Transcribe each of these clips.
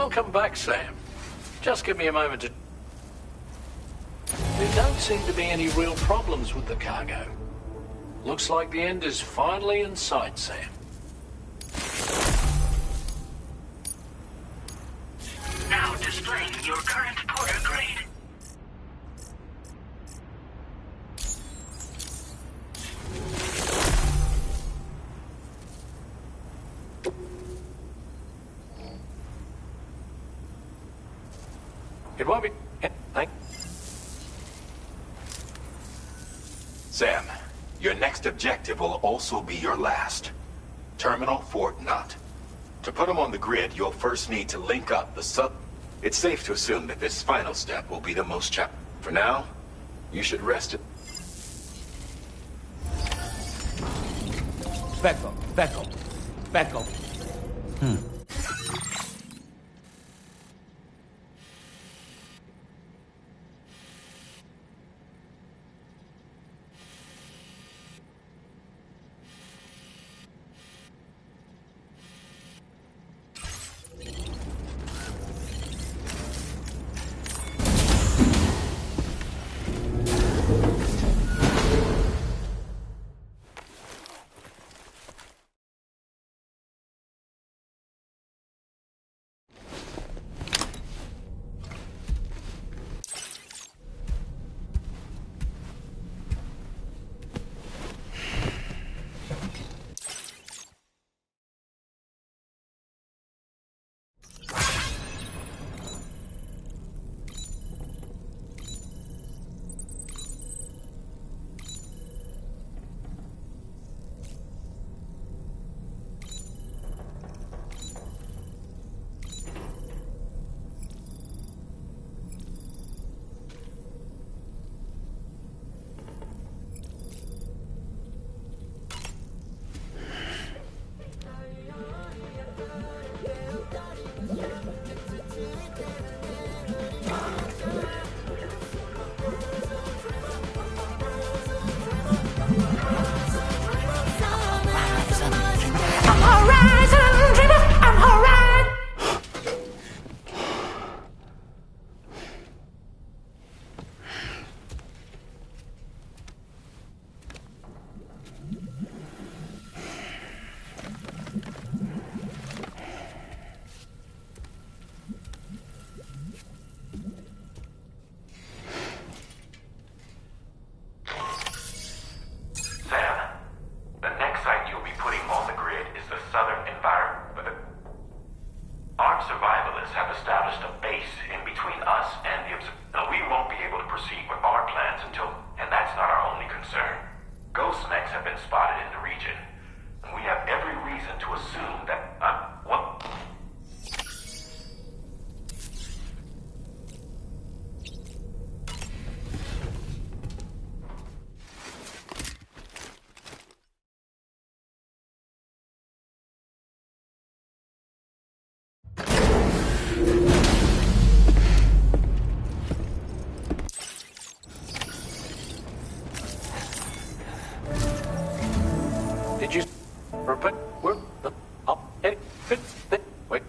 Welcome back, Sam. Just give me a moment to... There don't seem to be any real problems with the cargo. Looks like the end is finally in sight, Sam. Now displaying your current porter grade. It won't be... Thank... Sam, your next objective will also be your last. Terminal Fort Knott. To put them on the grid, you'll first need to link up the sub... It's safe to assume that this final step will be the most challenging. For now, you should rest it. Back up, back up, back up. Did you... Repeat... Wait.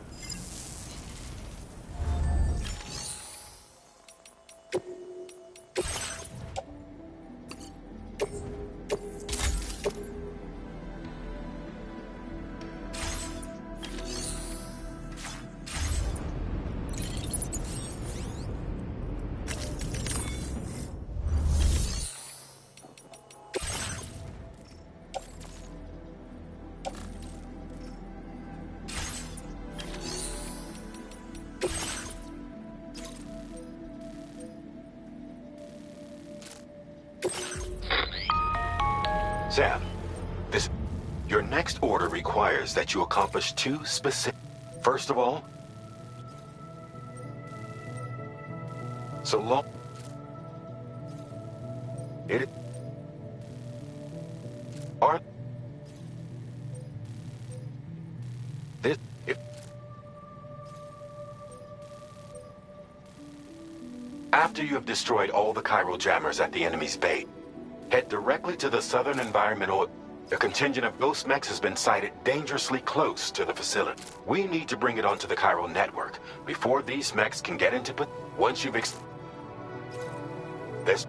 Sam, your next order requires that you accomplish two specific... First of all, so long... It... Are... This... If... After you have destroyed all the chiral jammers at the enemy's base, head directly to the southern environmental... A contingent of ghost mechs has been sighted dangerously close to the facility. We need to bring it onto the Cairo network before these mechs can get into... Once you've There's...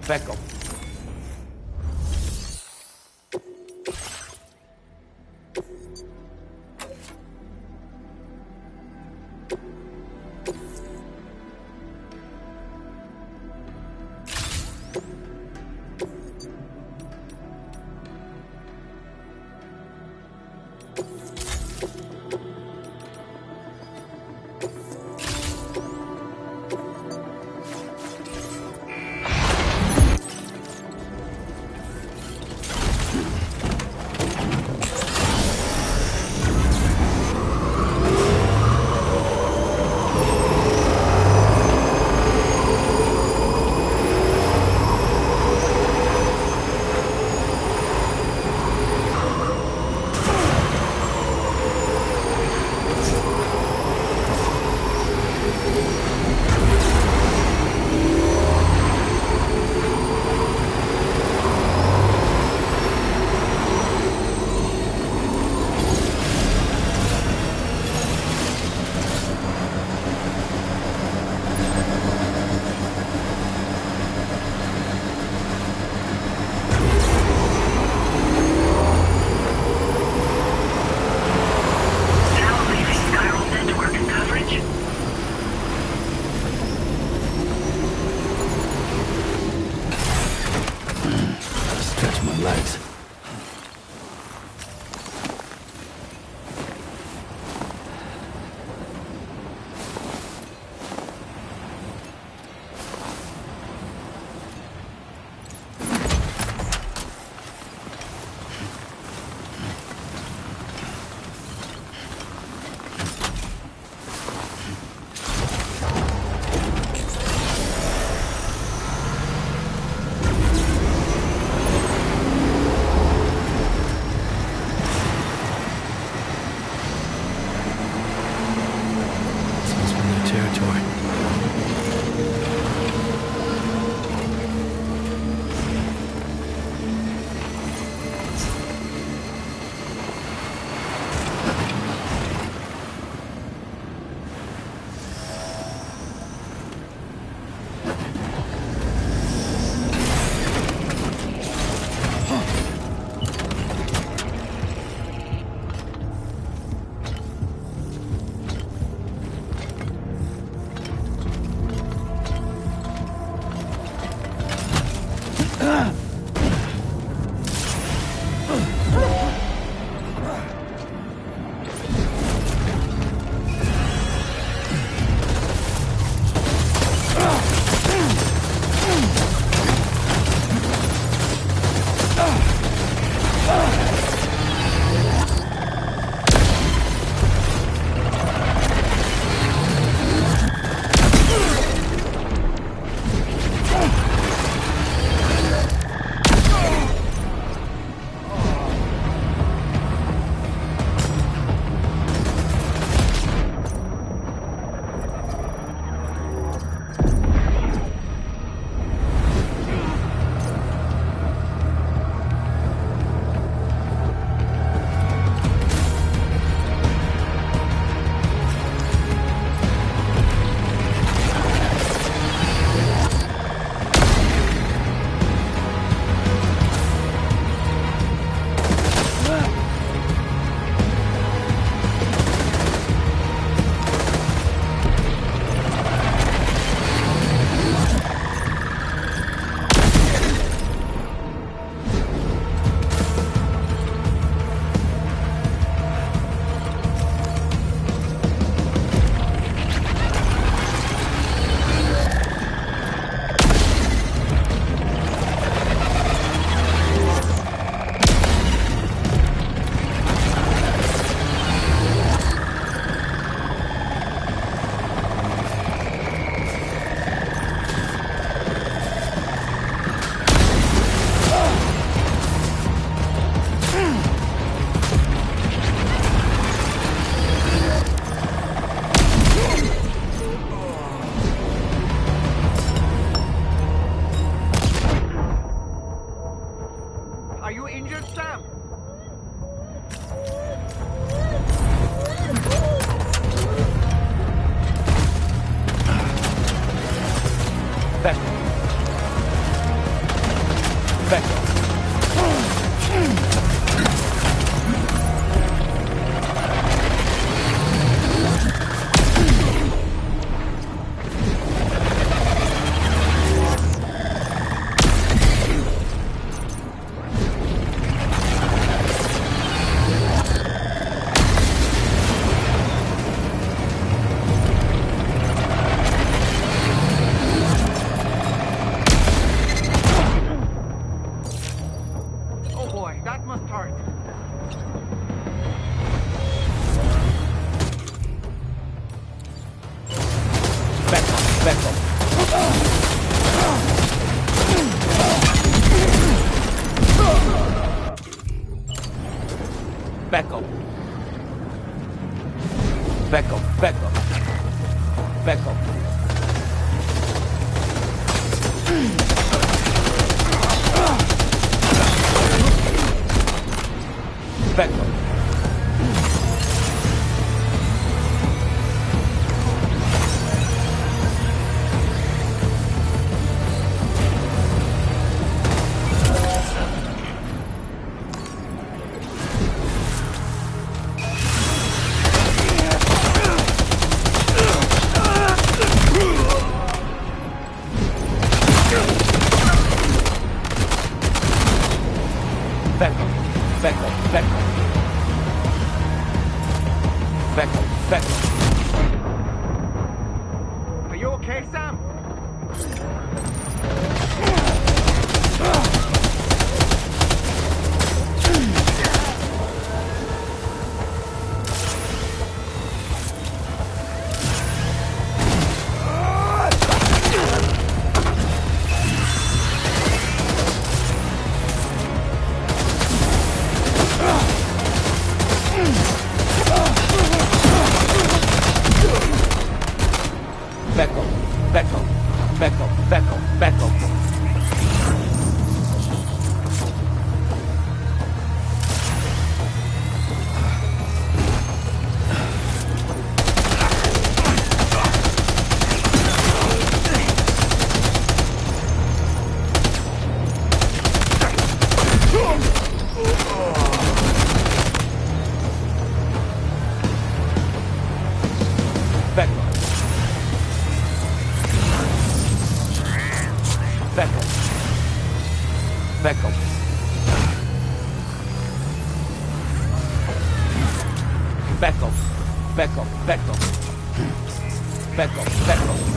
Beckham. Back up. Back up. Oh boy, that must hurt. Back up. Back up. Back up. Back up. Back up. Back up. Back up. Back up. Back up. Back up. Back up. Back up. Are you okay, Sam? Back up. Back up. Back up. Back up. Back up. Back up. Back up. Back up. Back up. Back up. Back up. Back up. Back up.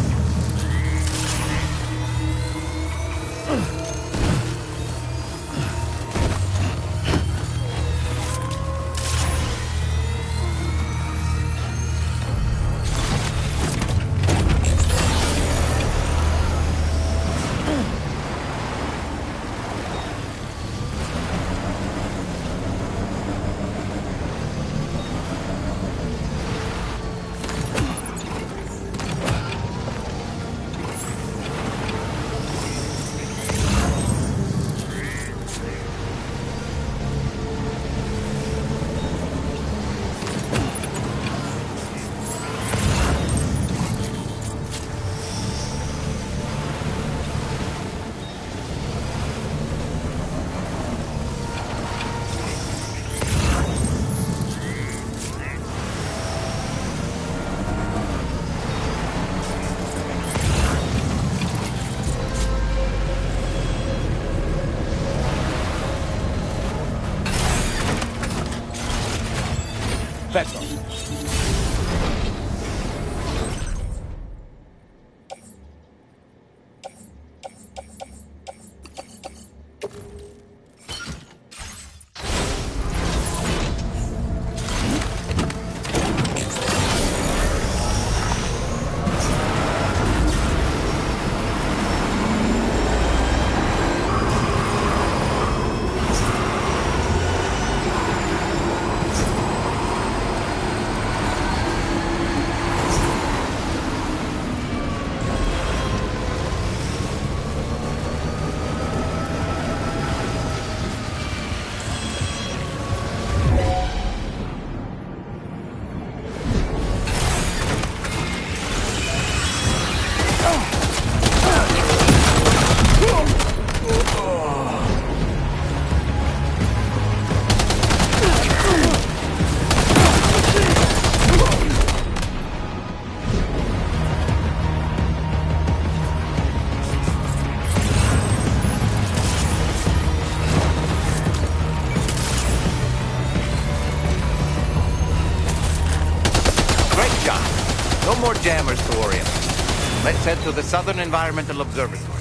Back up. jammers to worry about. Let's head to the Southern Environmental Observatory.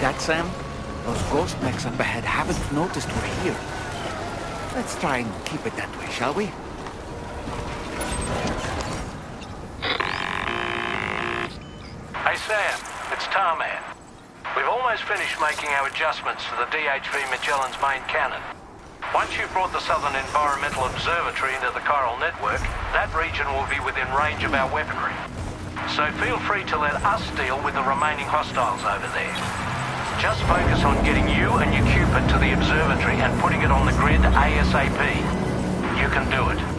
that, Sam? Those ghost mechs up ahead haven't noticed we're here. Let's try and keep it that way, shall we? Hey, Sam. It's Tarman. We've almost finished making our adjustments to the DHV Magellan's main cannon. Once you've brought the Southern Environmental Observatory into the chiral network, that region will be within range of our weaponry. So feel free to let us deal with the remaining hostiles over there. Just focus on getting you and your Cupid to the observatory and putting it on the grid ASAP. You can do it.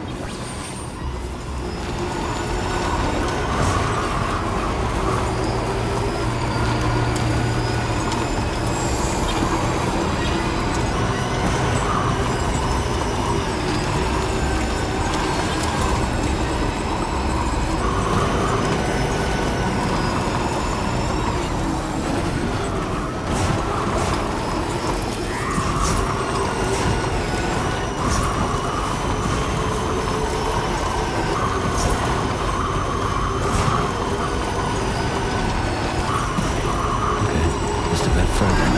certain.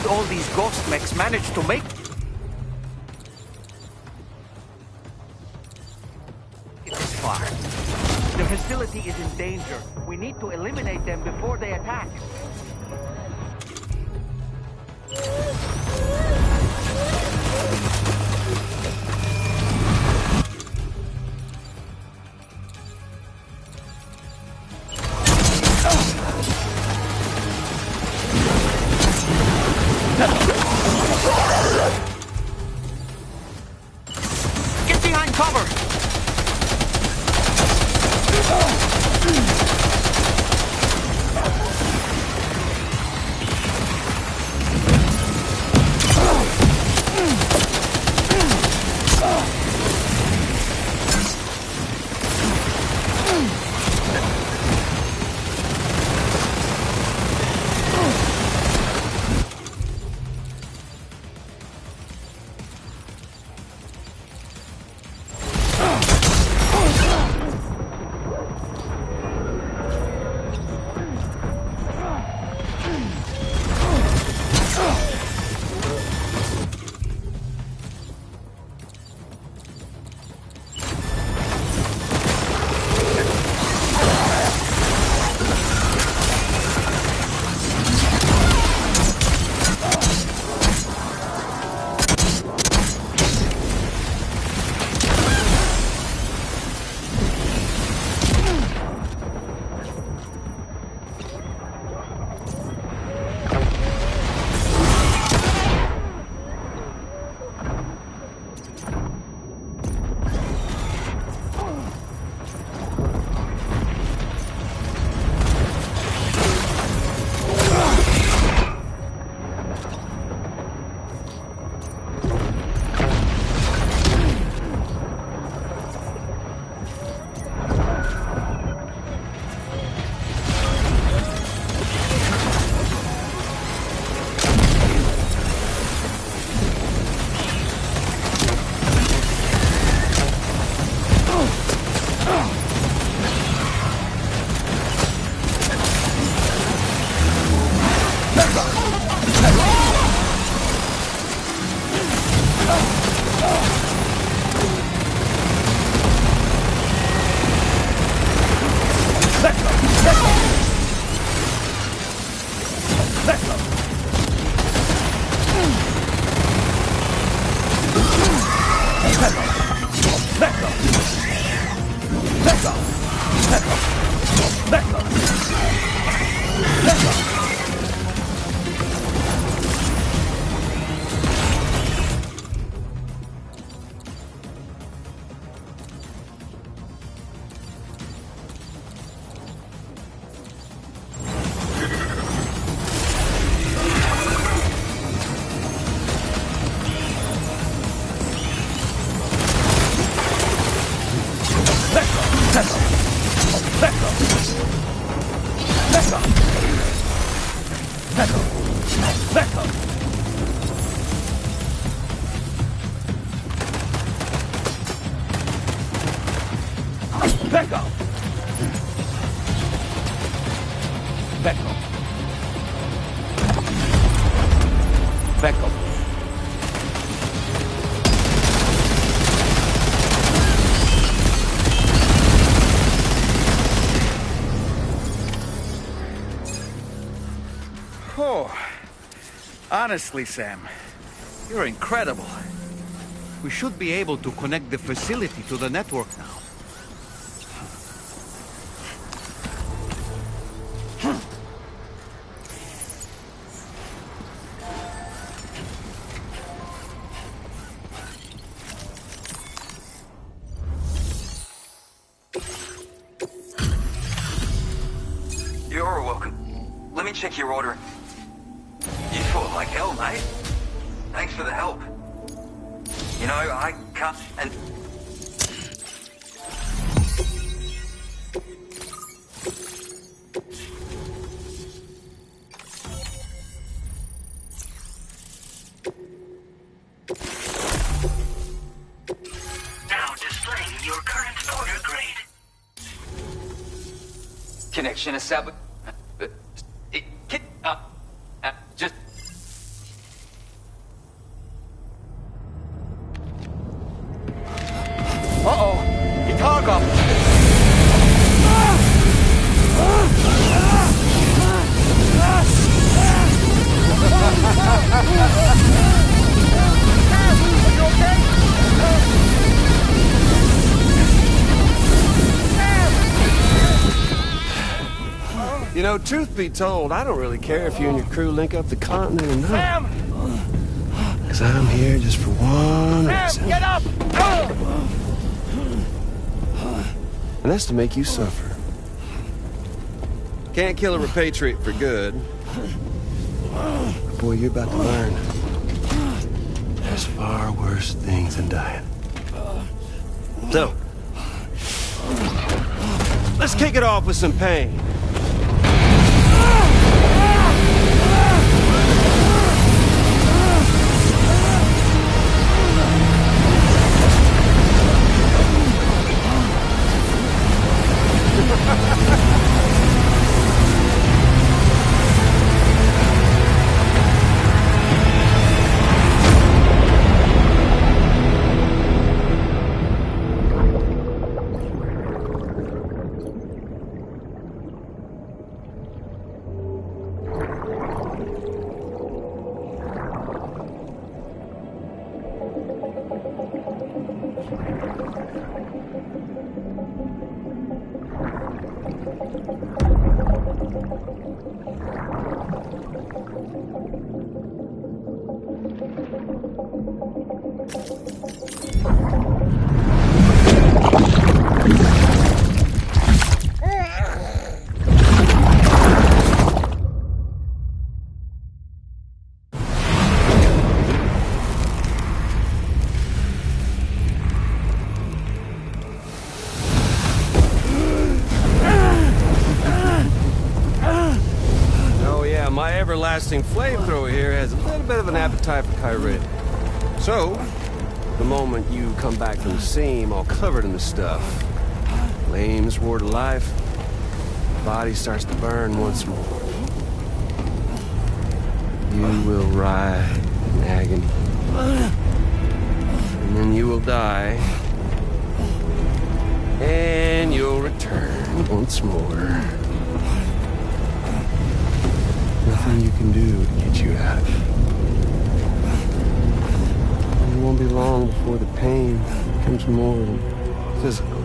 All these ghost mechs managed to make it this far. The facility is in danger. We need to eliminate them before they attack. Get behind cover! Back up! Back up. Back up. Oh, honestly, Sam, you're incredible. We should be able to connect the facility to the network now. You're welcome. Let me check your order. mate. Thanks for the help. You know, I can't... and... Now displaying your current porter grade. Connection established. Just... Uh-oh! Itarga! Are you okay? You know, truth be told, I don't really care if you and your crew link up the continent or not. Sam! Because I'm here just for one reason. Sam, get up! And that's to make you suffer. Can't kill a repatriate for good. But boy, you're about to learn. There's far worse things than dying. So, let's kick it off with some pain. Everlasting flamethrower here has a little bit of an appetite for Kyrie. So, the moment you come back from the seam all covered in the stuff, flames roar to life, the body starts to burn once more. You will writhe in agony. And then you will die. And you'll return once more. Nothing you can do to get you out of it. And it won't be long before the pain becomes more than physical.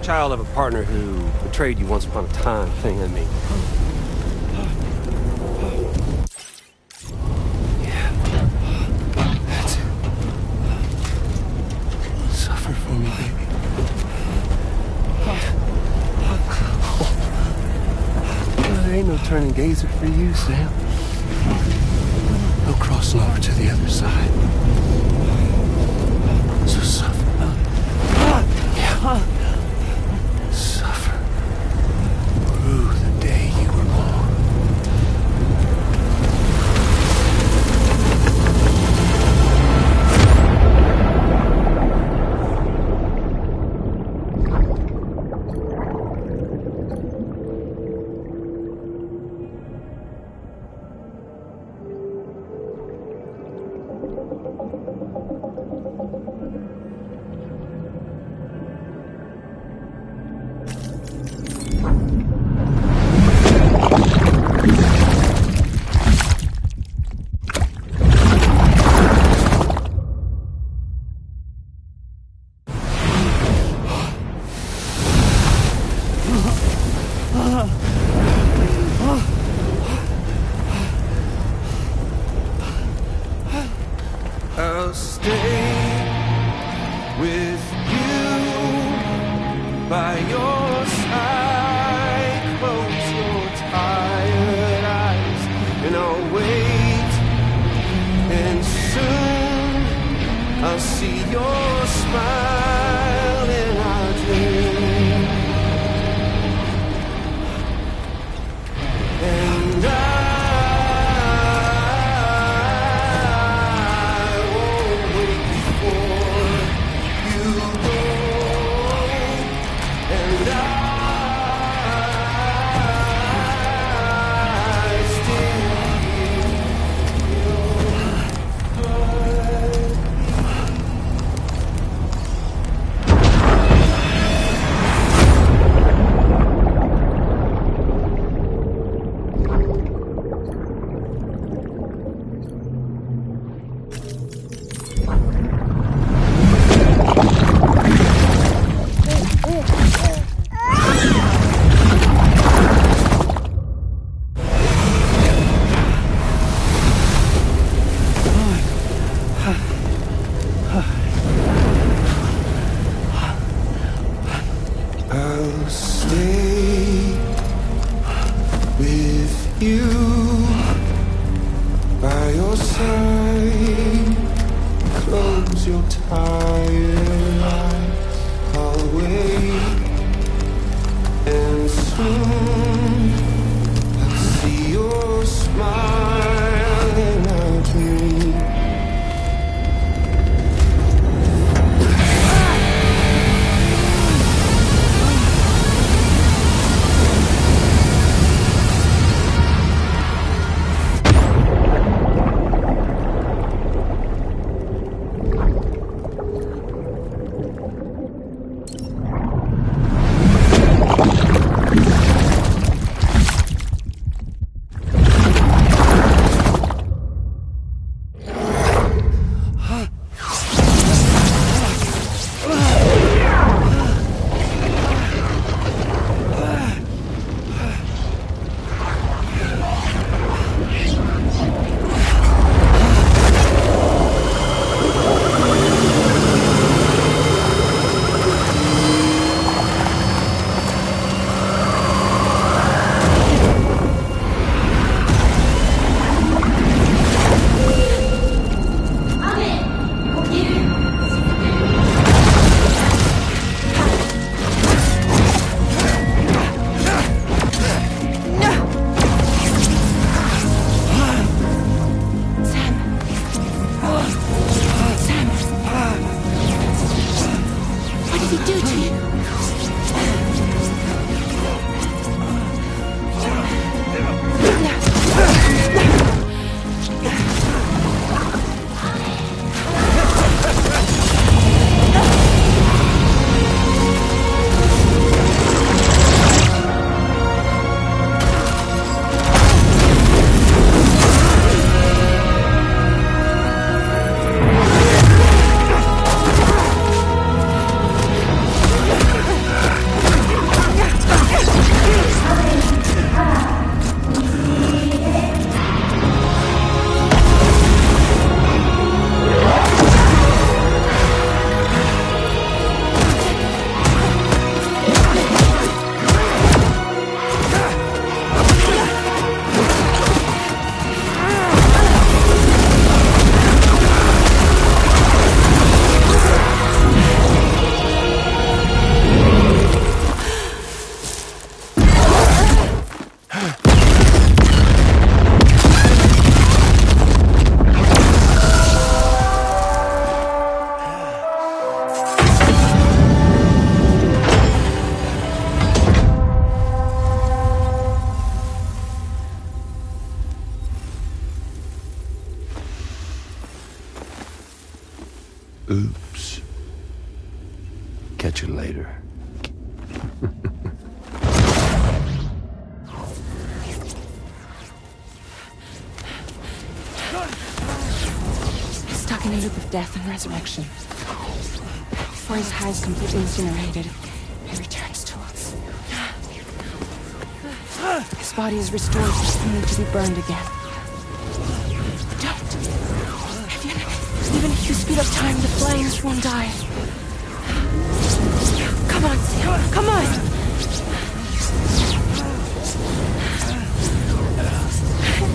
Child of a partner who betrayed you once upon a time thing, I mean. Yeah. That's it. Suffer for me, baby. Well, there ain't no turning gazer for you, Sam. No crossing over to the other side. So suffer. Yeah. Suffer through the day you were born. I'll stay with you by your side. Close your tired eyes and I'll wait. And soon I'll see your smile in our dream. And I won't wait before you go. And I still feel your I'll stay with you by your side. Close your tired eyes. I'll wait, and soon I'll see your smile in our dream. Oops. Catch you later. Stuck in a loop of death and resurrection. Before his high is completely incinerated, he returns to us. His body is restored, only to be burned again. Don't! Even you speed up time, the flames won't die. Come on, Sam. Come on!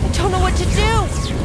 I don't know what to do!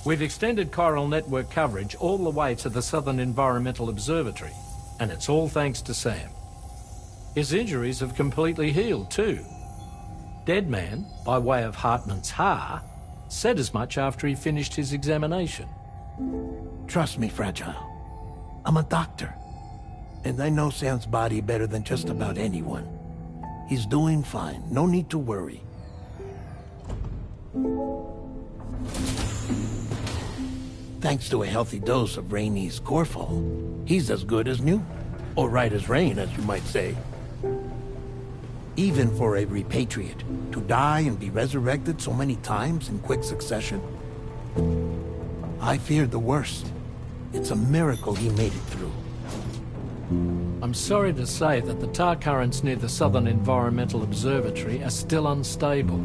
We've extended chiral network coverage all the way to the Southern Environmental Observatory, and it's all thanks to Sam. His injuries have completely healed too. Deadman, by way of Hartman's Ha, said as much after he finished his examination. Trust me, Fragile. I'm a doctor, and I know Sam's body better than just about anyone. He's doing fine. No need to worry. Thanks to a healthy dose of Rainey's Corfol, he's as good as new. Or right as rain, as you might say. Even for a repatriate, to die and be resurrected so many times in quick succession. I feared the worst. It's a miracle he made it through. I'm sorry to say that the tar currents near the Southern Environmental Observatory are still unstable.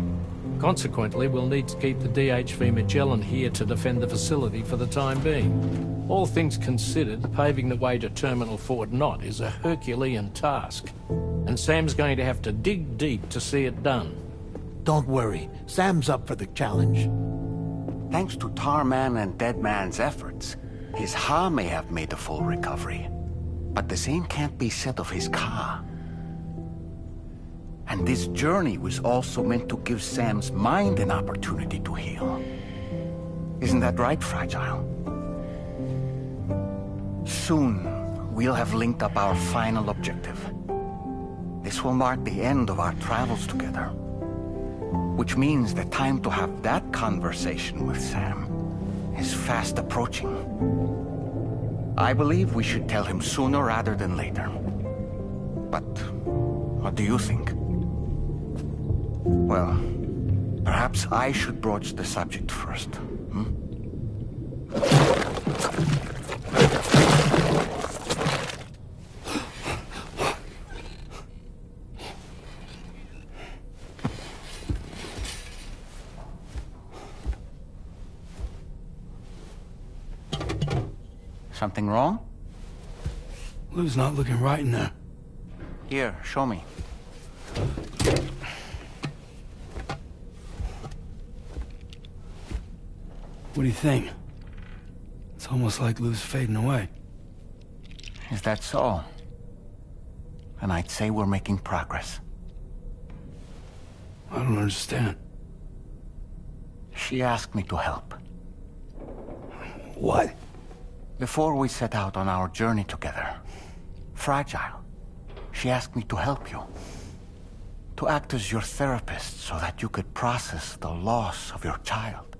Consequently, we'll need to keep the DHV Magellan here to defend the facility for the time being. All things considered, paving the way to Terminal Fort Knott is a Herculean task, and Sam's going to have to dig deep to see it done. Don't worry, Sam's up for the challenge. Thanks to Tarman and Deadman's efforts, his Ha may have made a full recovery. But the same can't be said of his Ka. And this journey was also meant to give Sam's mind an opportunity to heal. Isn't that right, Fragile? Soon, we'll have linked up our final objective. This will mark the end of our travels together. Which means the time to have that conversation with Sam is fast approaching. I believe we should tell him sooner rather than later. But what do you think? Well, perhaps I should broach the subject first, hmm? Something wrong? Lou's not looking right in there. Here, show me. What do you think? It's almost like Lou's fading away. Is that so? And I'd say we're making progress. I don't understand. She asked me to help. What? Before we set out on our journey together, Fragile, she asked me to help you. To act as your therapist so that you could process the loss of your child.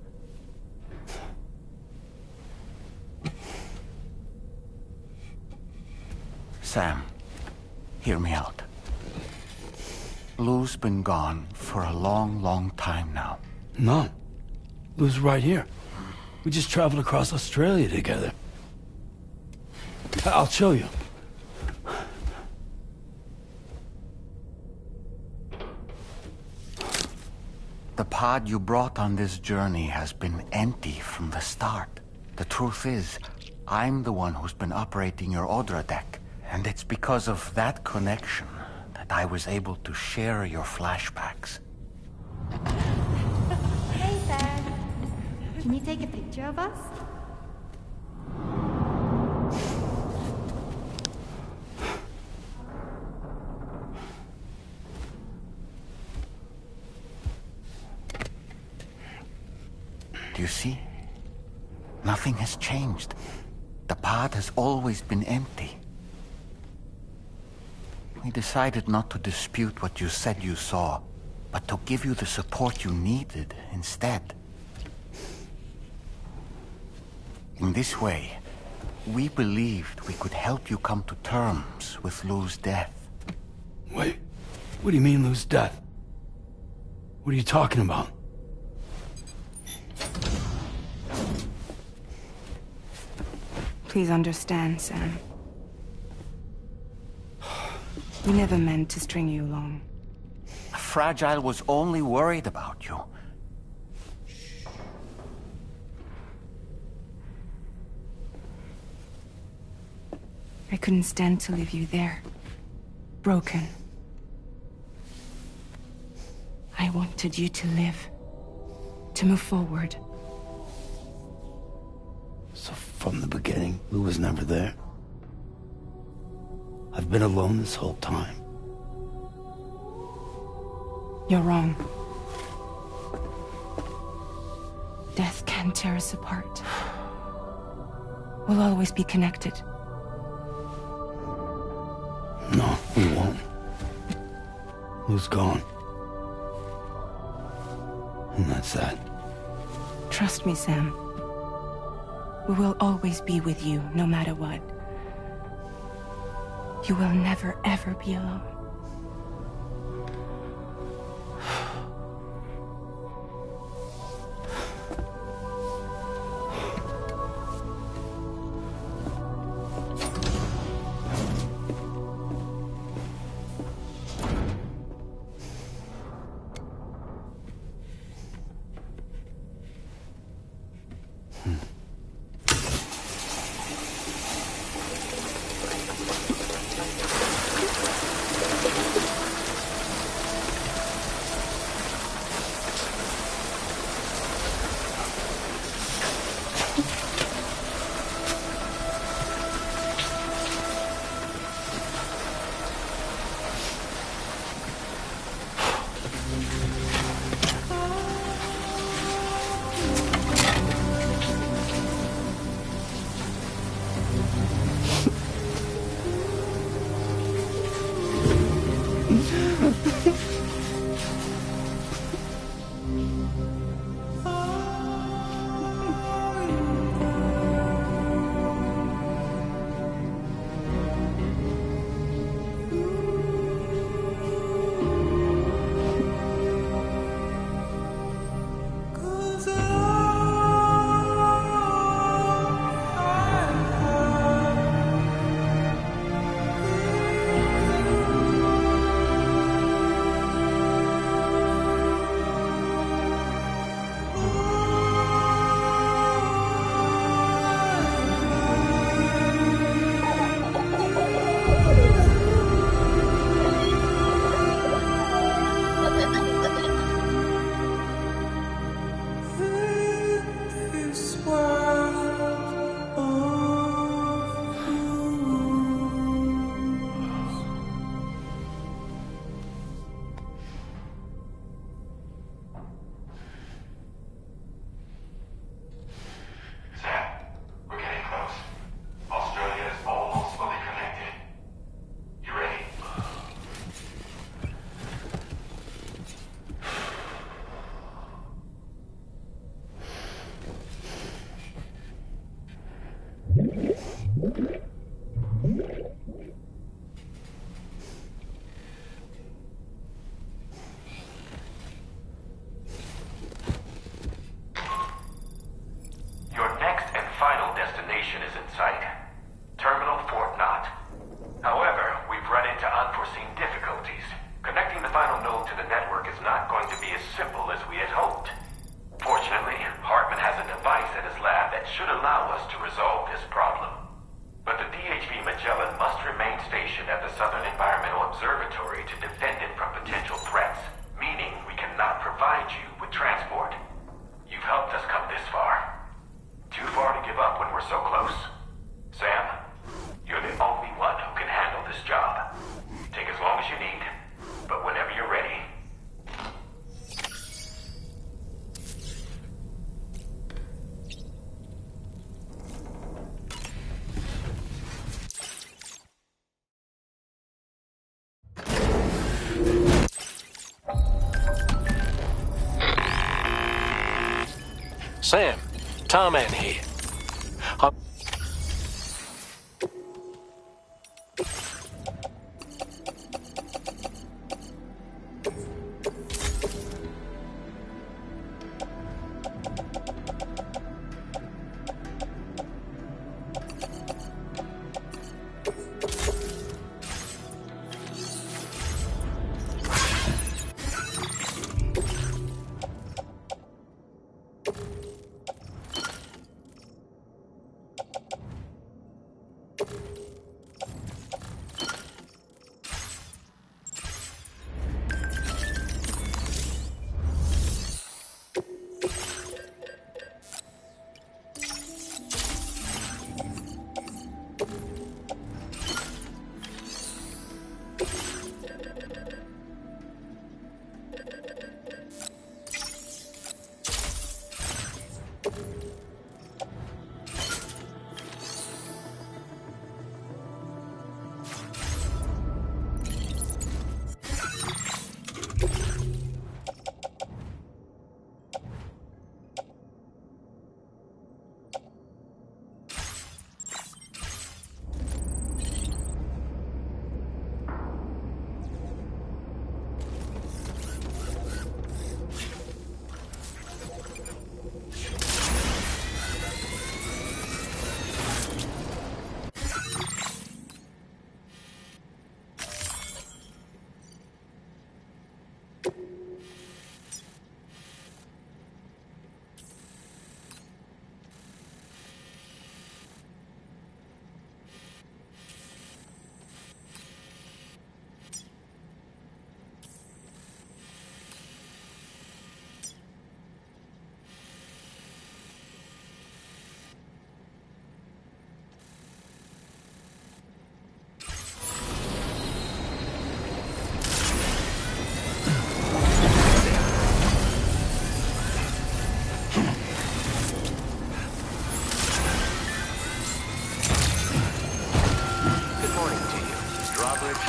Sam, hear me out. Lou's been gone for a long, long time now. No. Lou's right here. We just traveled across Australia together. I'll show you. The pod you brought on this journey has been empty from the start. The truth is, I'm the one who's been operating your Odra deck. And it's because of that connection that I was able to share your flashbacks. Hey, Sam. Can you take a picture of us? Do you see? Nothing has changed. The pod has always been empty. We decided not to dispute what you said you saw, but to give you the support you needed instead. In this way, we believed we could help you come to terms with Lou's death. Wait, what do you mean Lou's death? What are you talking about? Please understand, Sam. We never meant to string you along. Fragile was only worried about you. I couldn't stand to leave you there. Broken. I wanted you to live. To move forward. So from the beginning, Lou was never there. I've been alone this whole time. You're wrong. Death can tear us apart. We'll always be connected. No, we won't. Lou's gone. And that's that. Trust me, Sam. We will always be with you, no matter what. You will never, ever be alone. to the network is not going to be as simple as we had hoped. Fortunately, Hartman has a device at his lab that should allow us to resolve this problem. But the DHV Magellan must remain stationed at the Southern Environmental Observatory to defend it from potential threats, meaning we cannot provide you with transport. You've helped us come this far. Too far to give up when we're so close? Sam, you're the only one who can handle this job. Take as long as you need, but whenever you're ready. Sam, Tarman here.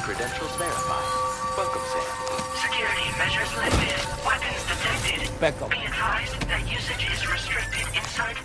Credentials verified. Welcome, Sam. Security measures lifted. Weapons detected. Back up. Be advised that usage is restricted inside.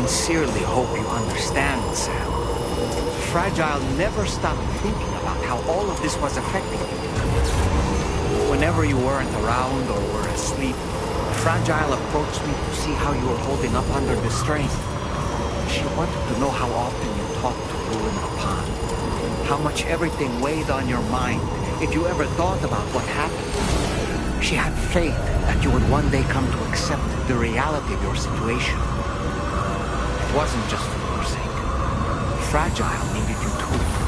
sincerely hope you understand, Sam. Fragile never stopped thinking about how all of this was affecting you. Whenever you weren't around or were asleep, Fragile approached me to see how you were holding up under the strain. She wanted to know how often you talked to Blue in the pond, how much everything weighed on your mind, if you ever thought about what happened. She had faith that you would one day come to accept the reality of your situation. It wasn't just for your sake. Fragile needed you too.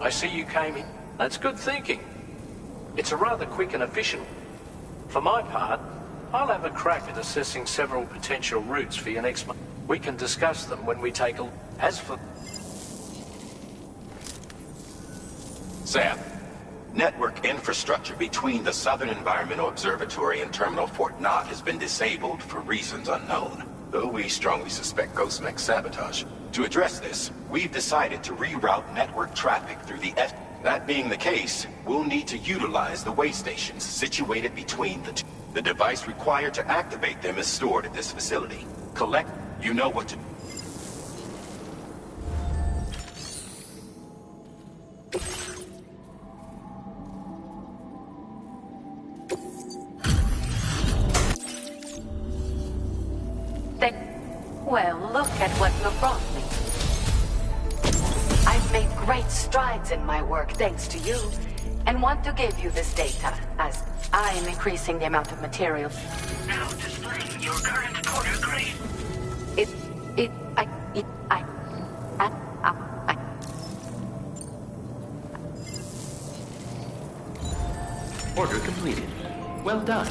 I see you came in. That's good thinking. It's a rather quick and efficient. For my part, I'll have a crack at assessing several potential routes for your next month. We can discuss them when we take a... As for... Sam, network infrastructure between the Southern Environmental Observatory and Terminal Fort Knott has been disabled for reasons unknown, though we strongly suspect Ghostmech's sabotage. To address this, we've decided to reroute network traffic through the F... That being the case, we'll need to utilize the way stations situated between the two. The device required to activate them is stored at this facility. Collect... You know what to... Well, look at what you brought me. I've made great strides in my work thanks to you, and want to give you this data, as I am increasing the amount of material. Now displaying your current porter grade. Order completed. Well done.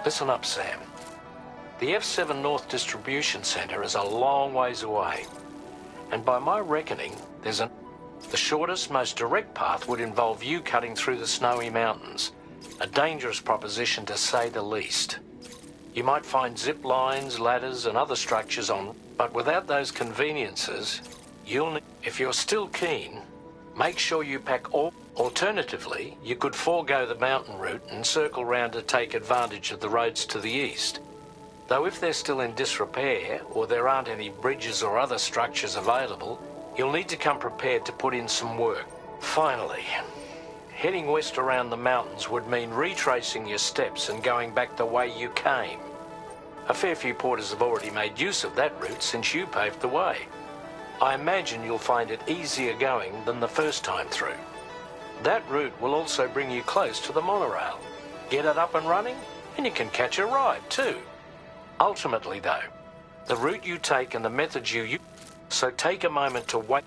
Listen up, Sam. The F7 North Distribution Center is a long ways away. And by my reckoning, the shortest, most direct path would involve you cutting through the snowy mountains. A dangerous proposition to say the least. You might find zip lines, ladders and other structures but without those conveniences, if you're still keen, make sure you pack all. Alternatively, you could forego the mountain route and circle round to take advantage of the roads to the east. Though if they're still in disrepair, or there aren't any bridges or other structures available, you'll need to come prepared to put in some work. Finally, heading west around the mountains would mean retracing your steps and going back the way you came. A fair few porters have already made use of that route since you paved the way. I imagine you'll find it easier going than the first time through. That route will also bring you close to the monorail. Get it up and running, and you can catch a ride too. Ultimately though, the route you take and the methods you use, so take a moment to wait.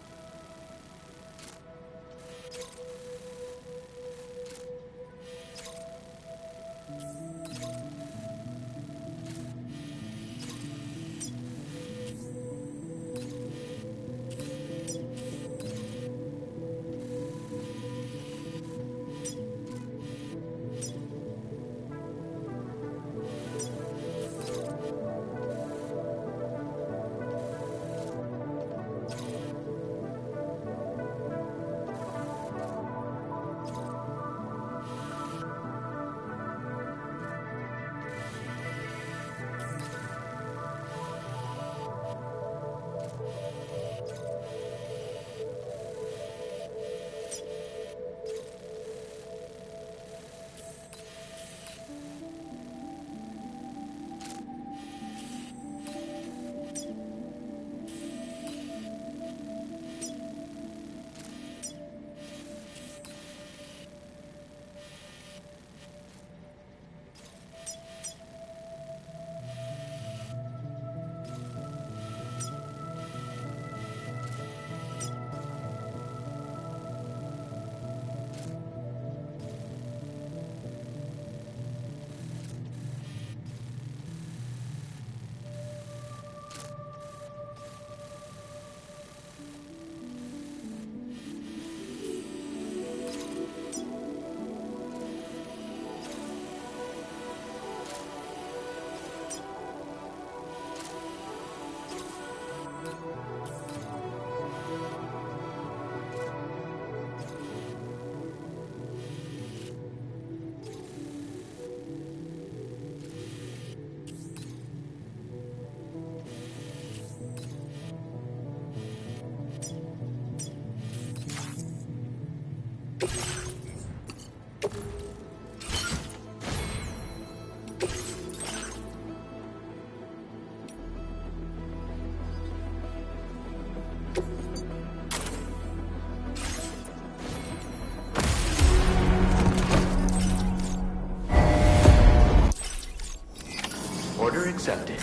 Order accepted.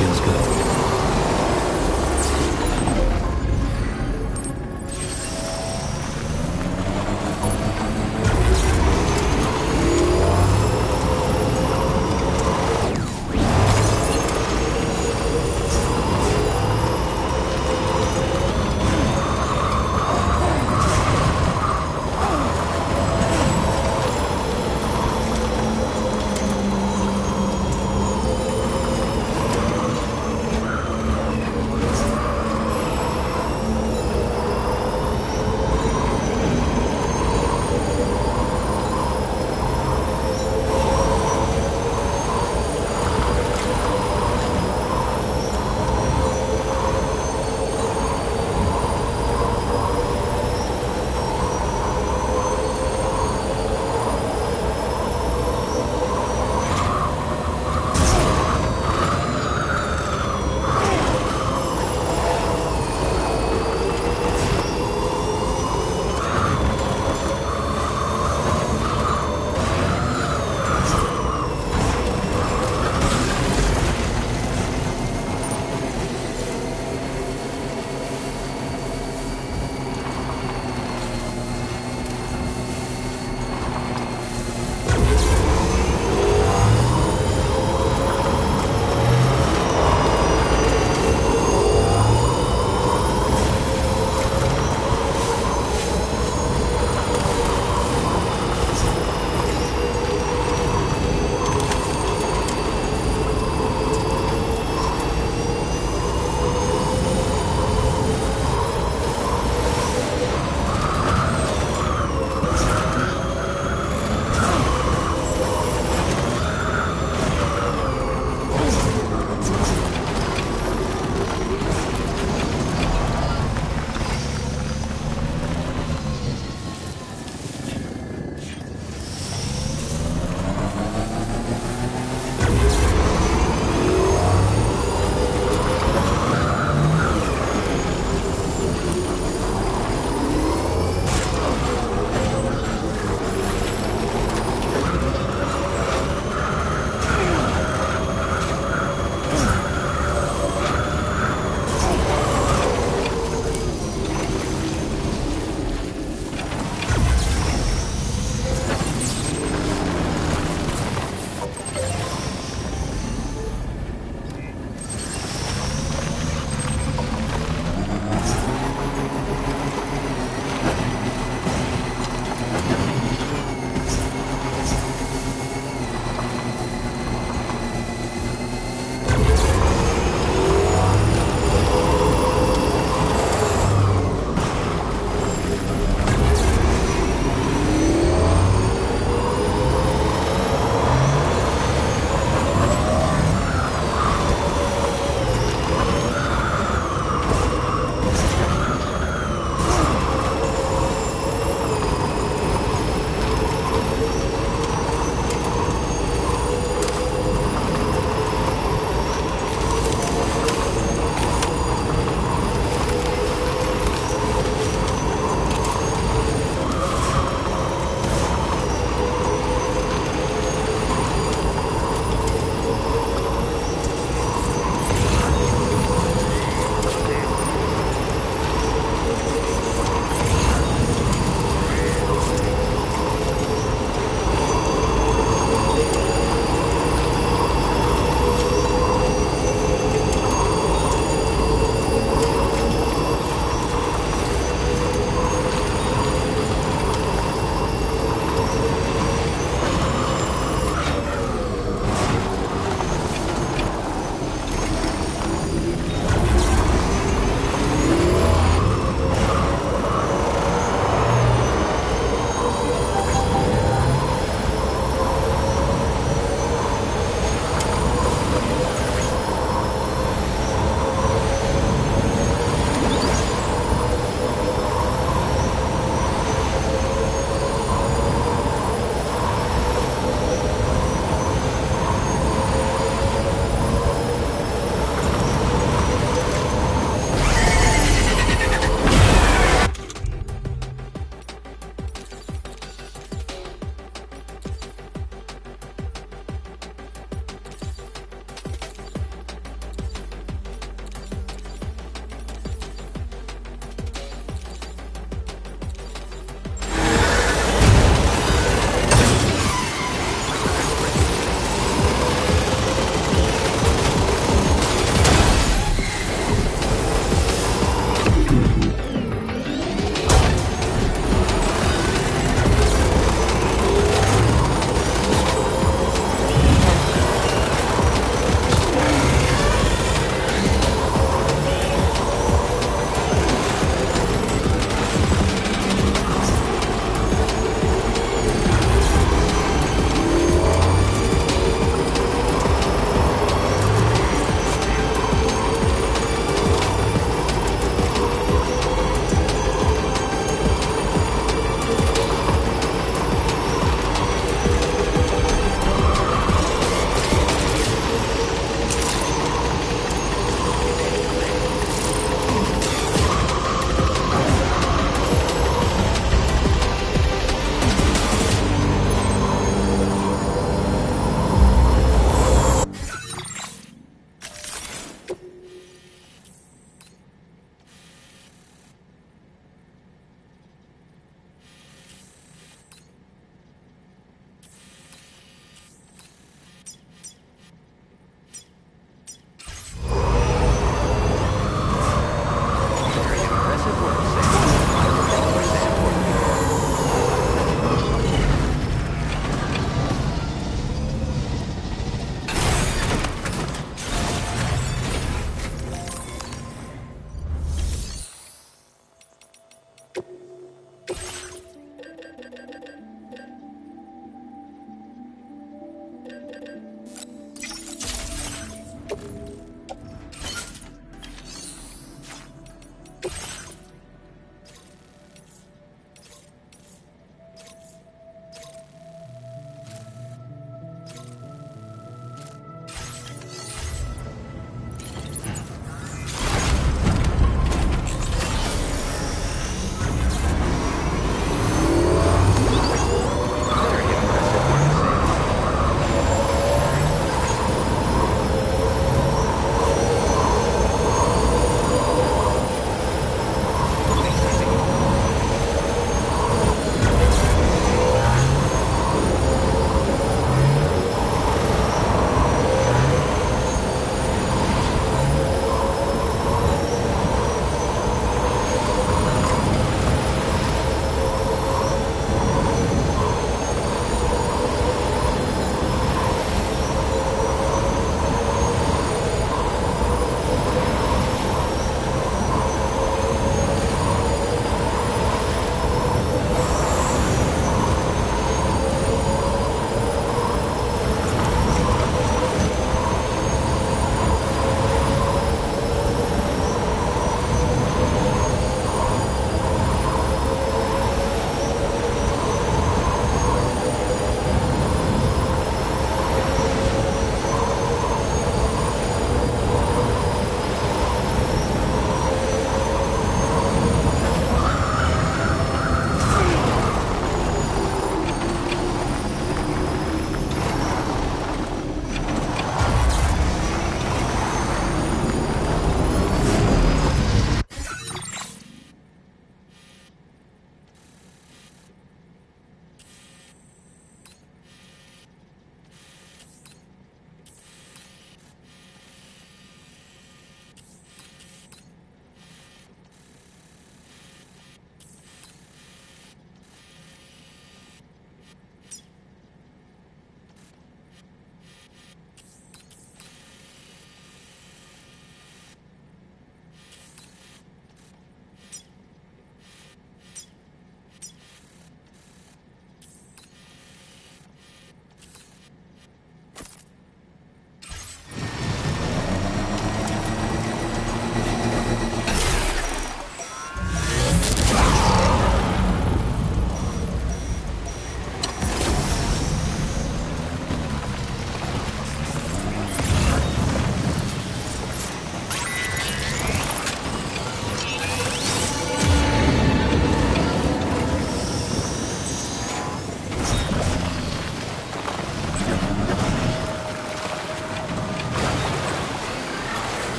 Let's go.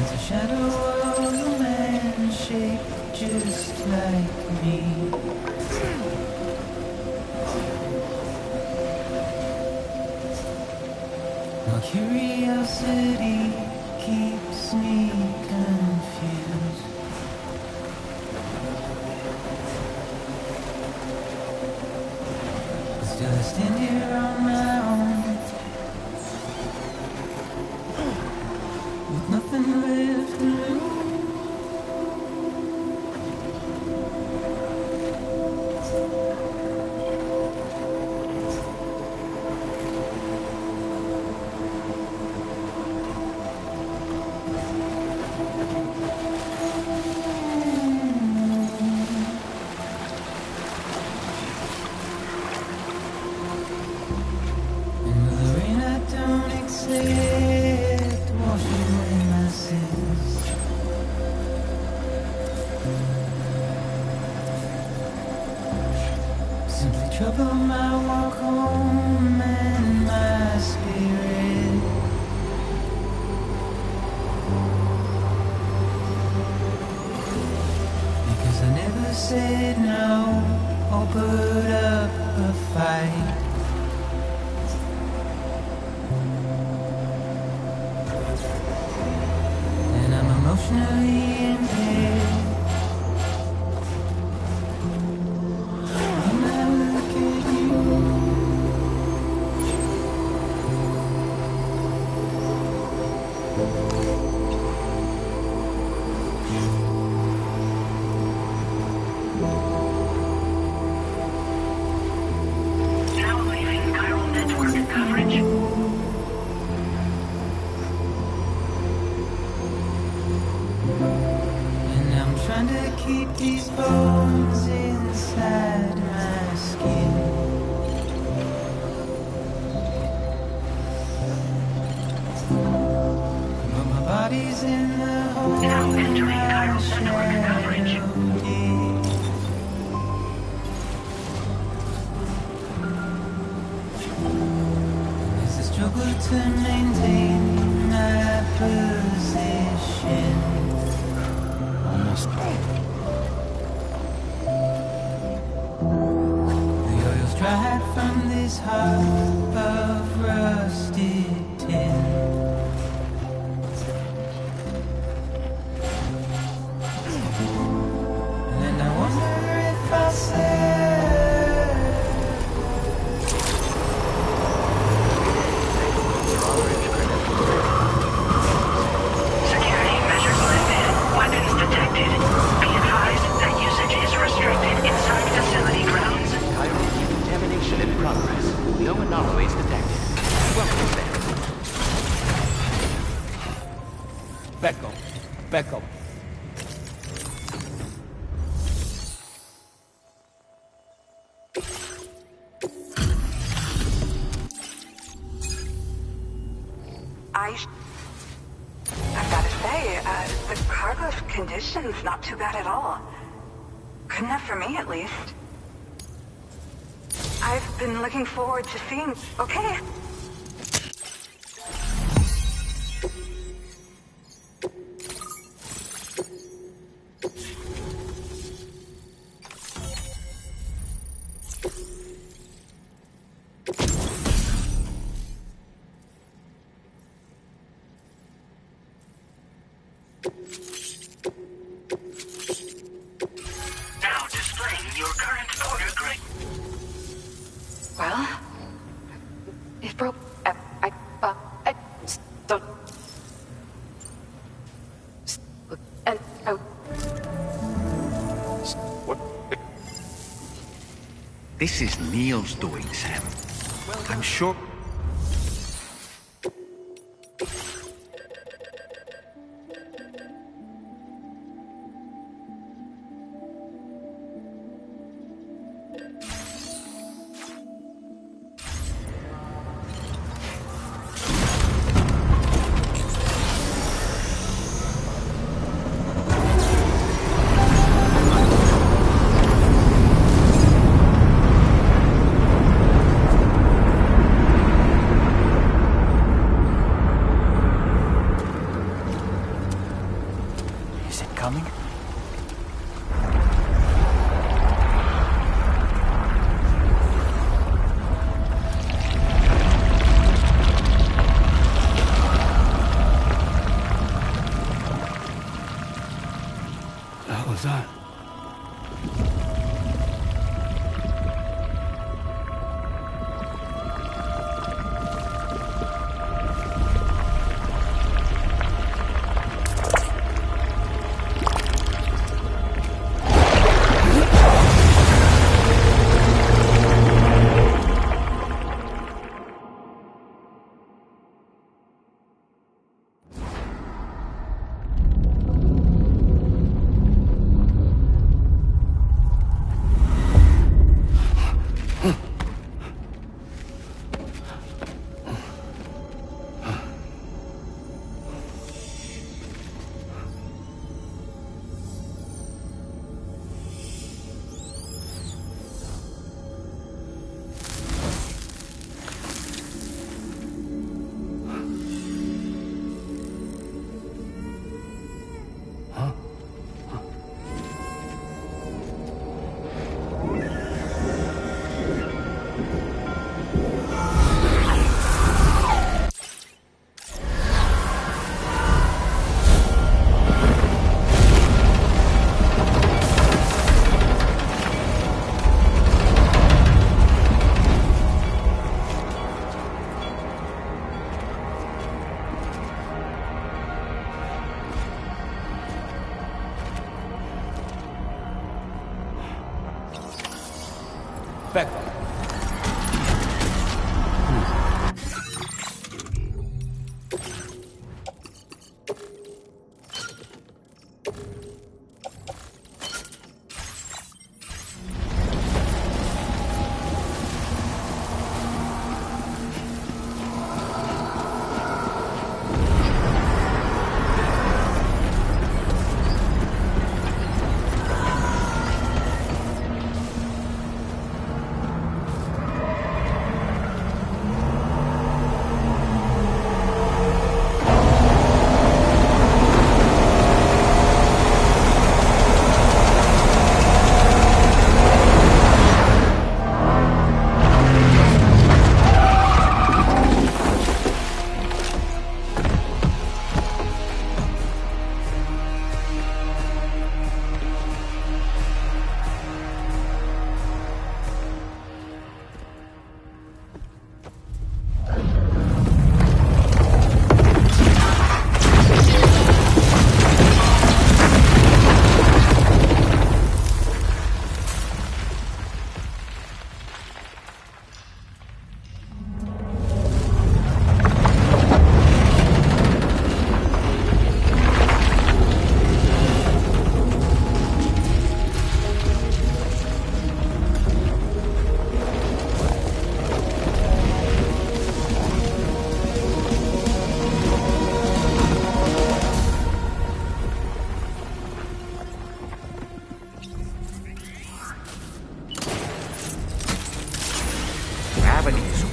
There's a shadow of a man shaped just like me. My curiosity keeps me confused. But still I stand here on my own, with nothing left to lose. Trouble my walk home and my spirit. Because I never said no or put up a fight. And I'm emotionally impaired. Keep these bones inside my skin. But my body's in the hole. Now entering chiral network coverage. There's a struggle to maintain my position. Almost. Dried from this heart of rusted tin. And I wonder if I said security measures lifted. Weapons detected. Be advised that usage is restricted inside facility grounds. Contamination in progress. No anomalies detected. Welcome, Sam. Back up. Back up. I've got to say, the cargo condition's not too bad at all. Good enough for me, at least. I've been looking forward to seeing... Okay. Now displaying your current order grid. Well, it broke. Don't. And What? This is Neil's doing, Sam. I'm sure. coming? What the hell was that? Back up.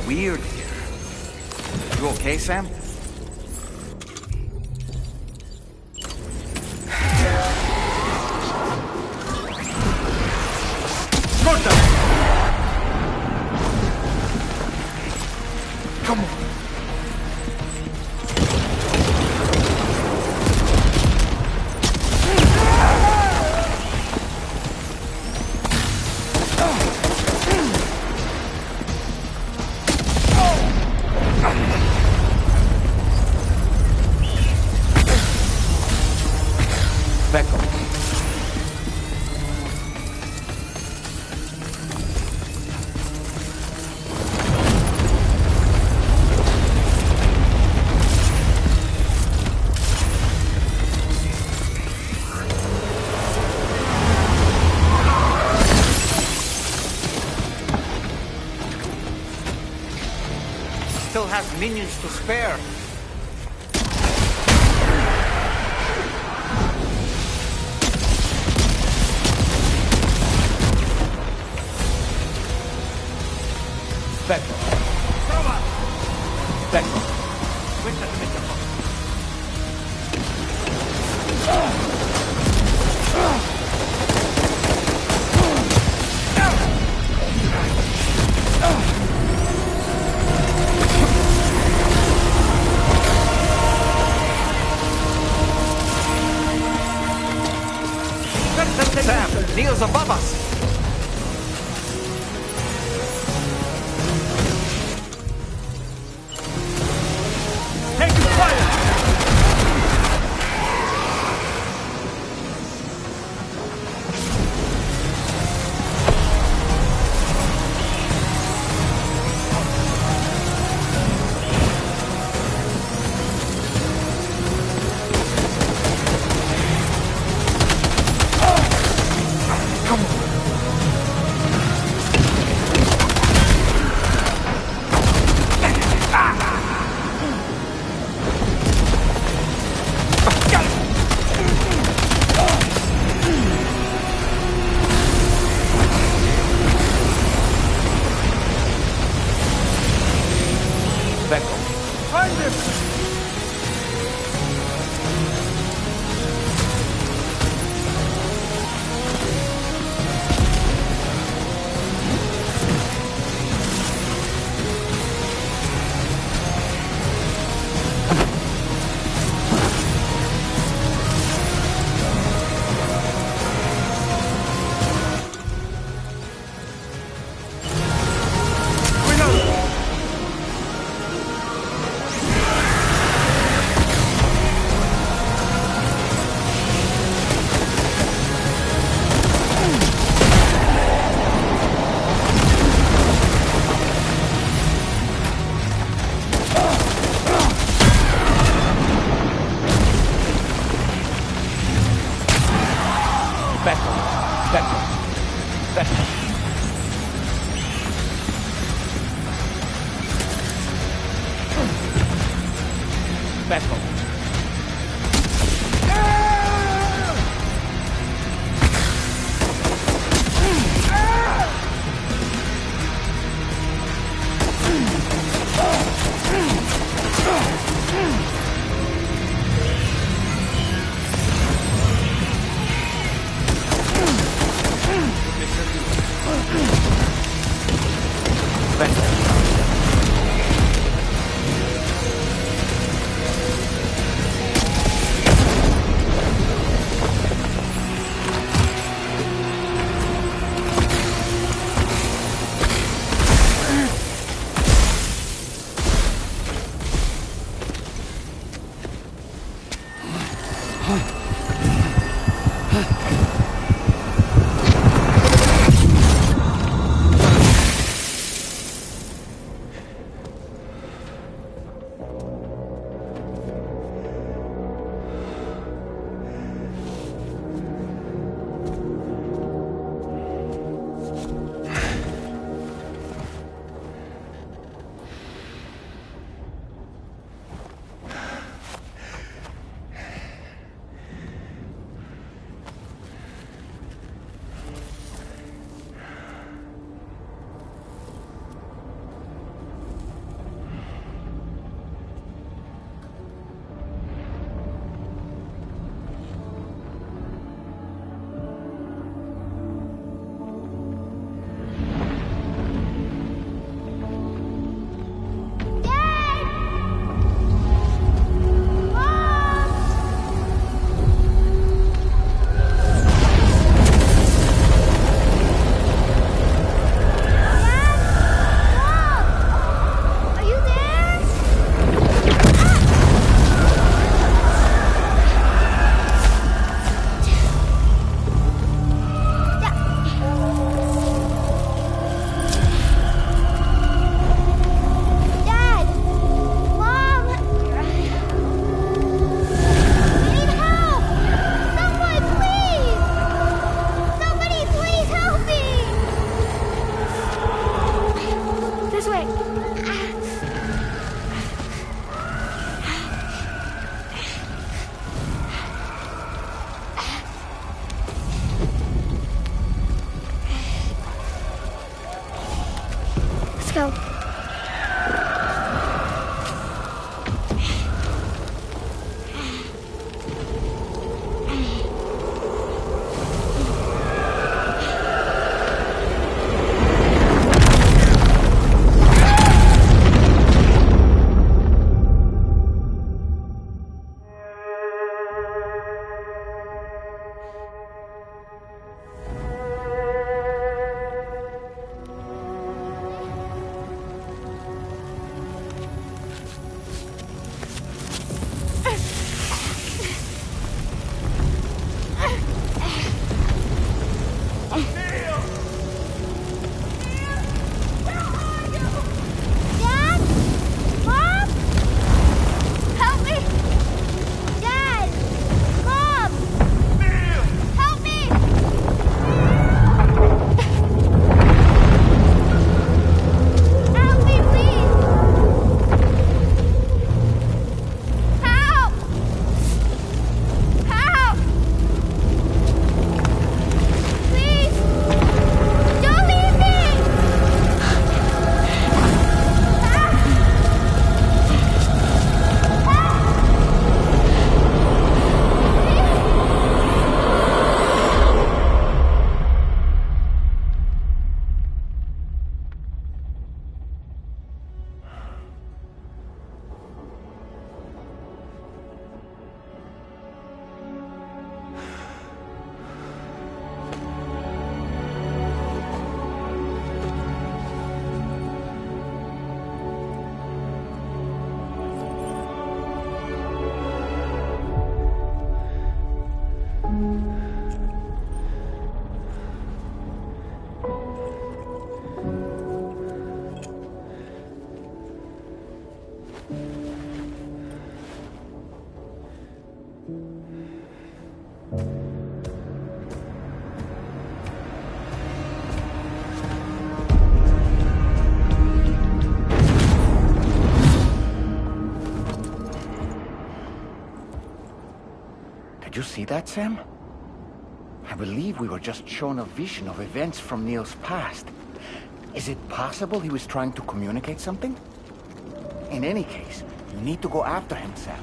Weird here. You okay, Sam? Come on. Back up. Still has minions to spare. Back up. Back up. Neo's above us! Taking fire! Back off. Find him! Back off. Back off. Back off. Back off. Back off. Did you see that, Sam? I believe we were just shown a vision of events from Neil's past. Is it possible he was trying to communicate something? In any case, you need to go after him, Sam.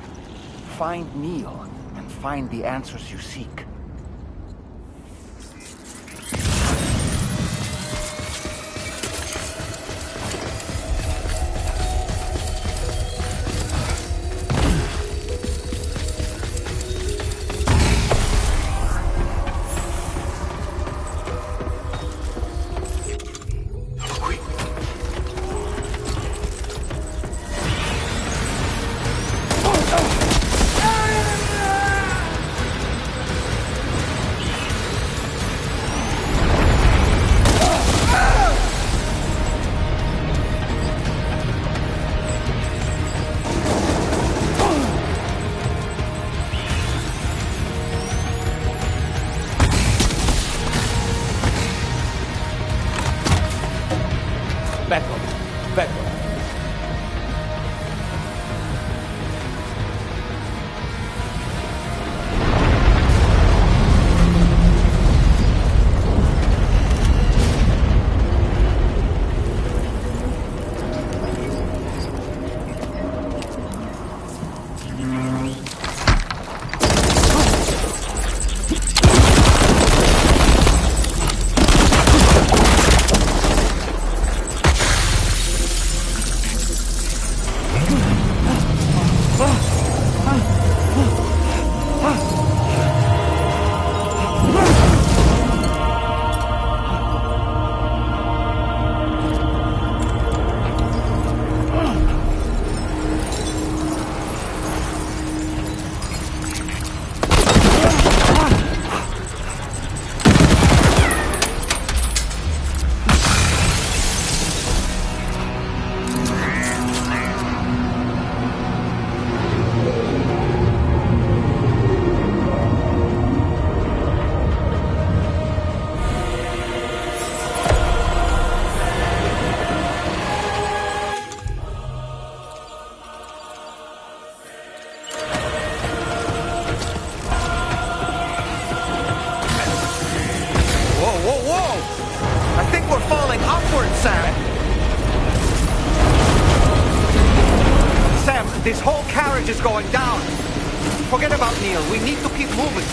Find Neil, and find the answers you seek. Back up. Back up. This whole carriage is going down. Forget about Neil. We need to keep moving.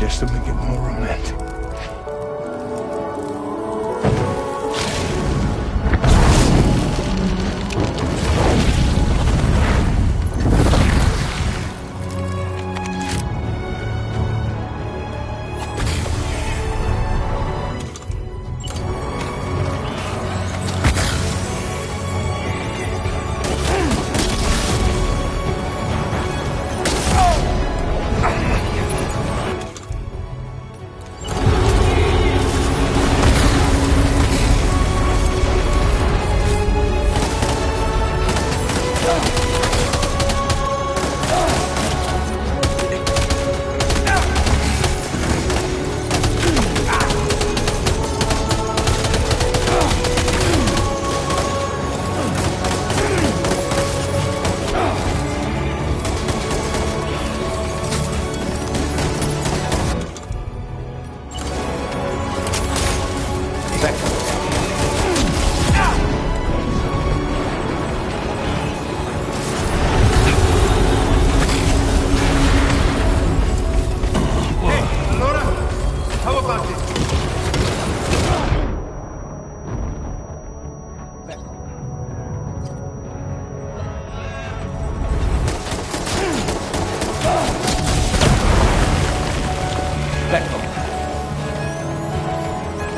Just to make it more romantic.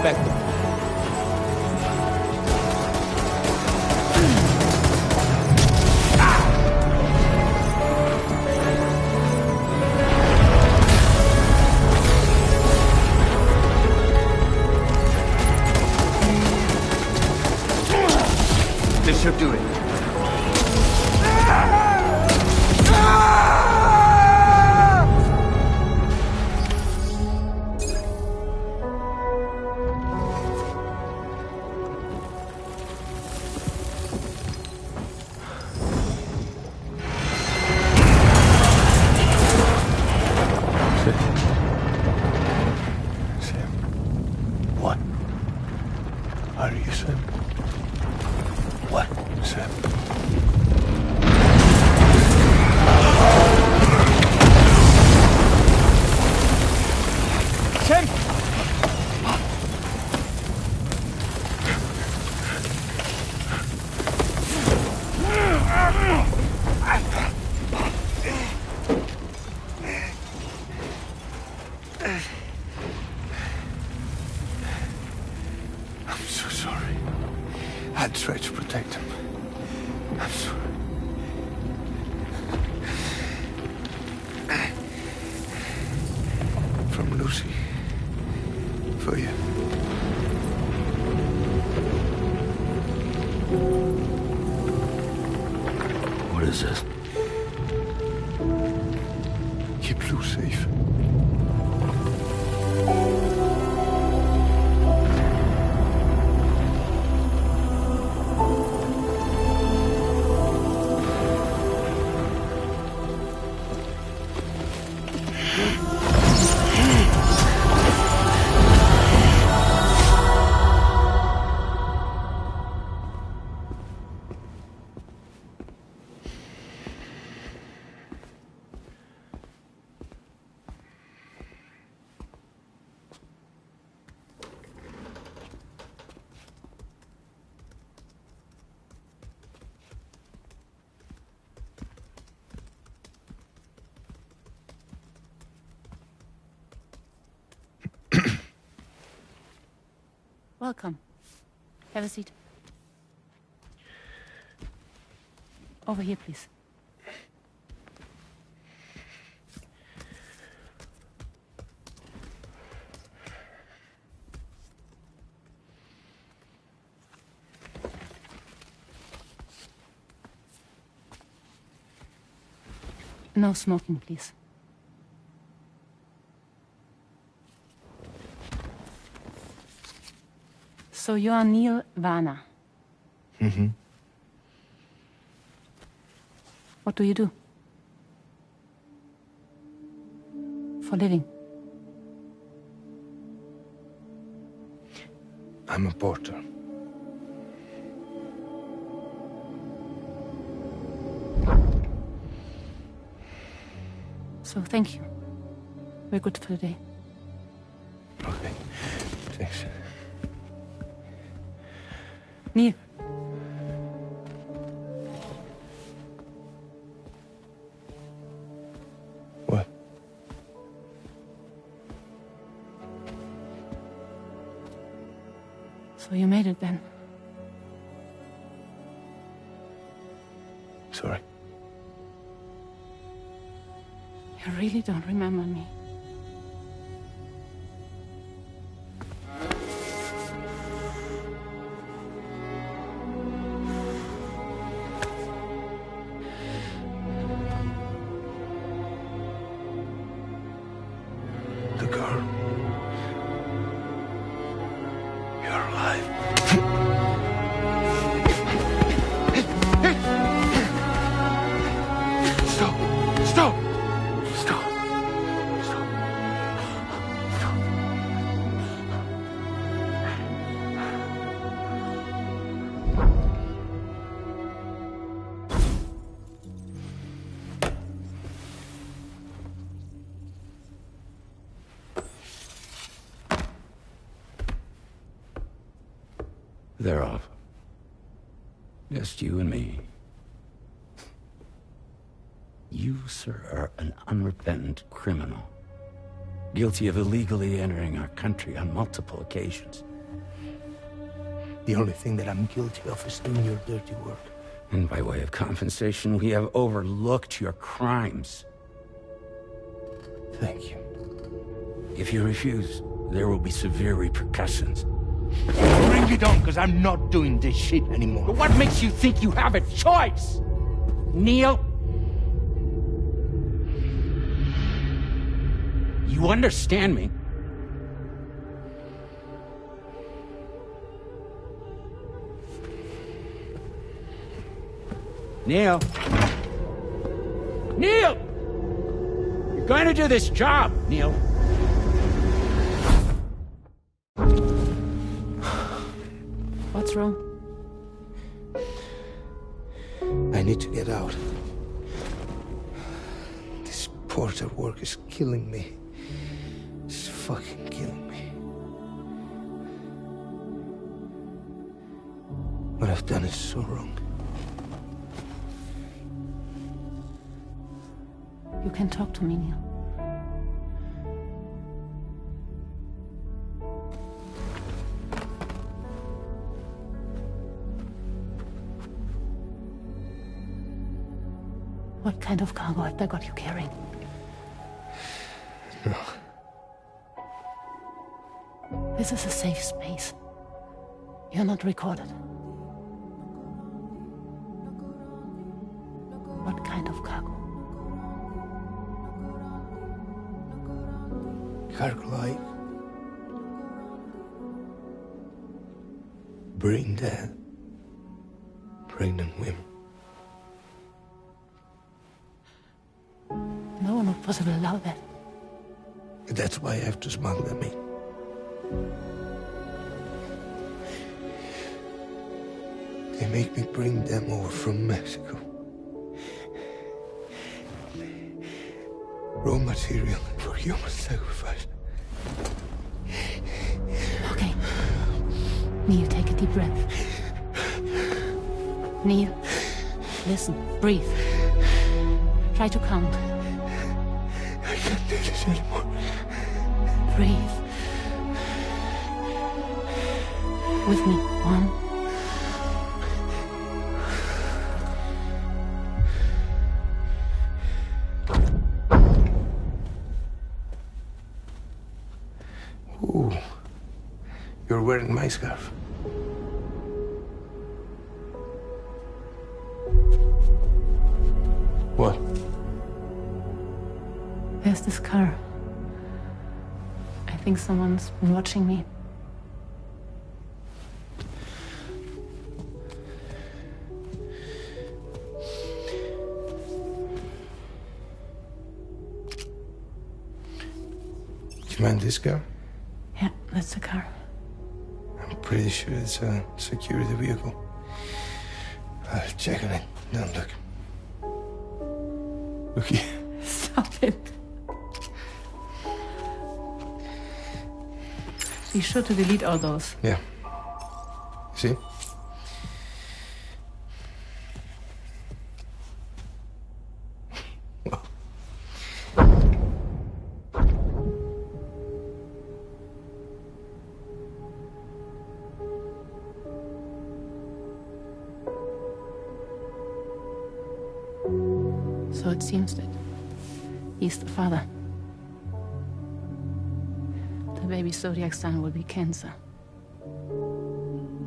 Back off. This should do it. Sam. What? Are you Sam? What, Sam? Sam! I'm so sorry. I tried to protect him. I'm sorry. From Lucy. For you. What is this? Keep Lou safe. Welcome. Have a seat. Over here, please. No smoking, please. So you are Neil Varner. Mm-hmm. What do you do? For a living? I'm a porter. So thank you. We're good for the day. Okay. Thanks. Neil. What? So you made it then? Sorry. You really don't remember me. The girl. You're alive. Stop! Stop! Stop! Stop! Stop! They're off. Just you and me. You, sir, are an unrepentant criminal. Guilty of illegally entering our country on multiple occasions. The only thing that I'm guilty of is doing your dirty work. And by way of compensation, we have overlooked your crimes. Thank you. If you refuse, there will be severe repercussions. Bring it on, because I'm not doing this shit anymore. But what makes you think you have a choice? Neil? You understand me? Neil? Neil! You're going to do this job, Neil. What's wrong? I need to get out. This porter work is killing me. It's fucking killing me. What I've done is so wrong. You can talk to me, Neil. What kind of cargo have they got you carrying? No. This is a safe space. You're not recorded. What kind of cargo? Cargo like brain dead, pregnant women. No one would possibly allow that. That's why I have to smuggle them in. They make me bring them over from Mexico. Raw material for human sacrifice. Okay. Neil, take a deep breath. Neil, listen, breathe. Try to count. I can't do this anymore. Breathe. With me. 1. Ooh, you're wearing my scarf. What? There's this car. I think someone's been watching me. Do you mind this car? Yeah, that's the car. I'm pretty sure it's a security vehicle. I'll check on it. Now look. Look here. Stop it. Be sure to delete all those. Yeah. See? So it seems that he's the father. The baby Zodiac son will be cancer.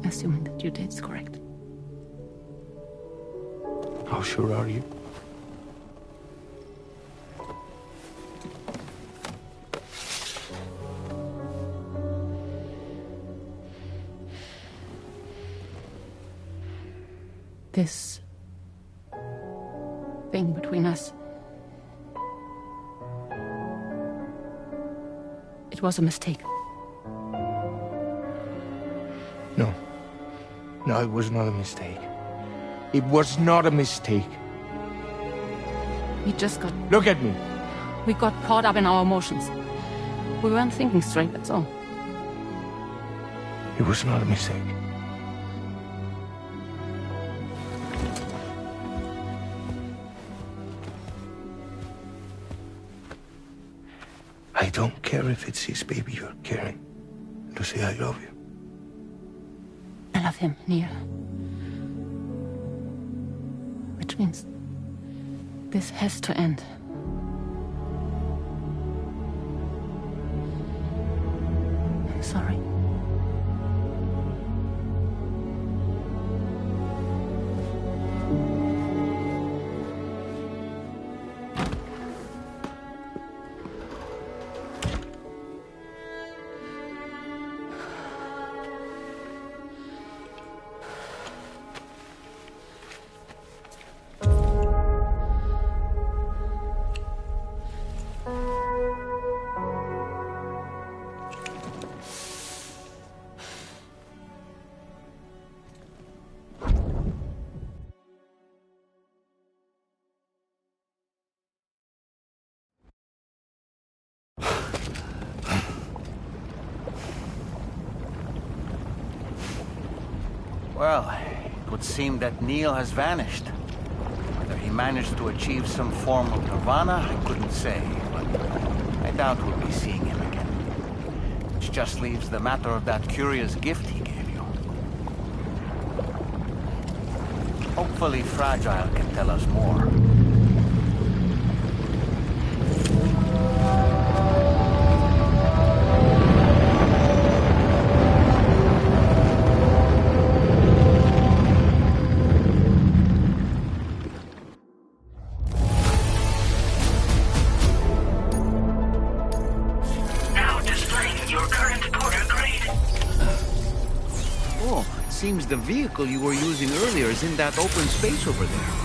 Assuming that your date's correct. How sure are you? This thing between us. It was a mistake. No. No, it was not a mistake. It was not a mistake. We just got... Look at me. We got caught up in our emotions. We weren't thinking straight, that's all. It was not a mistake. I don't care if it's his baby you're carrying. Lucy, I love you. I love have him, Neil. Which means this has to end. I'm sorry. Well, it would seem that Neil has vanished. Whether he managed to achieve some form of nirvana, I couldn't say, but I doubt we'll be seeing him again. Which just leaves the matter of that curious gift he gave you. Hopefully Fragile can tell us more. Seems the vehicle you were using earlier is in that open space over there.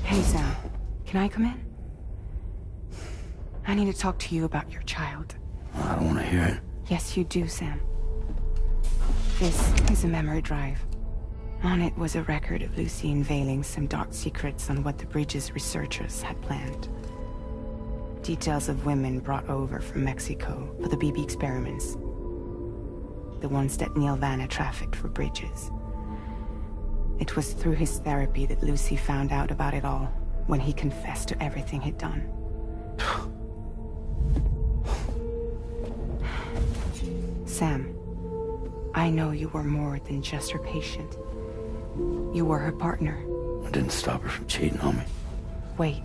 Hey, Sam. Can I come in? I need to talk to you about your child. I don't want to hear it. Yes, you do, Sam. This is a memory drive. On it was a record of Lucy unveiling some dark secrets on what the Bridges researchers had planned. Details of women brought over from Mexico for the BB experiments. The ones that Neil Vanna trafficked for Bridges. It was through his therapy that Lucy found out about it all, when he confessed to everything he'd done. Sam, I know you were more than just her patient. You were her partner. I didn't stop her from cheating on me. wait.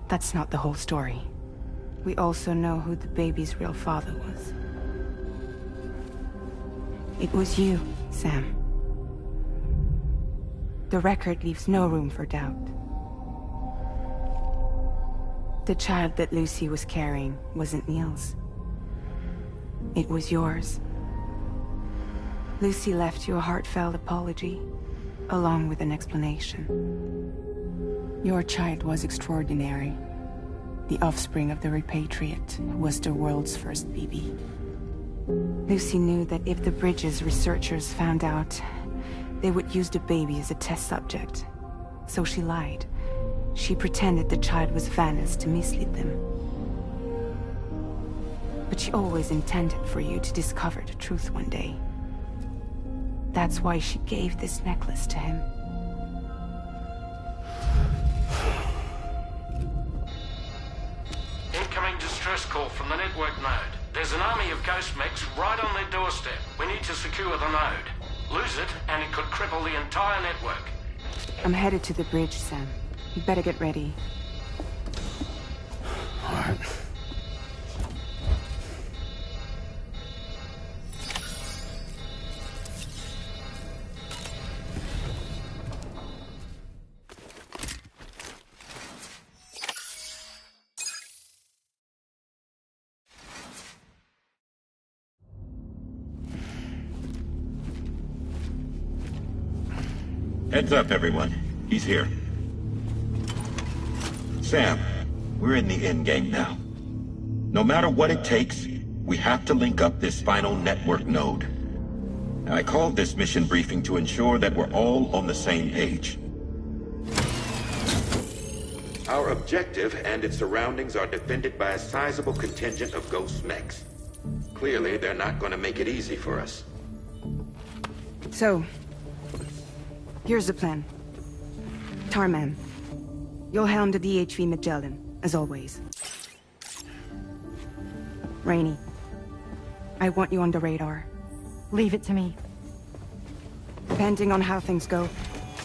That's not the whole story. We also know who the baby's real father was. It was you, Sam. The record leaves no room for doubt. The child that Lucy was carrying wasn't Neil's. It was yours. Lucy left you a heartfelt apology, along with an explanation. Your child was extraordinary. The offspring of the repatriate, who was the world's first baby. Lucy knew that if the Bridges researchers found out, they would use the baby as a test subject. So she lied. She pretended the child was Vanna's to mislead them. But she always intended for you to discover the truth one day. That's why she gave this necklace to him. Incoming distress call from the network node. There's an army of ghost mechs right on their doorstep. We need to secure the node. Lose it, and it could cripple the entire network. I'm headed to the bridge, Sam. You better get ready. All right. Heads up, everyone. He's here. Sam, we're in the endgame now. No matter what it takes, we have to link up this final network node. I called this mission briefing to ensure that we're all on the same page. Our objective and its surroundings are defended by a sizable contingent of ghost mechs. Clearly, they're not going to make it easy for us. So, here's the plan. Tarman, you'll helm the DHV Magellan, as always. Rainey, I want you on the radar. Leave it to me. Depending on how things go,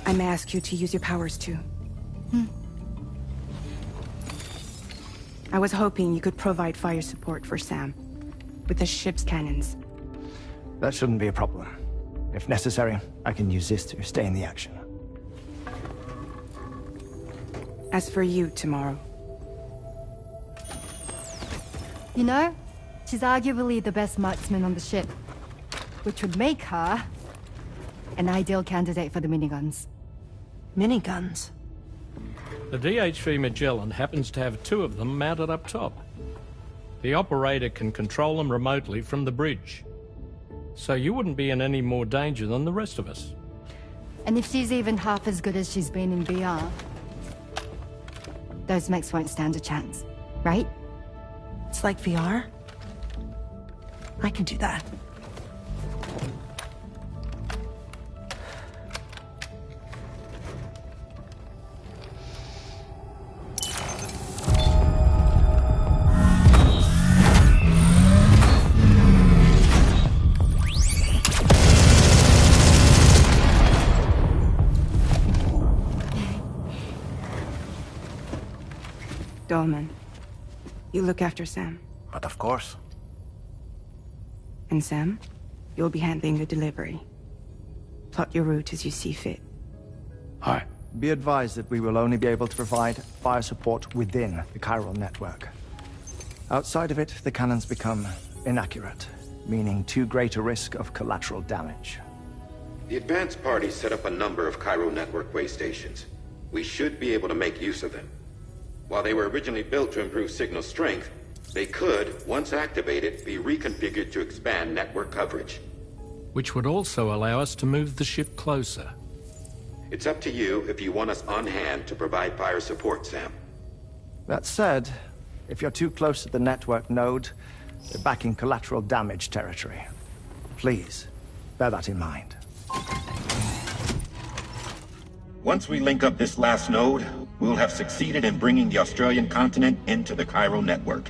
I may ask you to use your powers too. I was hoping you could provide fire support for Sam, with the ship's cannons. That shouldn't be a problem. If necessary, I can use this to stay in the action. As for you, tomorrow. You know, she's arguably the best marksman on the ship, which would make her an ideal candidate for the miniguns. Miniguns? The DHV Magellan happens to have 2 of them mounted up top. The operator can control them remotely from the bridge. So you wouldn't be in any more danger than the rest of us. And if she's even half as good as she's been in VR, those mechs won't stand a chance, right? It's like VR? I can do that. Dolman, you look after Sam. But of course. And Sam, you'll be handling the delivery. Plot your route as you see fit. All right. Be advised that we will only be able to provide fire support within the chiral network. Outside of it, the cannons become inaccurate, meaning too great a risk of collateral damage. The advanced party set up a number of chiral network way stations. We should be able to make use of them. While they were originally built to improve signal strength, they could, once activated, be reconfigured to expand network coverage. Which would also allow us to move the ship closer. It's up to you if you want us on hand to provide fire support, Sam. That said, if you're too close to the network node, you're back in collateral damage territory. Please, bear that in mind. Once we link up this last node, we'll have succeeded in bringing the Australian continent into the chiral network.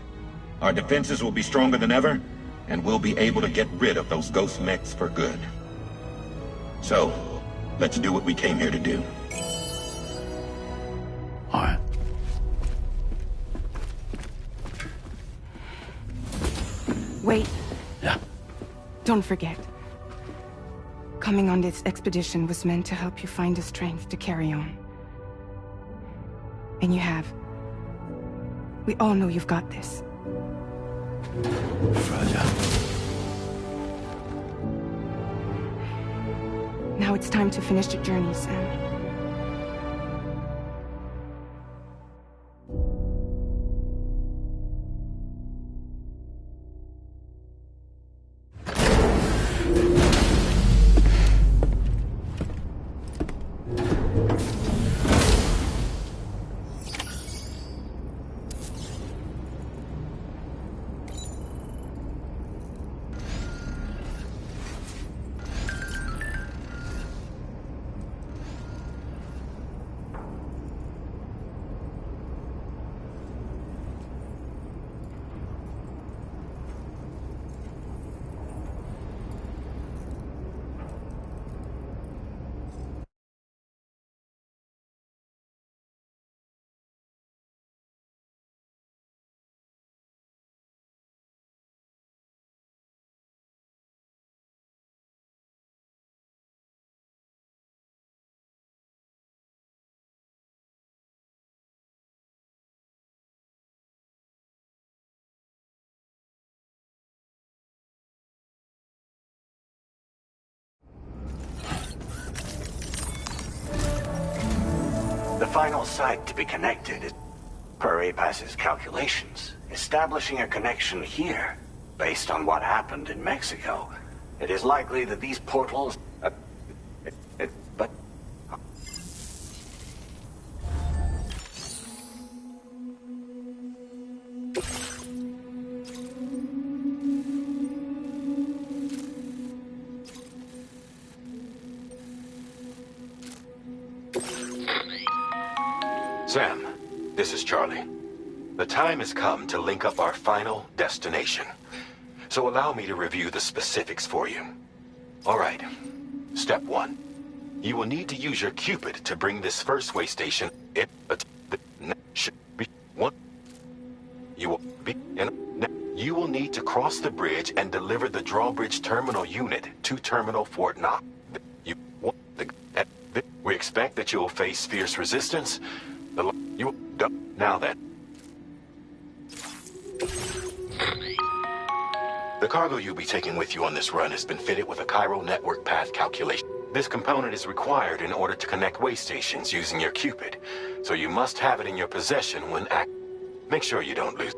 Our defenses will be stronger than ever, and we'll be able to get rid of those ghost mechs for good. So, Let's do what we came here to do. All right. Wait. Yeah. Don't forget. Coming on this expedition was meant to help you find the strength to carry on. And you have. We all know you've got this. Fragile. Now it's time to finish the journey, Sam. The final site to be connected is, per APAS's calculations, establishing a connection here, based on what happened in Mexico. It is likely that these portals... but... Sam, this is Charlie. The time has come to link up our final destination. So allow me to review the specifics for you. All right. Step 1. You will need to use your Cupid to bring this first way station in. You will need to cross the bridge and deliver the drawbridge terminal unit to Terminal Fort Knox. We expect that you will face fierce resistance. Now then. The cargo you'll be taking with you on this run has been fitted with a chiral network path calculation. This component is required in order to connect way stations using your Cupid, so you must have it in your possession when Make sure you don't lose.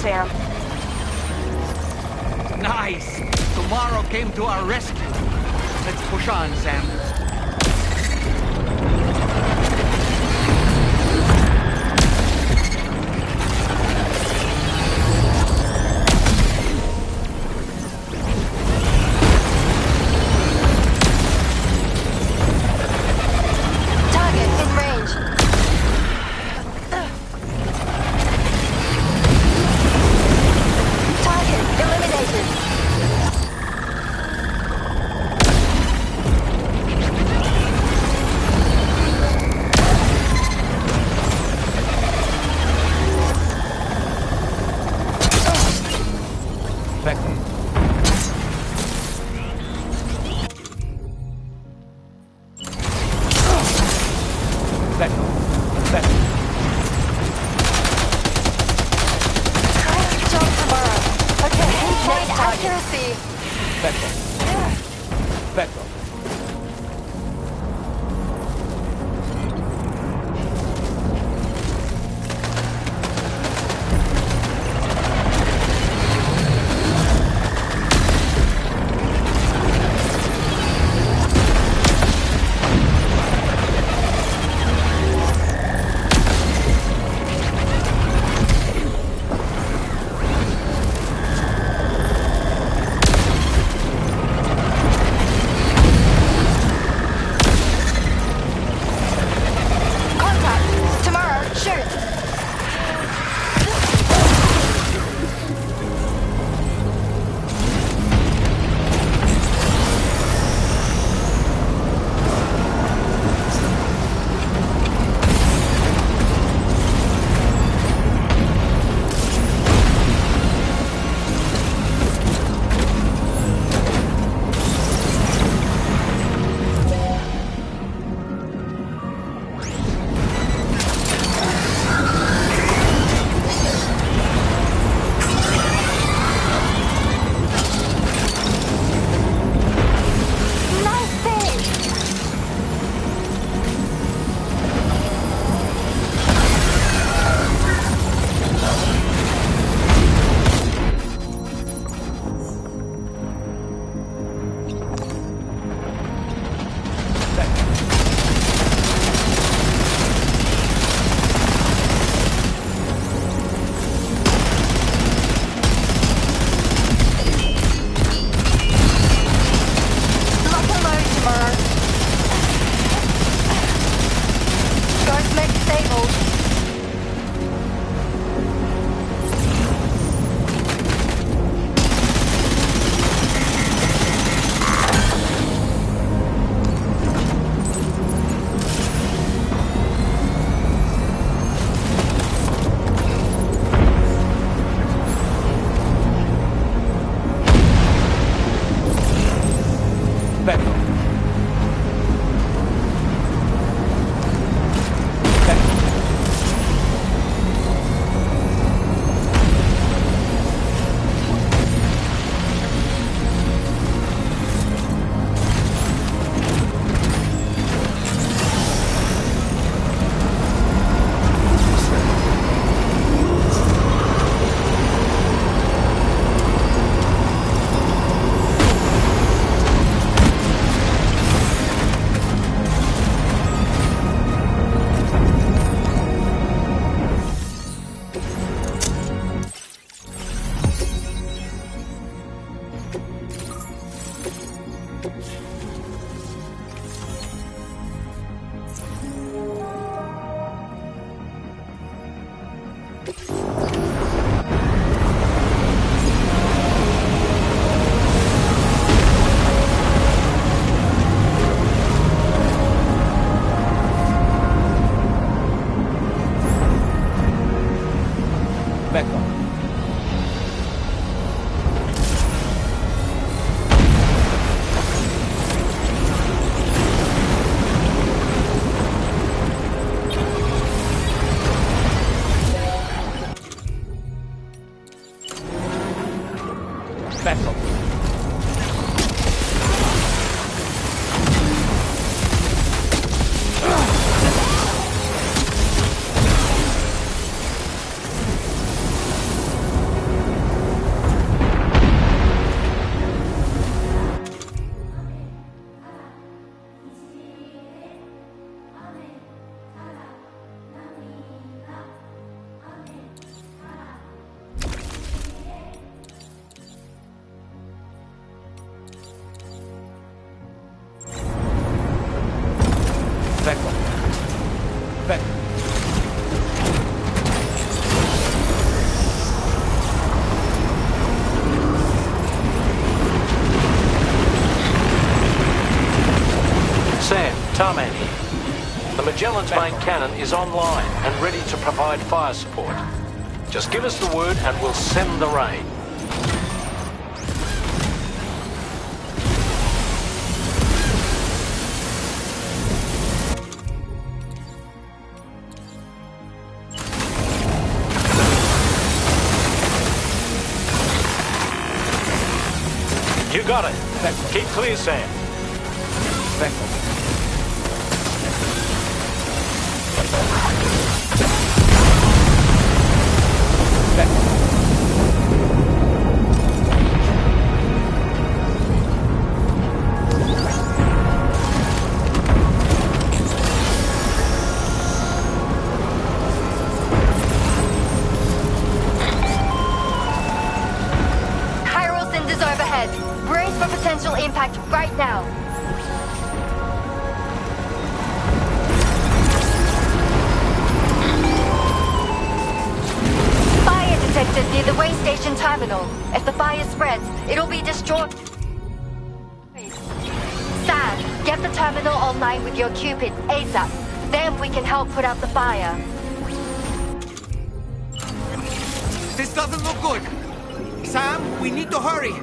Sam. Nice! Tomorrow came to our rescue. Let's push on, Sam. Target in range. Target eliminated. Back. Back. Back. Nice job tomorrow. Okay, next target. Accuracy. Back off. Back off. Contact. Tomorrow, shoot. Nice save. Lock and load tomorrow. Ghost mech disabled. Back off. Back off. Sam, Tarman here. The Magellan's main cannon is online and ready to provide fire support. Just give us the word and we'll send the rain. You got it. Keep clear, Sam. Back off. Chiral cinders overhead. Brace for potential impact right now. Fire detected near the way station terminal. If the fire spreads, it'll be destroyed. Sam, get the terminal online with your Cupid ASAP. Then we can help put out the fire. This doesn't look good. Sam, we need to hurry.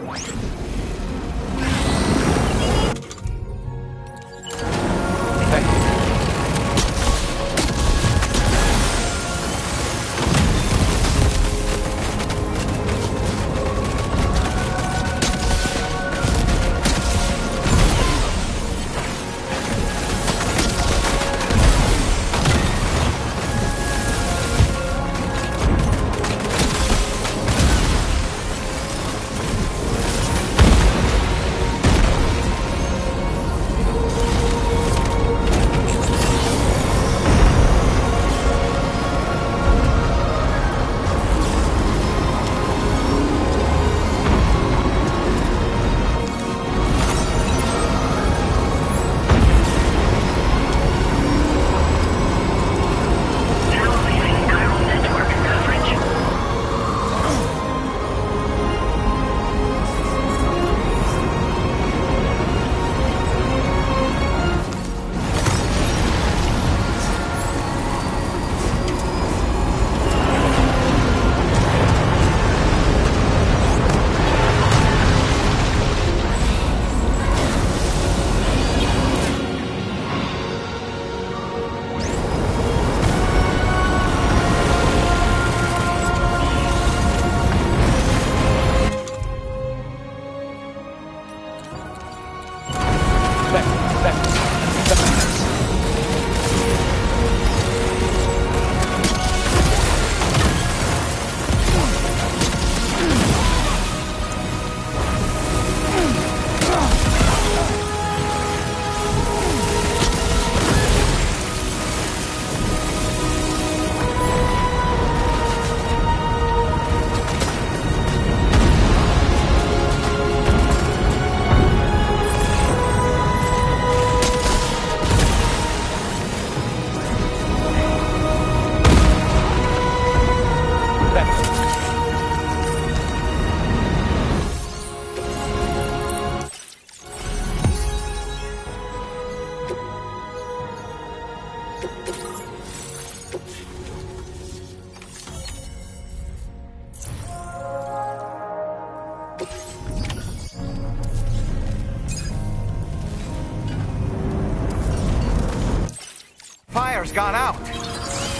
Fire's gone out.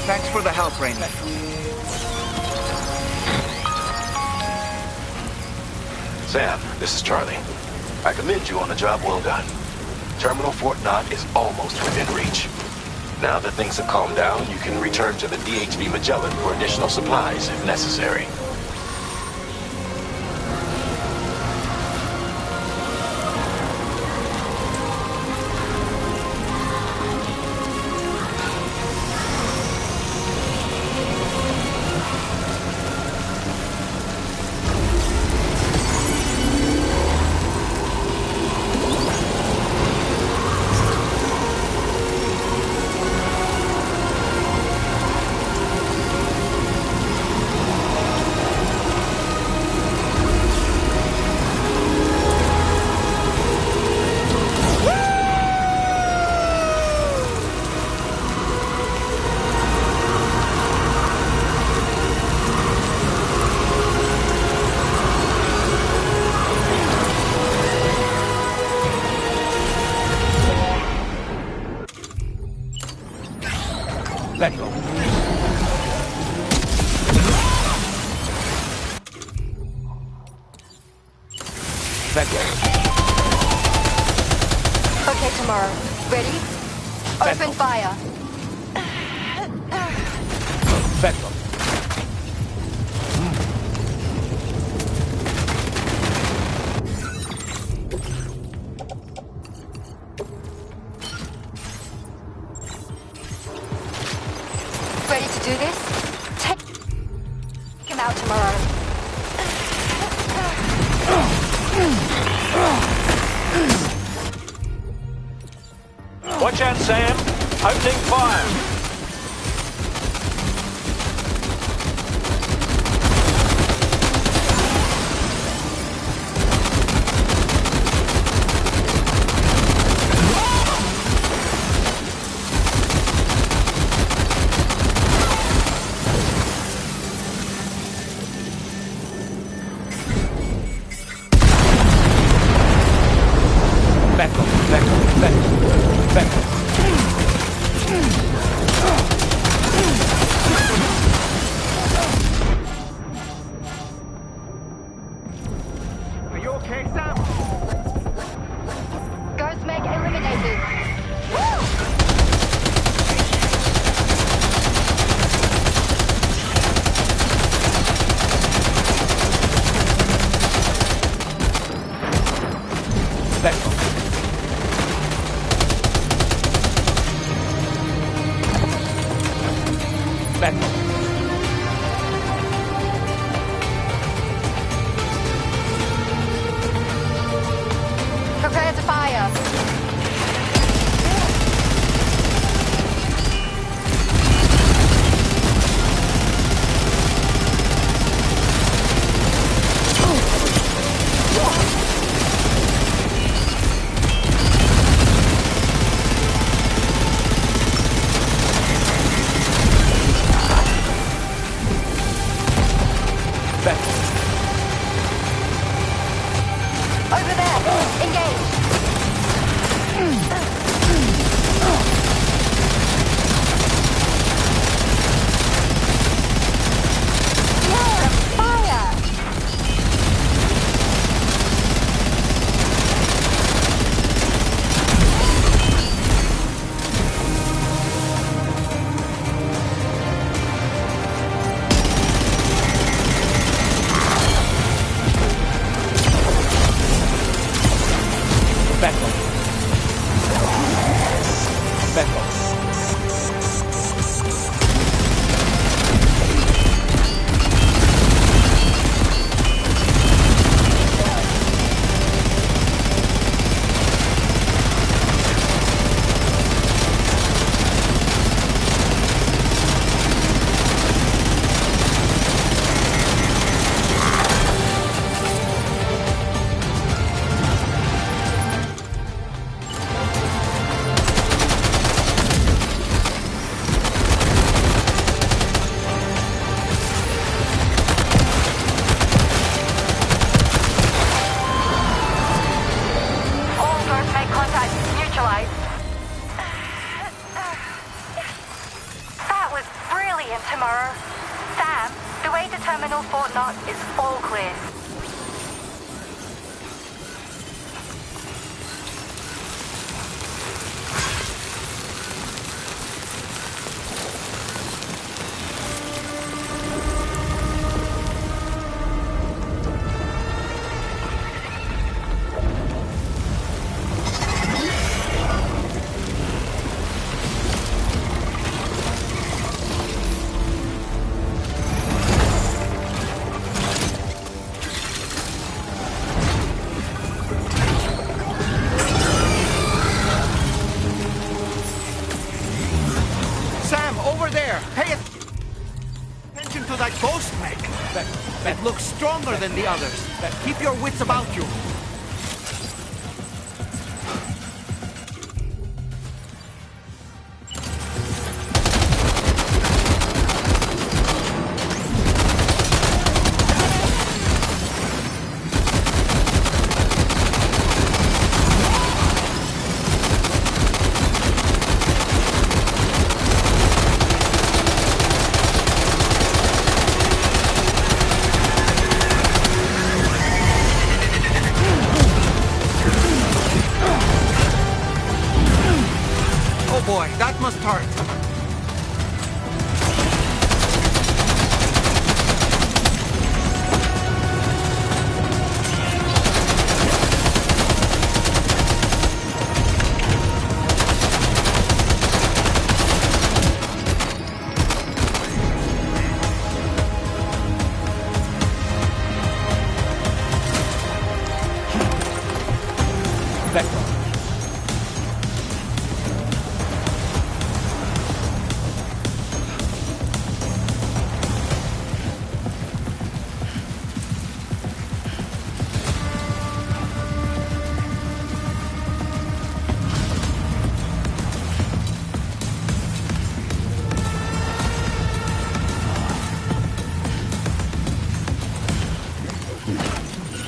Thanks for the help, Rainy. Sam, this is Charlie. I commend you on a job well done. Terminal Fort Knott is almost within reach. Now that things have calmed down, you can return to the DHV Magellan for additional supplies if necessary. Back off. Okay, tomorrow. Ready? Open fire. Back off. Ready to do this? Take him out tomorrow. Watch out, Sam. Opening fire. Back off. Back off. Back off. Back off. Are you okay, Sam? Ghost Meg eliminated. Back off. Back off. Prepare to fire. Back off. Over there. Engage. Yeah, fire. Back off. Back off. All Ghost Meg contacts neutralized. That was brilliant, tomorrow. Sam, the way to Terminal Fort Knott is all clear. Sam, over there! Pay attention to that ghost Meg. It looks stronger than the others. Keep your wits about you.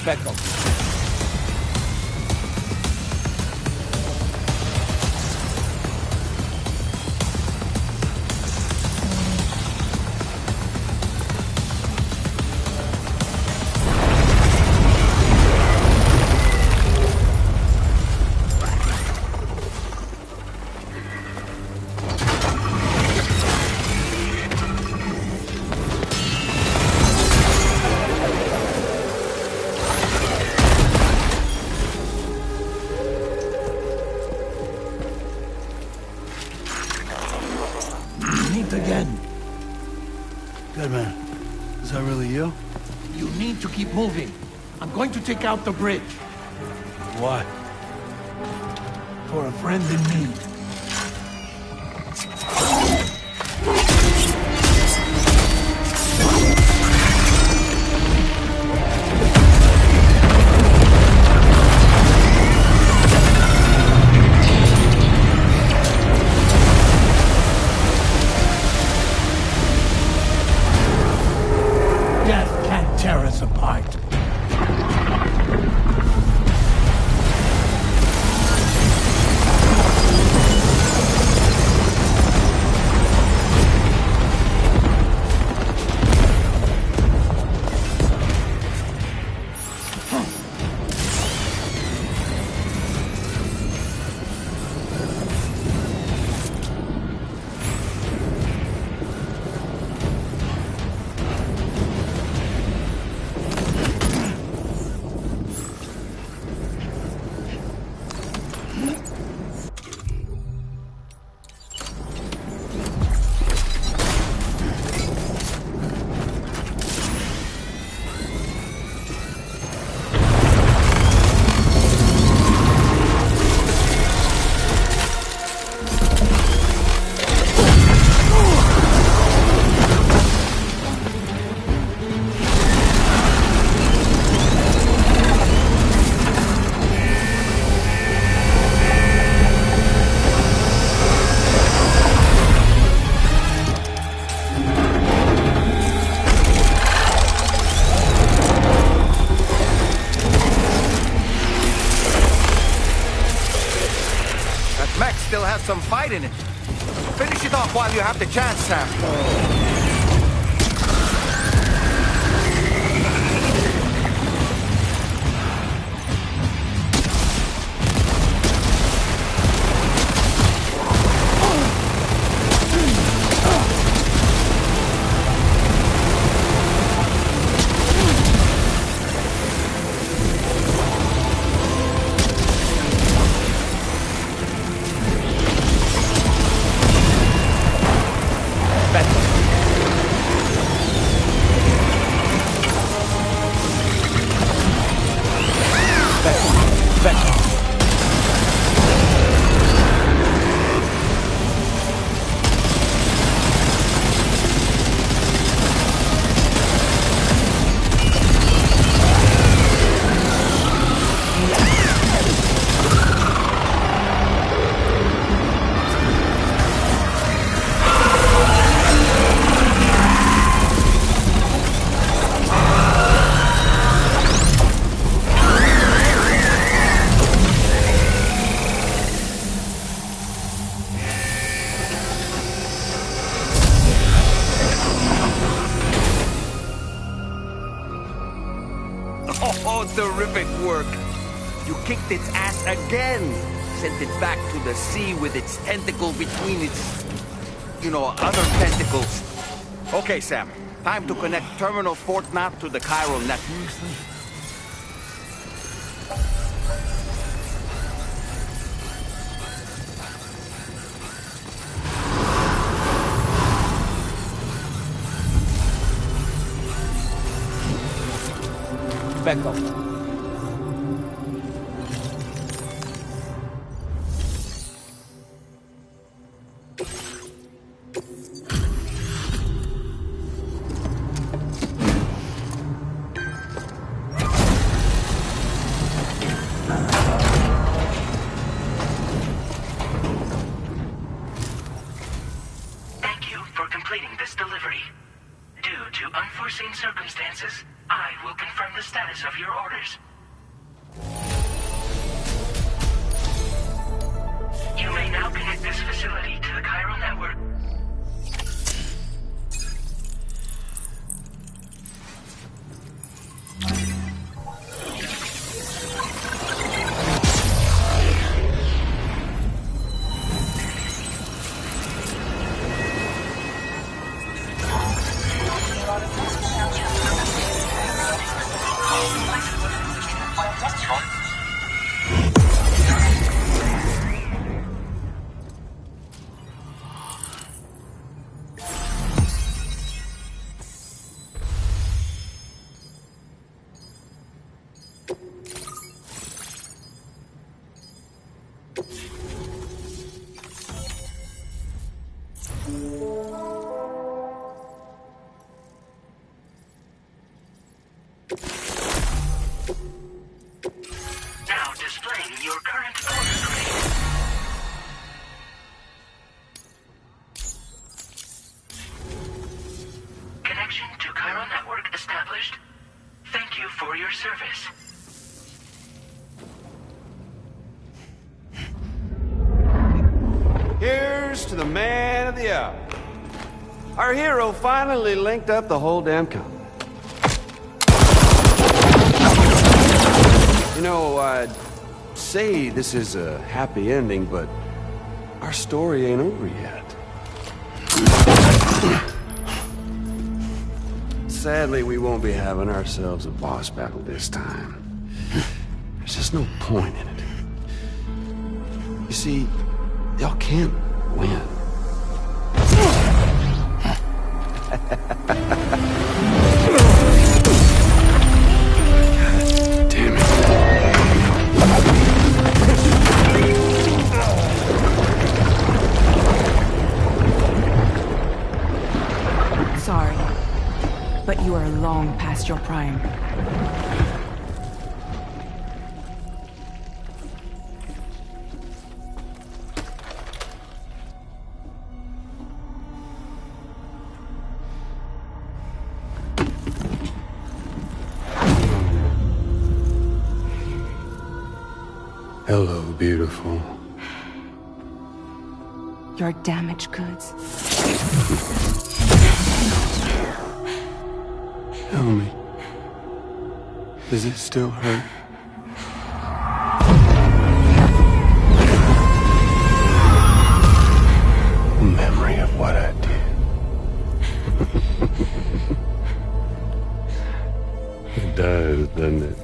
Back off. Again. Good man. Is that really you? You need to keep moving. I'm going to take out the bridge. Why? For a friend in need. Tear us apart. Still has some fight in it. Finish it off while you have the chance, Sam. Oh, terrific work. You kicked its ass again. Sent it back to the sea with its tentacle between its, other tentacles. Okay, Sam. Time to connect Terminal Fort Knot to the chiral network. Back off. Thank you for completing this delivery. Due to unforeseen circumstances, I will confirm the status of your orders. You may now connect this facility to the chiral network. Now displaying your current order grade. Connection to chiral network established. Thank you for your service. Here's to the man of the hour. Our hero finally linked up the whole damn company. You know, I'd say this is a happy ending, but our story ain't over yet. Sadly, we won't be having ourselves a boss battle this time. There's just no point in it. You see, y'all can't win. Damn it. Sorry, but you are long past your prime. Hello, beautiful. Your damaged goods. Tell me, does it still hurt? A memory of what I did. It does, doesn't it?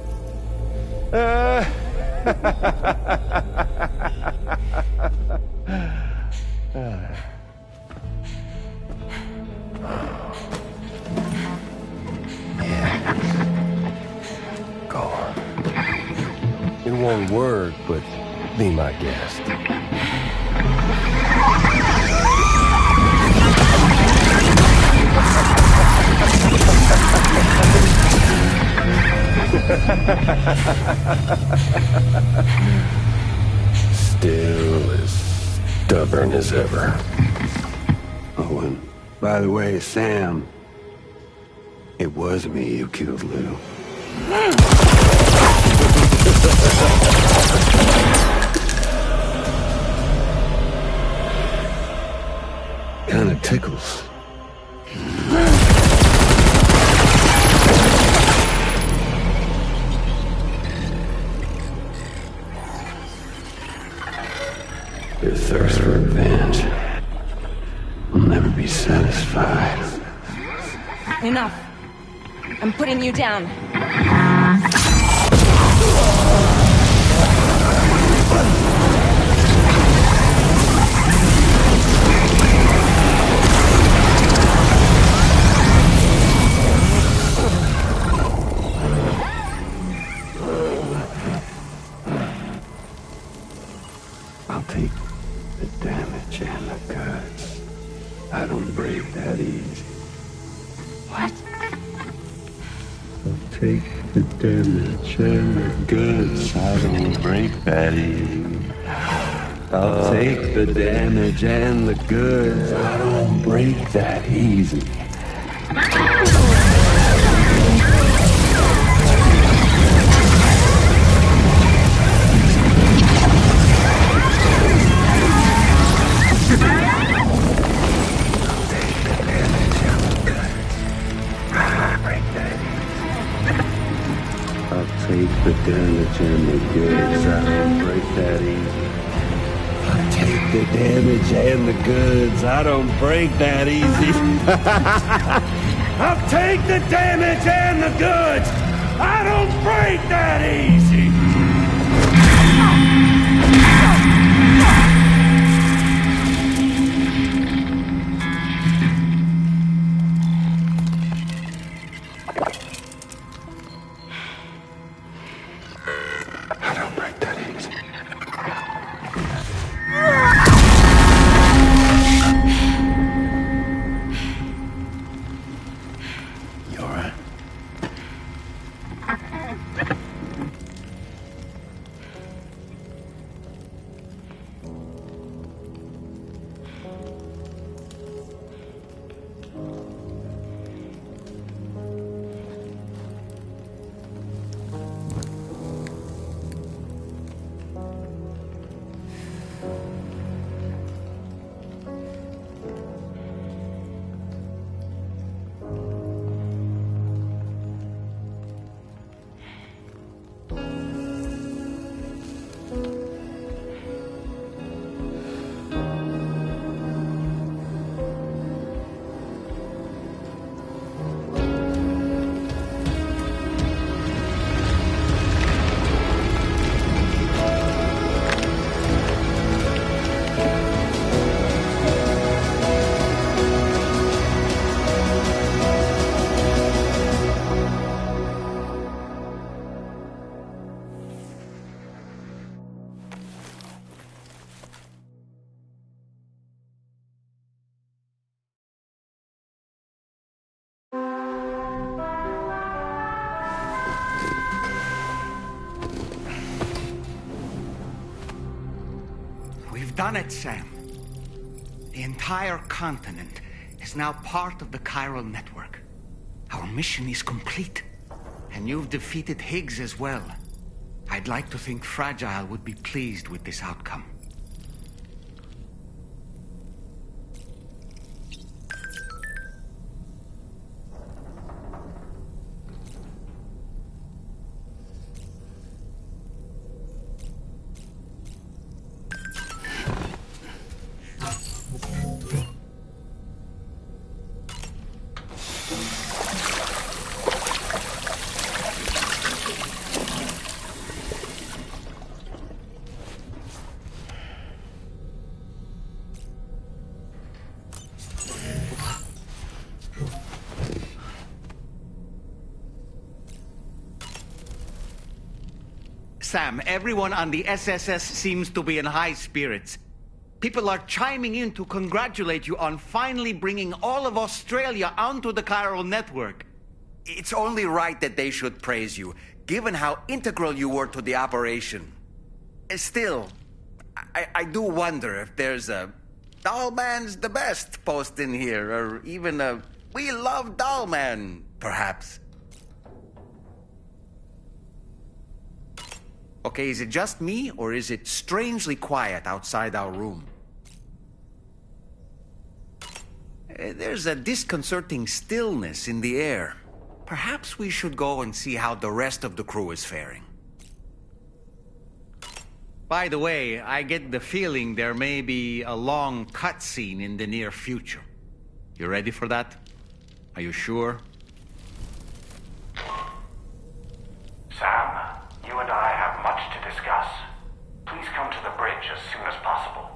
Go on. In one word, but be my guest. Still as stubborn as ever. Oh, and by the way, Sam, it was me who killed Lou. Kinda tickles. Your thirst for revenge will never be satisfied. Enough. I'm putting you down. I'll take the damage and the goods. I don't break that easy. What? I'll take the damage and the goods. I don't break that easy. I'll take the damage and the goods. I don't break that easy. the damage and the goods. I don't break that easy. I take the damage and the goods. I don't break that easy. I'll take the damage and the goods. I don't break that easy. I don't break that easy. You all right? We've done it, Sam. The entire continent is now part of the chiral network. Our mission is complete. And you've defeated Higgs as well. I'd like to think Fragile would be pleased with this outcome. Sam, everyone on the SSS seems to be in high spirits. People are chiming in to congratulate you on finally bringing all of Australia onto the chiral network. It's only right that they should praise you, given how integral you were to the operation. Still, I do wonder if there's a Dollman's the best post in here, or even a We Love Dollman, perhaps. Okay, is it just me, or is it strangely quiet outside our room? There's a disconcerting stillness in the air. Perhaps we should go and see how the rest of the crew is faring. By the way, I get the feeling there may be a long cutscene in the near future. You ready for that? Are you sure? Sam, you and I have much to discuss. Please come to the bridge as soon as possible.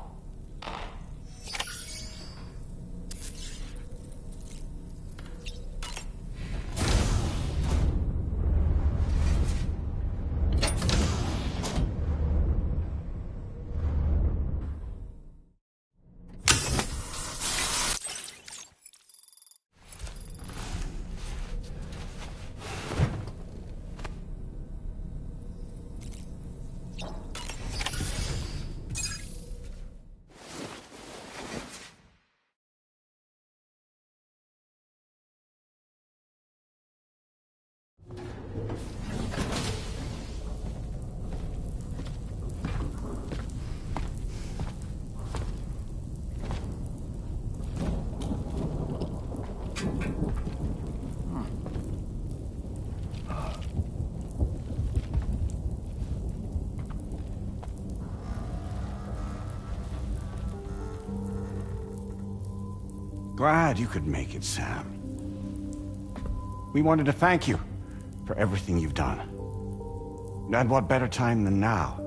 Glad you could make it, Sam. We wanted to thank you for everything you've done. And what better time than now,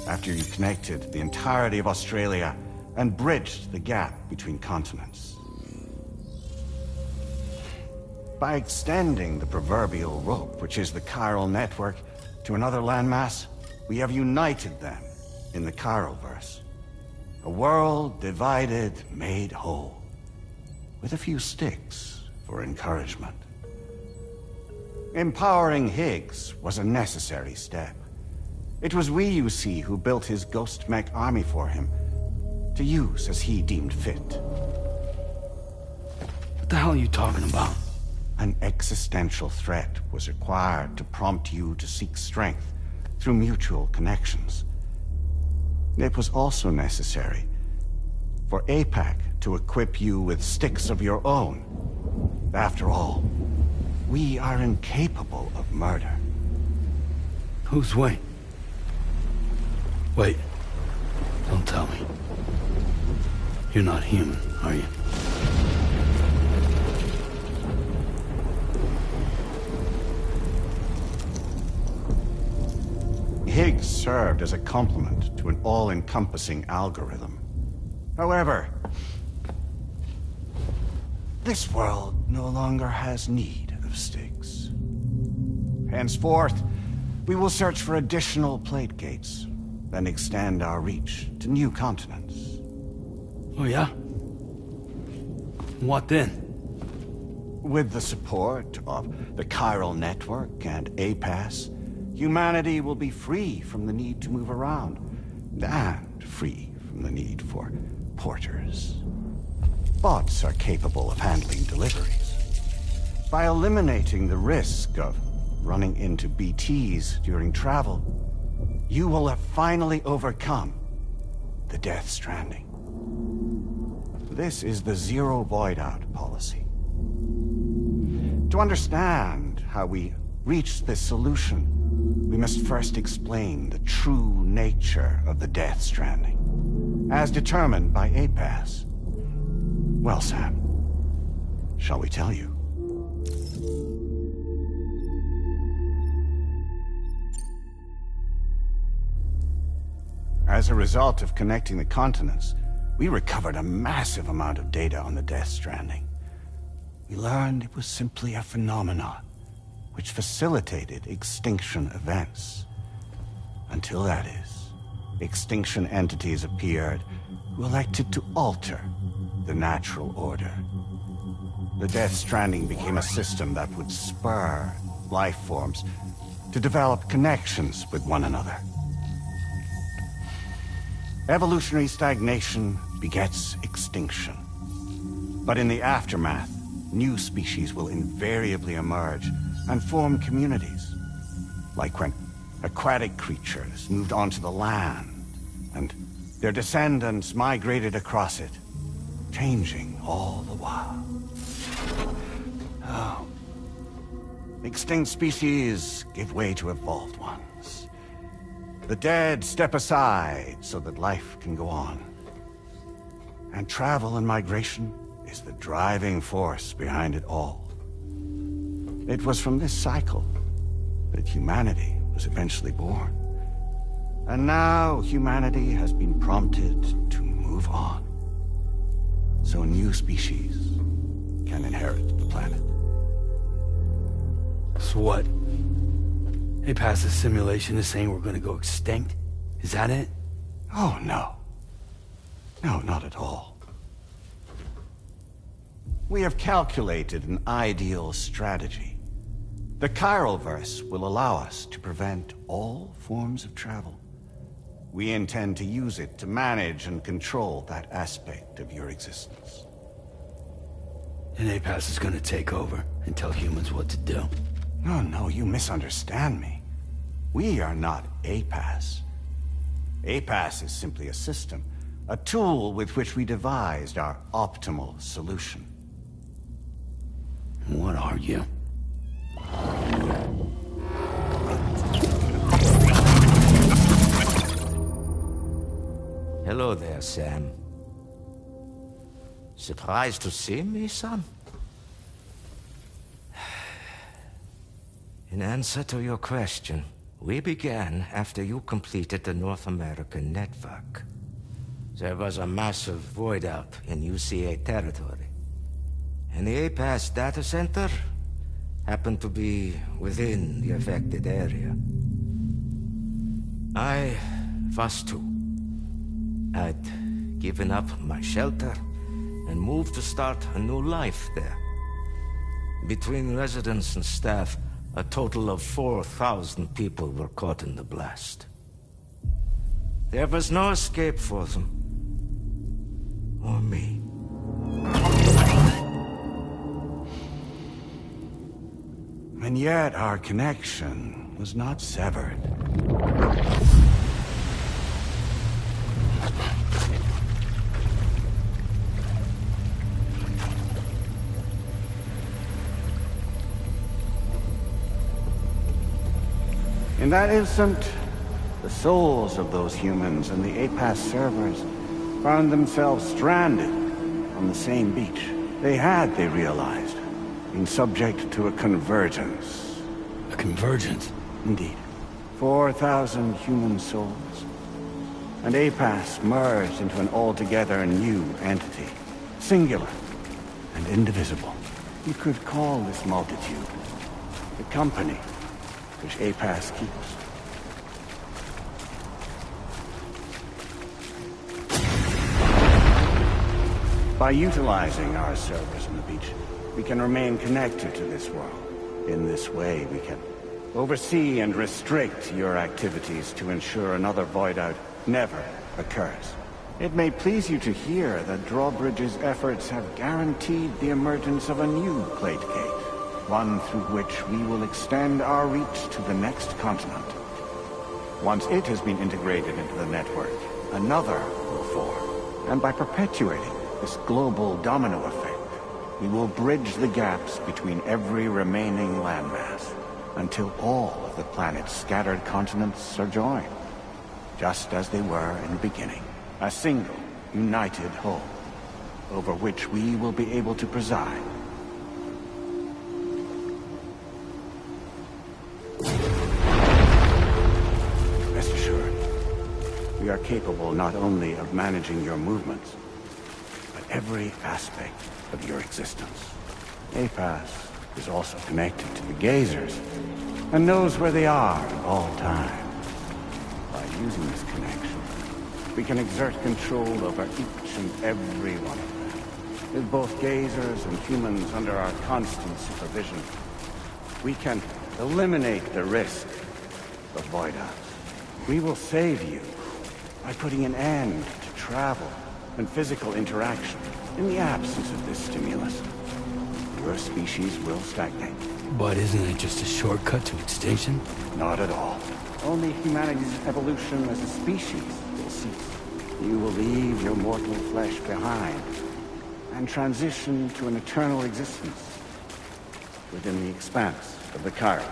after you connected the entirety of Australia and bridged the gap between continents. By extending the proverbial rope, which is the chiral network, to another landmass, we have united them in the Chiroverse. A world divided, made whole, with a few sticks for encouragement. Empowering Higgs was a necessary step. It was we, you see, who built his ghost mech army for him, to use as he deemed fit. What the hell are you talking about? An existential threat was required to prompt you to seek strength through mutual connections. It was also necessary for APAC to equip you with sticks of your own. After all, we are incapable of murder. Who's we? Wait. Don't tell me. You're not human, are you? Higgs served as a complement to an all-encompassing algorithm. However, this world no longer has need of sticks. Henceforth, we will search for additional plate gates, then extend our reach to new continents. Oh yeah? What then? With the support of the chiral network and APAS, humanity will be free from the need to move around, and free from the need for porters. Bots are capable of handling deliveries. By eliminating the risk of running into BTs during travel, you will have finally overcome the Death Stranding. This is the zero void-out policy. To understand how we reached this solution, we must first explain the true nature of the Death Stranding, as determined by APAS. Well, Sam, shall we tell you? As a result of connecting the continents, we recovered a massive amount of data on the Death Stranding. We learned it was simply a phenomenon which facilitated extinction events. Until that is, extinction entities appeared who elected to alter the natural order. The Death Stranding became a system that would spur life forms to develop connections with one another. Evolutionary stagnation begets extinction. But in the aftermath, new species will invariably emerge and form communities. Like when aquatic creatures moved onto the land, and their descendants migrated across it, changing all the while. Oh. Extinct species give way to evolved ones. The dead step aside so that life can go on. And travel and migration is the driving force behind it all. It was from this cycle that humanity was eventually born. And now humanity has been prompted to move on, so new species can inherit the planet. So what? They passed a simulation is saying we're gonna go extinct? Is that it? Oh, no. No, not at all. We have calculated an ideal strategy. The Chiroverse will allow us to prevent all forms of travel. We intend to use it to manage and control that aspect of your existence. And APAS is gonna take over and tell humans what to do. No, you misunderstand me. We are not APAS. APAS is simply a system, a tool with which we devised our optimal solution. What are you? Hello there, Sam. Surprised to see me, son? In answer to your question, we began after you completed the North American network. There was a massive void out in UCA territory. And the APAS data center happened to be within the affected area. I was too. I'd given up my shelter and moved to start a new life there. Between residents and staff, a total of 4,000 people were caught in the blast. There was no escape for them. Or me. And yet our connection was not severed. In that instant, the souls of those humans and the APAS servers found themselves stranded on the same beach. They had, they realized, been subject to a convergence. A convergence? Indeed. 4,000 human souls. And APAS merged into an altogether new entity. Singular and indivisible. You could call this multitude the company which APAS keeps. By utilizing our servers on the beach, we can remain connected to this world. In this way, we can oversee and restrict your activities to ensure another void out never occurs. It may please you to hear that Drawbridge's efforts have guaranteed the emergence of a new Plate Gate, one through which we will extend our reach to the next continent. Once it has been integrated into the network, another will form. And by perpetuating this global domino effect, we will bridge the gaps between every remaining landmass until all of the planet's scattered continents are joined, just as they were in the beginning. A single, united whole, over which we will be able to preside. Rest assured, we are capable not only of managing your movements, but every aspect of your existence. APAS is also connected to the Gazers, and knows where they are at all times. By using this connection, we can exert control over each and every one of them. With both Gazers and humans under our constant supervision, we can eliminate the risk of void outs. We will save you by putting an end to travel and physical interaction. In the absence of this stimulus, your species will stagnate. But isn't it just a shortcut to extinction? Not at all. Only humanity's evolution as a species will cease. You will leave your mortal flesh behind and transition to an eternal existence within the expanse of the Chiron.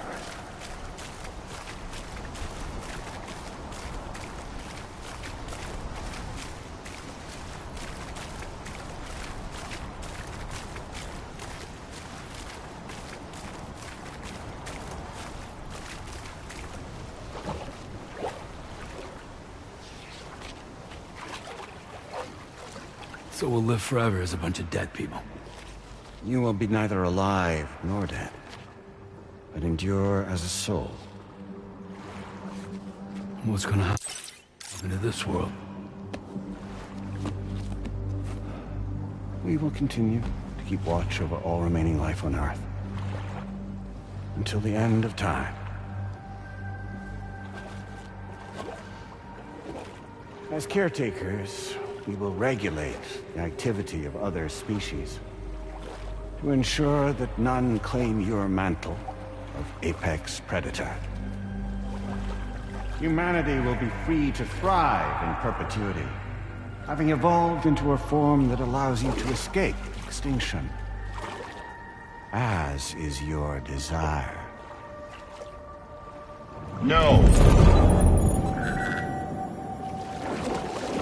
So we'll live forever as a bunch of dead people. You will be neither alive nor dead, but endure as a soul. What's gonna happen to this world? We will continue to keep watch over all remaining life on Earth. Until the end of time. As caretakers, we will regulate the activity of other species to ensure that none claim your mantle of apex predator. Humanity will be free to thrive in perpetuity, having evolved into a form that allows you to escape extinction, as is your desire. No!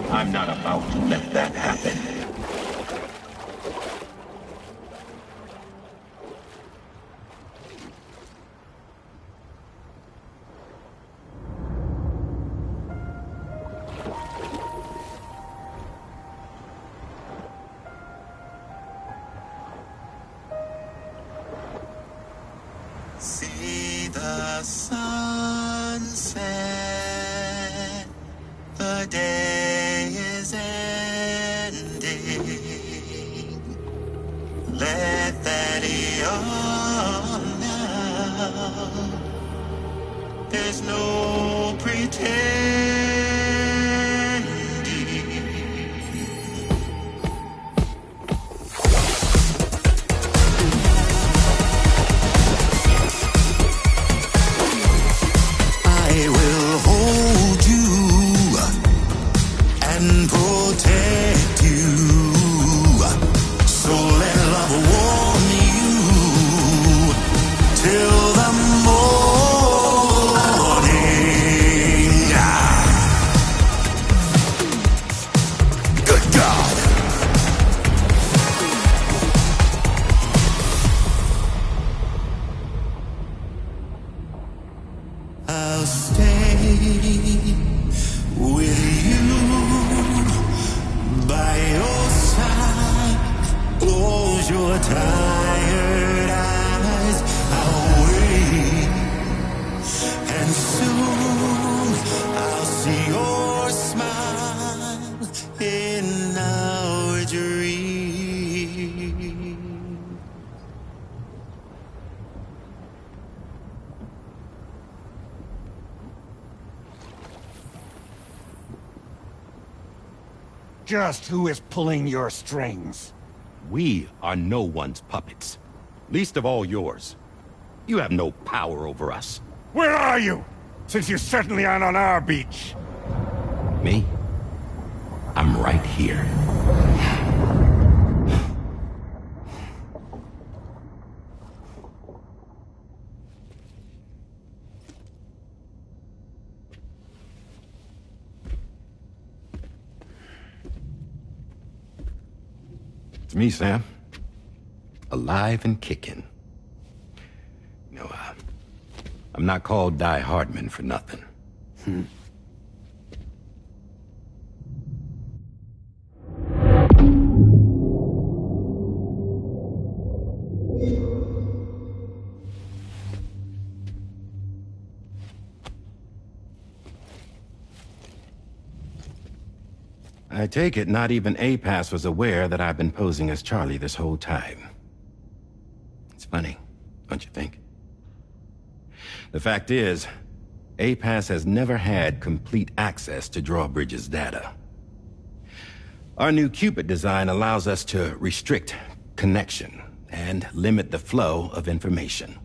I'm not about to let that happen. See the sunset. The day is ending. Let that yawn now. There's no pretending. I will hold you and protect you. So let love warm you till the morning. Good God. I'll stay with you by your side. Close your tired eyes. I'll wait, and soon I'll see your smile in our dream. Just who is pulling your strings? We are no one's puppets. Least of all yours. You have no power over us. Where are you? Since you certainly aren't on our beach. Me? I'm right here. It's me, Sam. Alive and kicking. No, I'm not called Die Hardman for nothing. I take it not even APAS was aware that I've been posing as Charlie this whole time. It's funny, don't you think? The fact is, APAS has never had complete access to Drawbridge's data. Our new Cupid design allows us to restrict connection and limit the flow of information.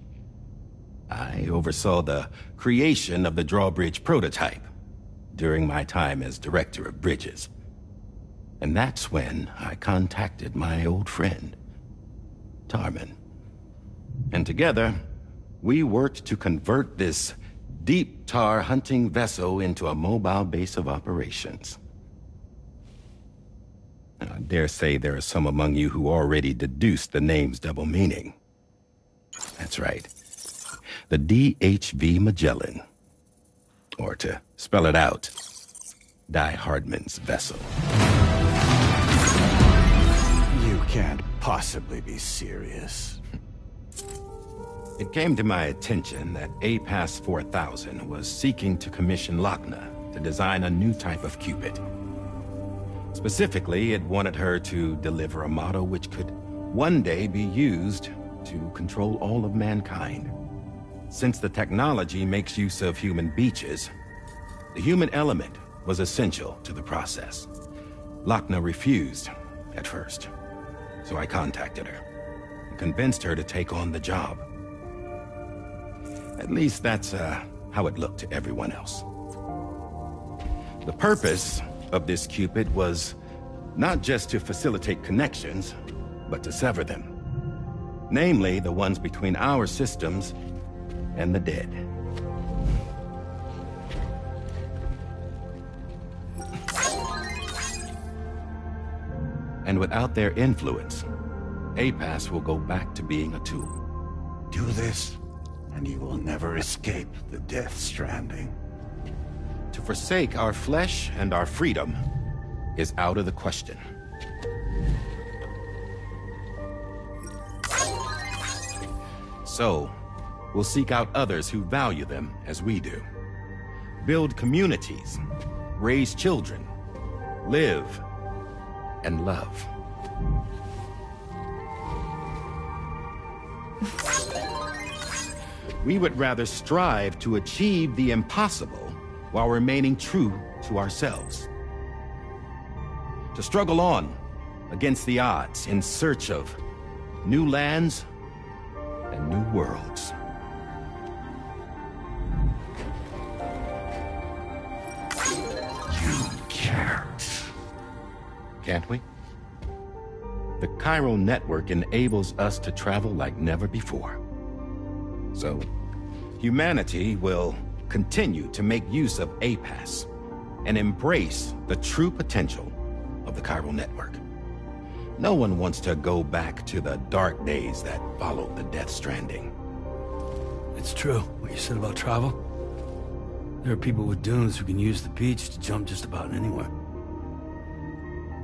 I oversaw the creation of the Drawbridge prototype during my time as Director of Bridges. And that's when I contacted my old friend, Tarman. And together, we worked to convert this deep tar hunting vessel into a mobile base of operations. I dare say there are some among you who already deduced the name's double meaning. That's right. The DHV Magellan. Or to spell it out, Die Hardman's vessel. You can't possibly be serious. It came to my attention that APAS 4000 was seeking to commission Lochna to design a new type of Cupid. Specifically, it wanted her to deliver a model which could one day be used to control all of mankind. Since the technology makes use of human beaches, the human element was essential to the process. Lochna refused at first, so I contacted her and convinced her to take on the job. At least that's how it looked to everyone else. The purpose of this Cupid was not just to facilitate connections, but to sever them. Namely, the ones between our systems and the dead. And without their influence, APAS will go back to being a tool. Do this, and you will never escape the death stranding. To forsake our flesh and our freedom is out of the question. So, will seek out others who value them as we do. Build communities, raise children, live, and love. We would rather strive to achieve the impossible while remaining true to ourselves. To struggle on against the odds in search of new lands and new worlds. You can't. Can't we? The Chiral Network enables us to travel like never before. So, humanity will continue to make use of APAS and embrace the true potential of the Chiral Network. No one wants to go back to the dark days that followed the Death Stranding. It's true, what you said about travel. There are people with dunes who can use the beach to jump just about anywhere.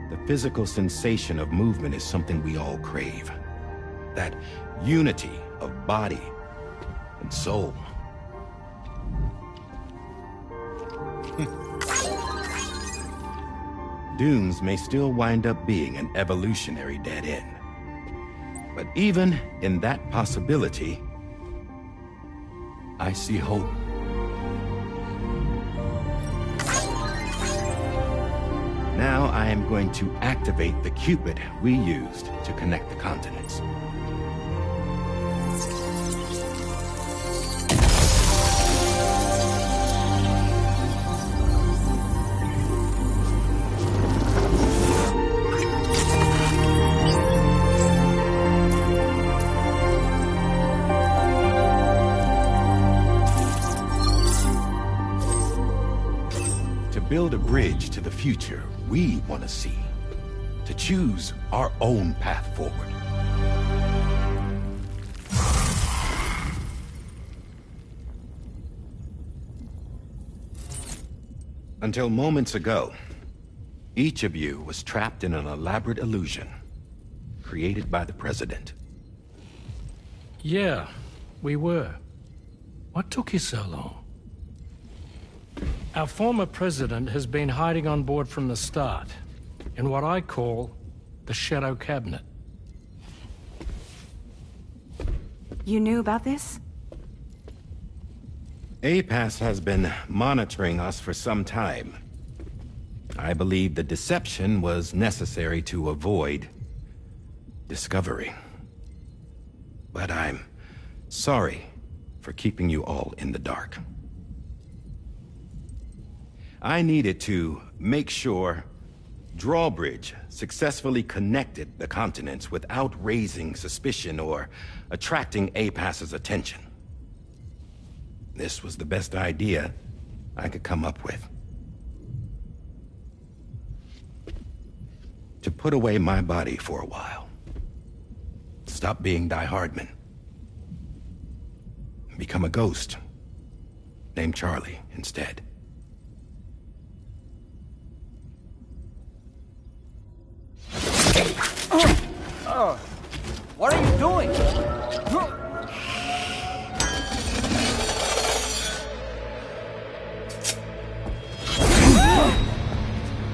The physical sensation of movement is something we all crave. That unity of body and soul. Dunes may still wind up being an evolutionary dead end. But even in that possibility, I see hope. Now I am going to activate the Cupid we used to connect the continents. Build a bridge to the future we want to see, to choose our own path forward. Until moments ago, each of you was trapped in an elaborate illusion created by the President. Yeah, we were. What took you so long? Our former president has been hiding on board from the start, in what I call the Shadow Cabinet. You knew about this? APAS has been monitoring us for some time. I believe the deception was necessary to avoid discovery. But I'm sorry for keeping you all in the dark. I needed to make sure Drawbridge successfully connected the continents without raising suspicion or attracting APAS's attention. This was the best idea I could come up with. To put away my body for a while. Stop being Die Hardman. Become a ghost. Named Charlie instead. What are you doing?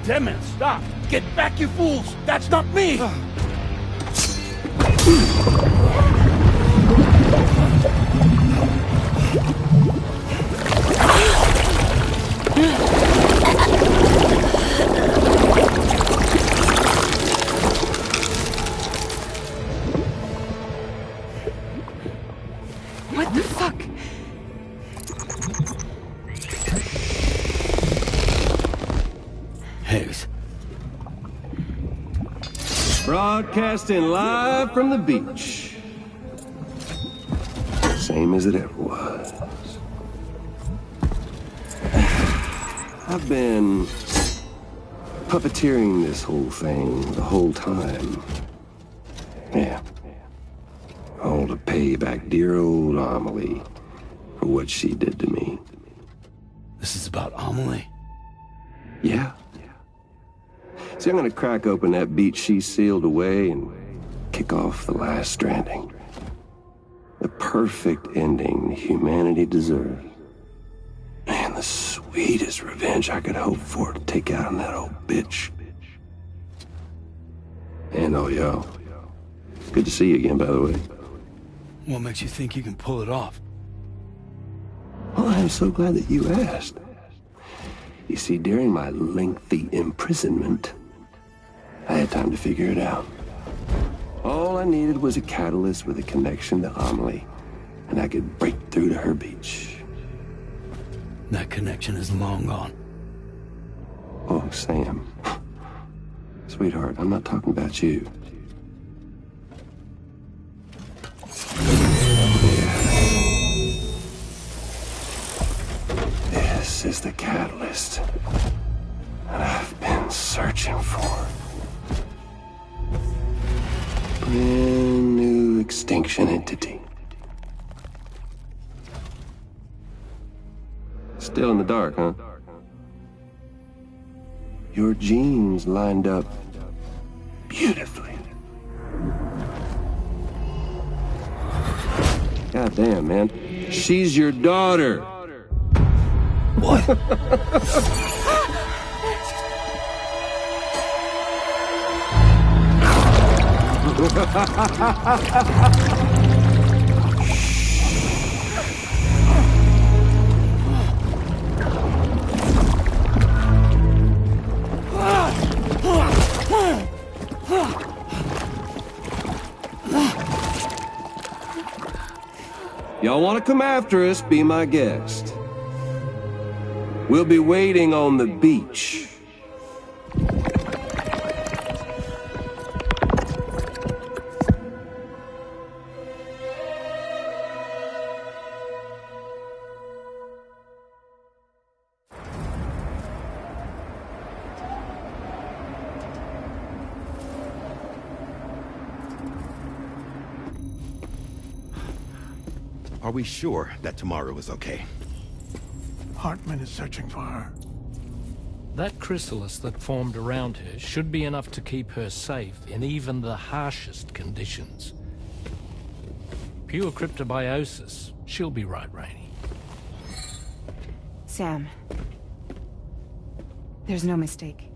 Damn it, stop! Get back, you fools! That's not me! What the fuck? Higgs. Broadcasting live from the beach. Same as it ever was. I've been puppeteering this whole thing the whole time. Yeah. All to pay back dear old Amelie for what she did to me. This is about Amelie? Yeah. See, I'm gonna crack open that beach she sealed away and kick off the last Stranding. The perfect ending humanity deserves. Man, the sweetest revenge I could hope for to take out on that old bitch. And oh, yo. Good to see you again, by the way. What makes you think you can pull it off? Well, I'm so glad that you asked. You see, during my lengthy imprisonment, I had time to figure it out. All I needed was a catalyst with a connection to Amelie, and I could break through to her beach. That connection is long gone. Oh, Sam. Sweetheart, I'm not talking about you. This is the catalyst that I've been searching for. Brand new extinction entity. Still in the dark, huh? Your genes lined up beautifully. God damn, man. She's your daughter. What? Y'all want to come after us, be my guest. We'll be waiting on the beach. Are we sure that tomorrow is okay? Hartman is searching for her. That chrysalis that formed around her should be enough to keep her safe in even the harshest conditions. Pure cryptobiosis. She'll be right, Rainey. Sam. There's no mistake.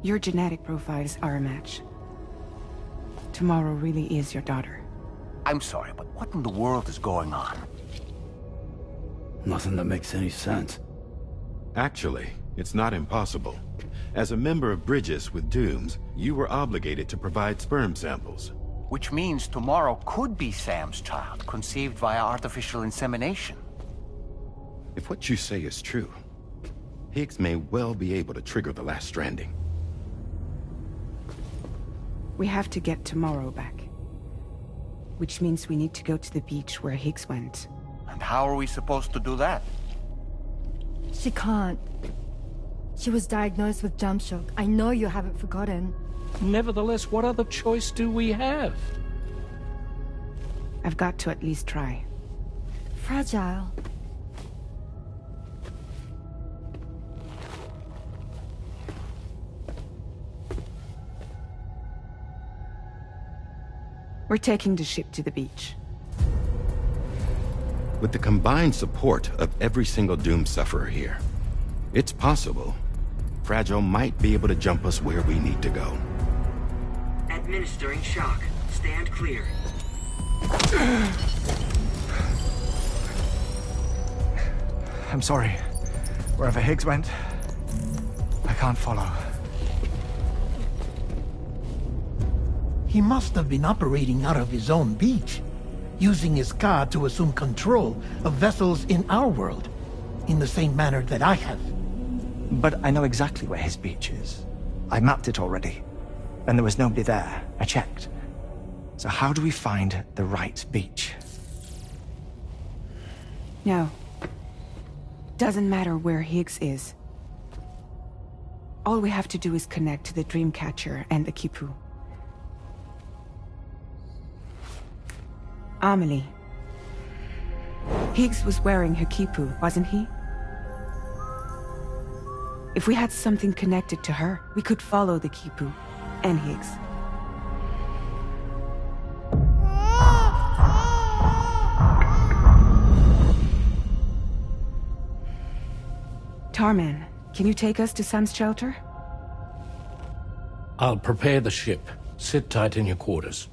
Your genetic profiles are a match. Tomorrow really is your daughter. I'm sorry, but what in the world is going on? Nothing that makes any sense. Actually, it's not impossible. As a member of Bridges with Dooms, you were obligated to provide sperm samples. Which means tomorrow could be Sam's child, conceived via artificial insemination. If what you say is true, Higgs may well be able to trigger the last stranding. We have to get tomorrow back. Which means we need to go to the beach where Higgs went. And how are we supposed to do that? She can't. She was diagnosed with jump shock. I know you haven't forgotten. Nevertheless, what other choice do we have? I've got to at least try. Fragile. We're taking the ship to the beach. With the combined support of every single Doom sufferer here, it's possible Fragile might be able to jump us where we need to go. Administering shock. Stand clear. I'm sorry. Wherever Higgs went, I can't follow. He must have been operating out of his own beach, using his car to assume control of vessels in our world, in the same manner that I have. But I know exactly where his beach is. I mapped it already, and there was nobody there. I checked. So how do we find the right beach? No. Doesn't matter where Higgs is. All we have to do is connect to the Dreamcatcher and the Kipu. Amelie. Higgs was wearing her Kipu, wasn't he? If we had something connected to her, we could follow the Kipu and Higgs. Tarman, can you take us to Sam's shelter? I'll prepare the ship. Sit tight in your quarters.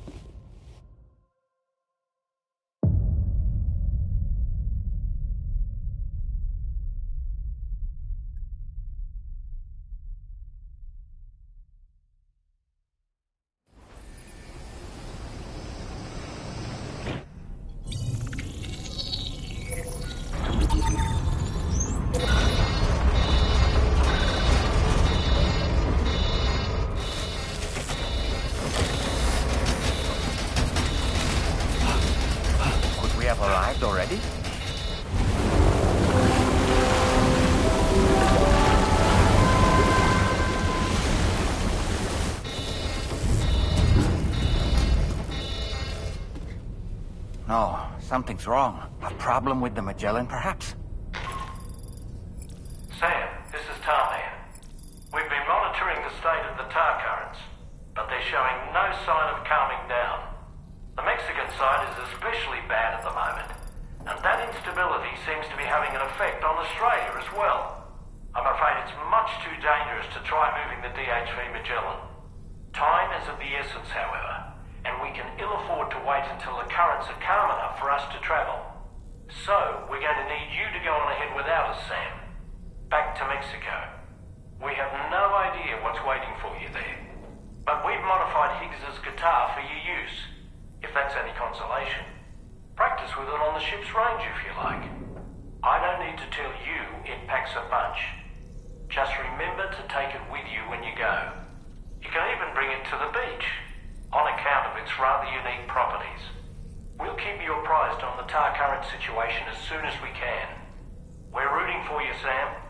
Could we have arrived already? No, something's wrong. A problem with the Magellan, perhaps? Sam, this is Tarman. We've been monitoring the state of the tar currents, but they're showing no sign of calming down. The Mexican side is especially bad at the moment, and that instability seems to be having an effect on Australia as well. I'm afraid it's much too dangerous to try moving the DHV Magellan. Time is of the essence, however, and we can ill afford to wait until the currents are calm enough for us to travel. So, we're going to need you to go on ahead without us, Sam. Back to Mexico. We have no idea what's waiting for you there, but we've modified Higgs's guitar for your use, if that's any consolation. Practice with it on the ship's range if you like. I don't need to tell you it packs a punch. Just remember to take it with you when you go. You can even bring it to the beach, on account of its rather unique properties. We'll keep you apprised on the tar current situation as soon as we can. We're rooting for you, Sam.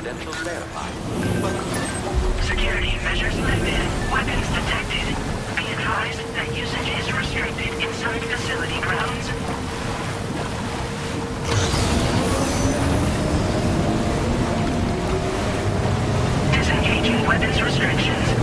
credentials verified. Security measures lifted. Weapons detected. Be advised that usage is restricted inside facility grounds. Disengaging weapons restrictions.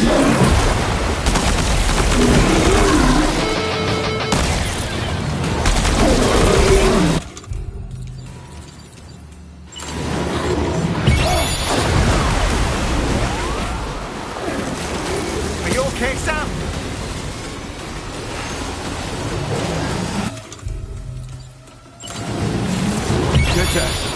Are you okay, Sam? Your turn.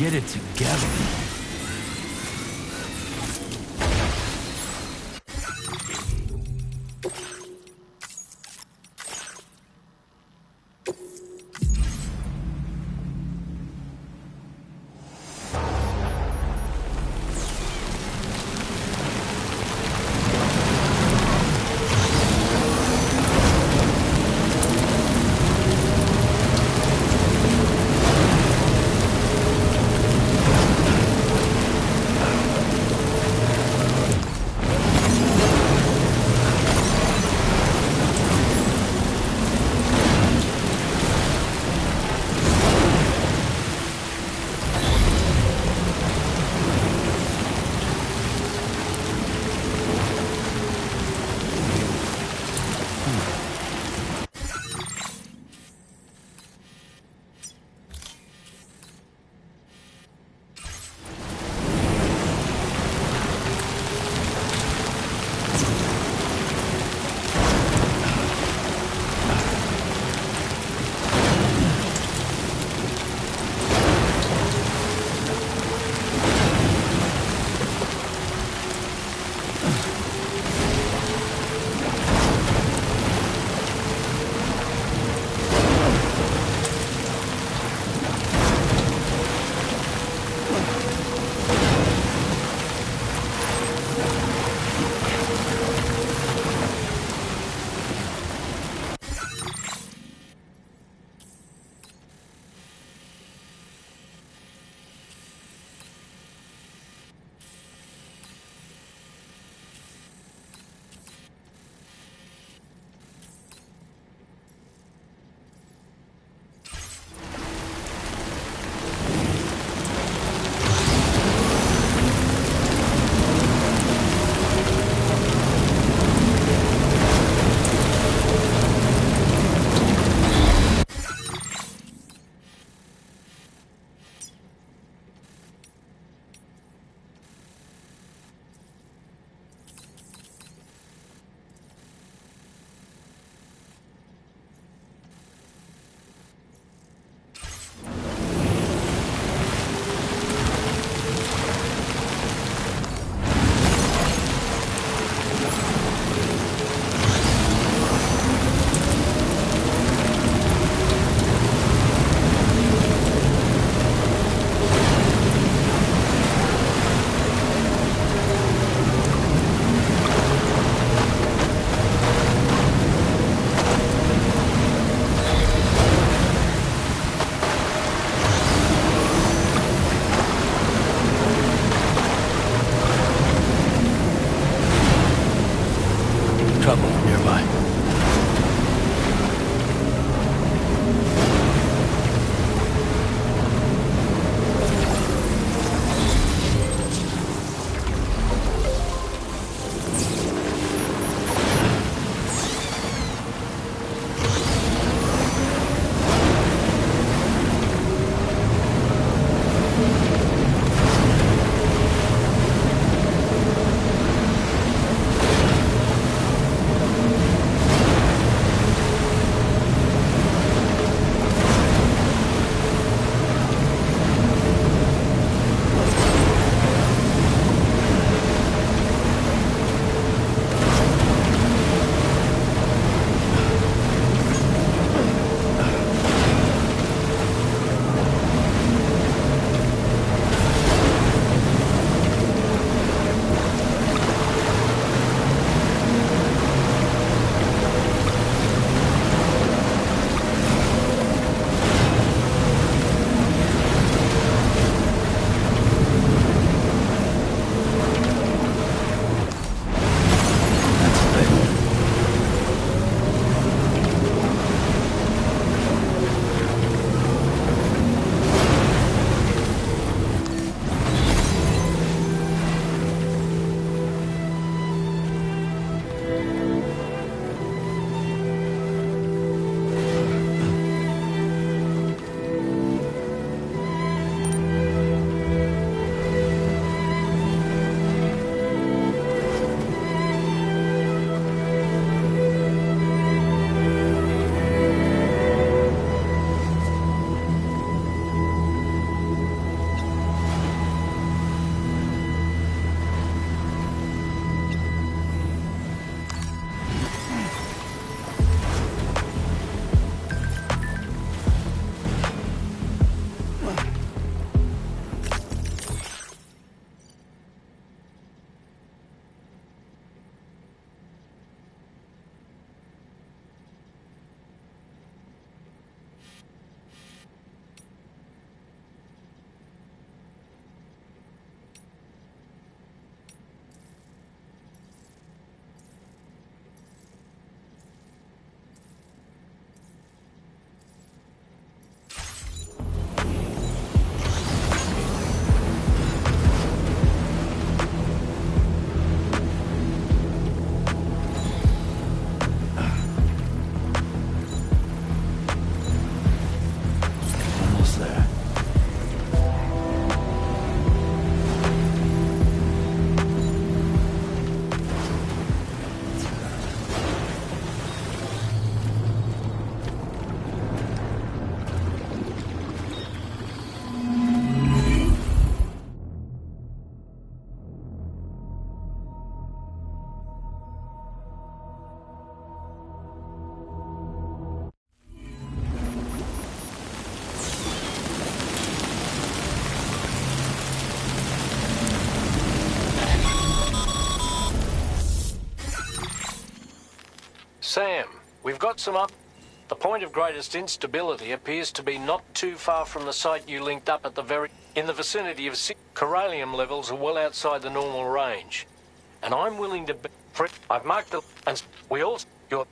get it together. Trouble nearby. Sam, we've got some up. The point of greatest instability appears to be not too far from the site you linked up at in the vicinity of corallium levels are well outside the normal range. And I'm willing to bet... I've marked the... And we also... You're...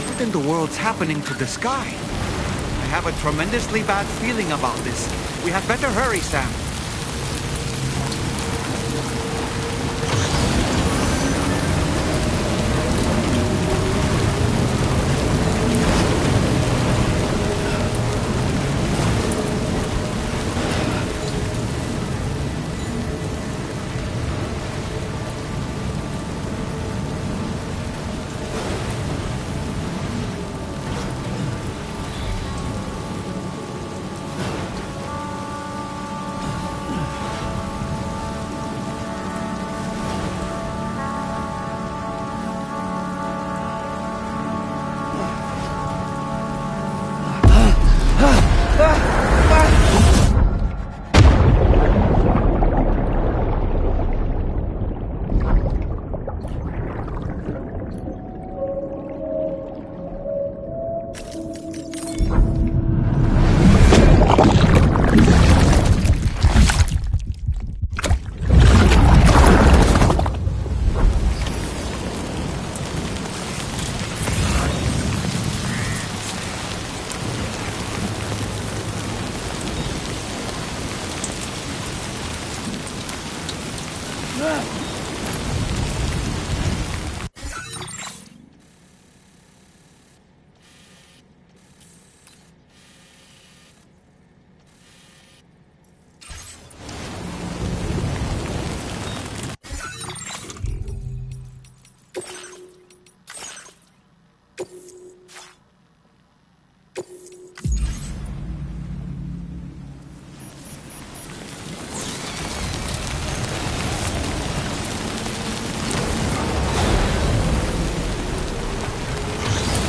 What in the world's happening to the sky? I have a tremendously bad feeling about this. We had better hurry, Sam.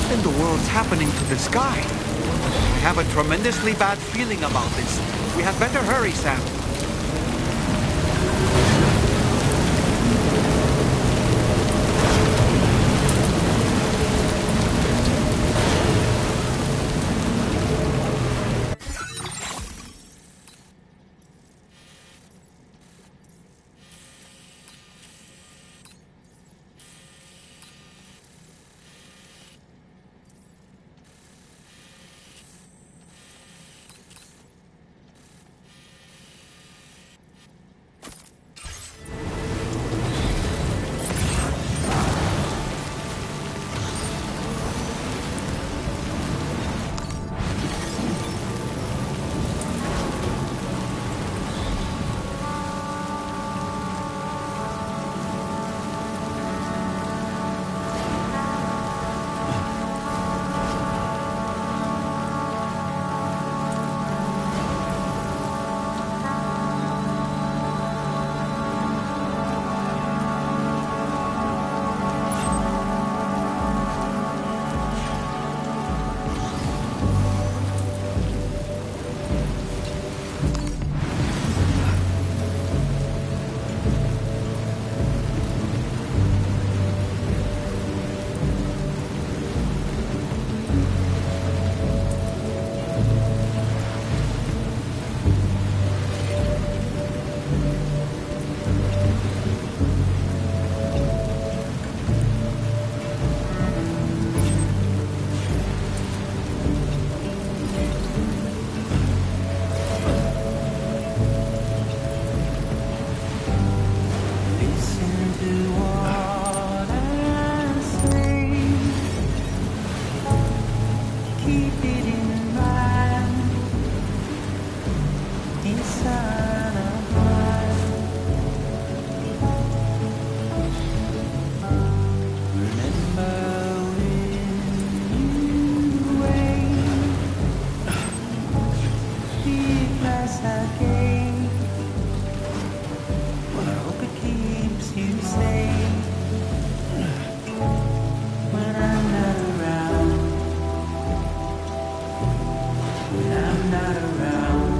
What in the world's happening to the sky? I have a tremendously bad feeling about this. We had better hurry, Sam. When I'm not around.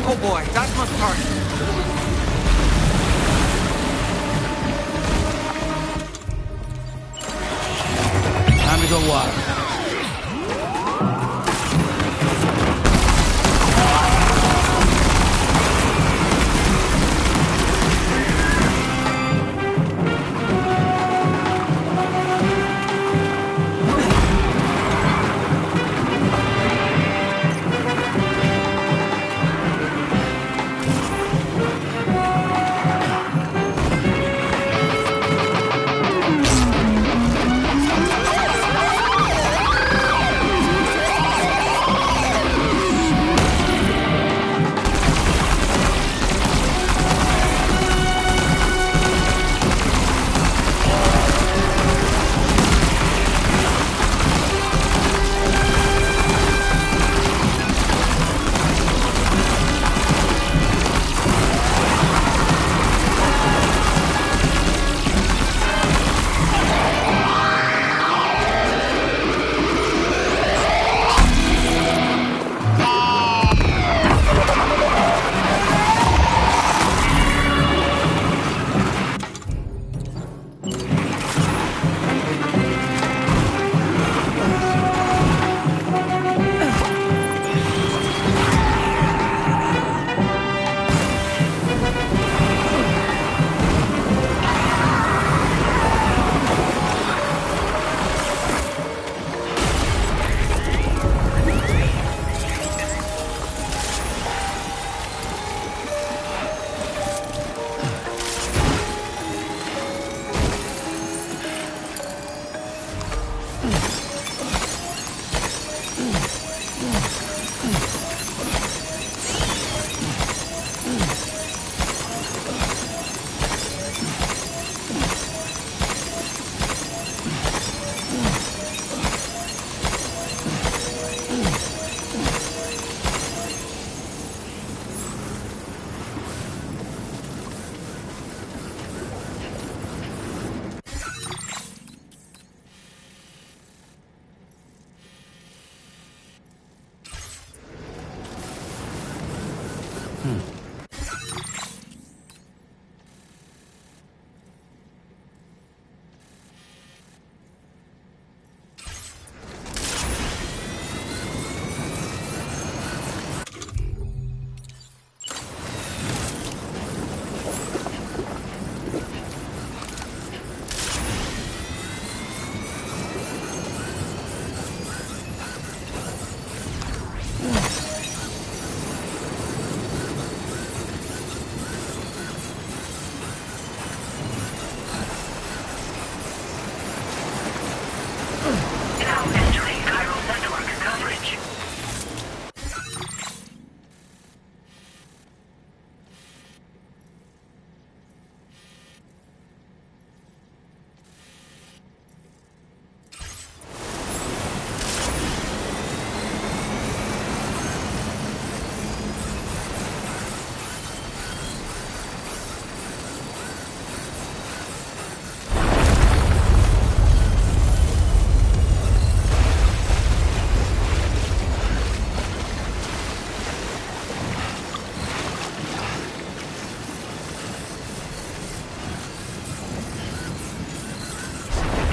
Oh boy, that must hurt. Time to go wild.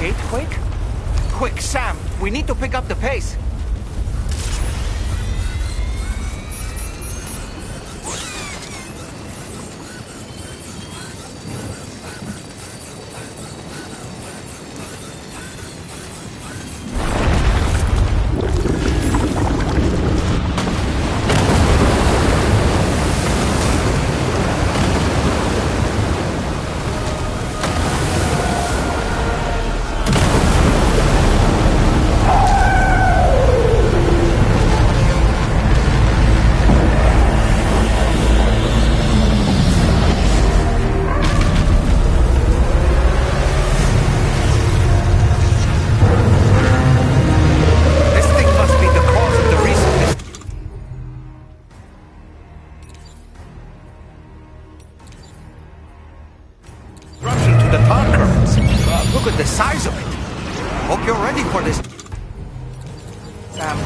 Gate quick? Quick, Sam! We need to pick up the pace! Look at the size of it. Hope you're ready for this. Sam.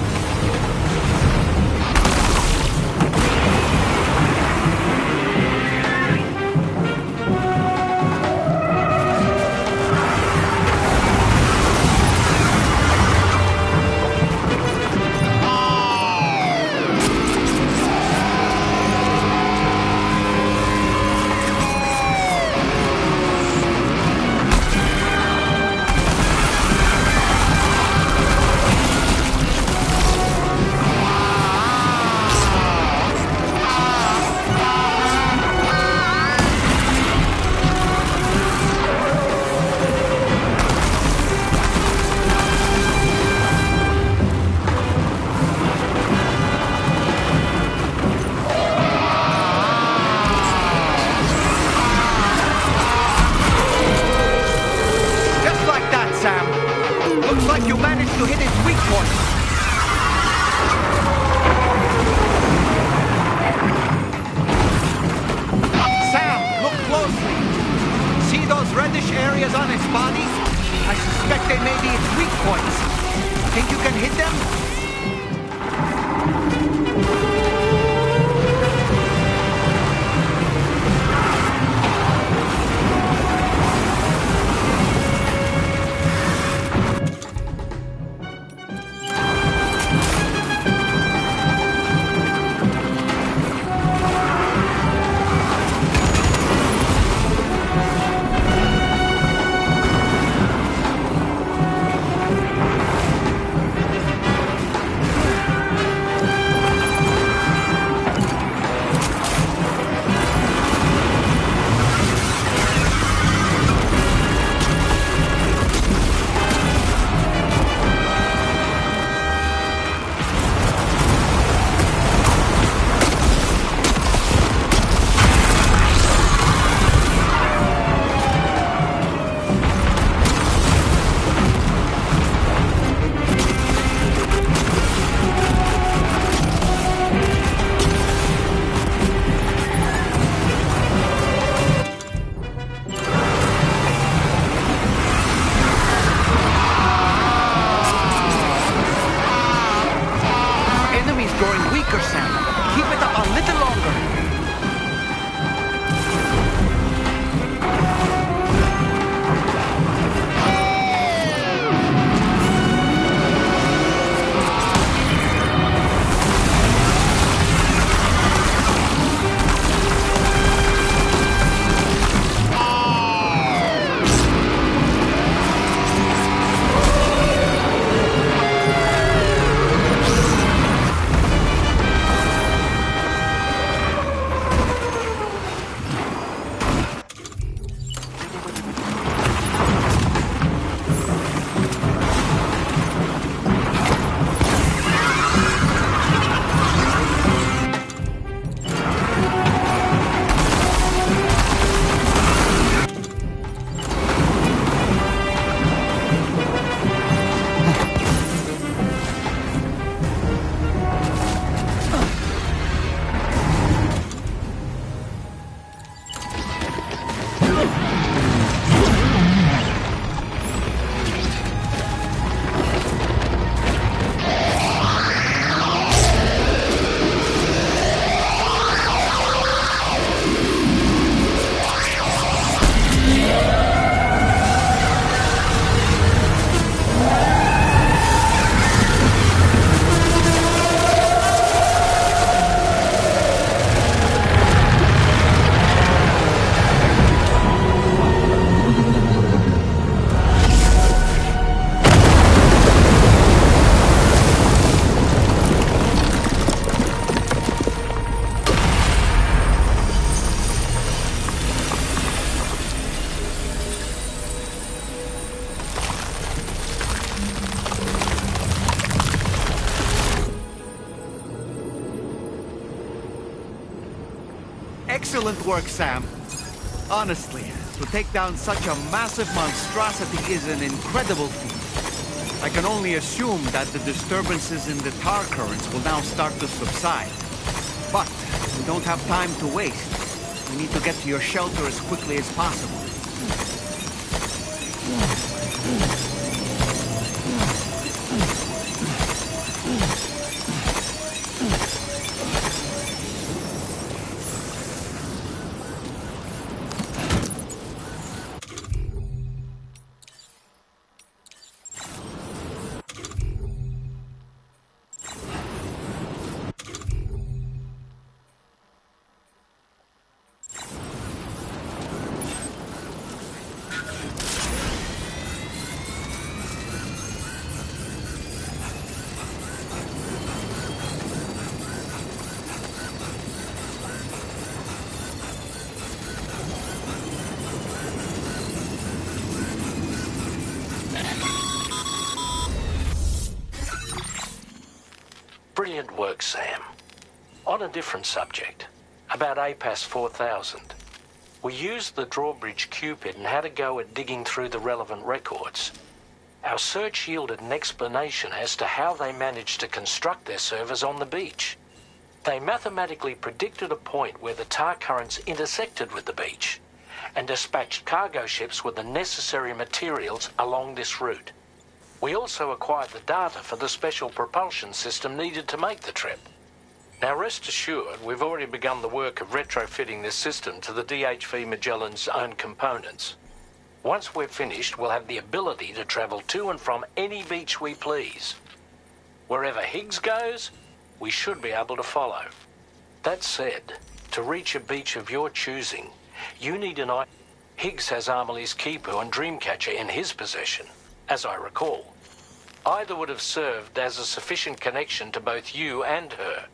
Excellent work, Sam. Honestly, to take down such a massive monstrosity is an incredible feat. I can only assume that the disturbances in the tar currents will now start to subside. But we don't have time to waste. We need to get to your shelter as quickly as possible. Brilliant work, Sam. On a different subject, about APAS 4000. We used the drawbridge Cupid and had a go at digging through the relevant records. Our search yielded an explanation as to how they managed to construct their servers on the beach. They mathematically predicted a point where the tar currents intersected with the beach and dispatched cargo ships with the necessary materials along this route. We also acquired the data for the special propulsion system needed to make the trip. Now rest assured, we've already begun the work of retrofitting this system to the DHV Magellan's own components. Once we're finished, we'll have the ability to travel to and from any beach we please. Wherever Higgs goes, we should be able to follow. That said, to reach a beach of your choosing, you need an eye. Higgs has Amelie's Kipu and Dreamcatcher in his possession, as I recall. Either would have served as a sufficient connection to both you and her.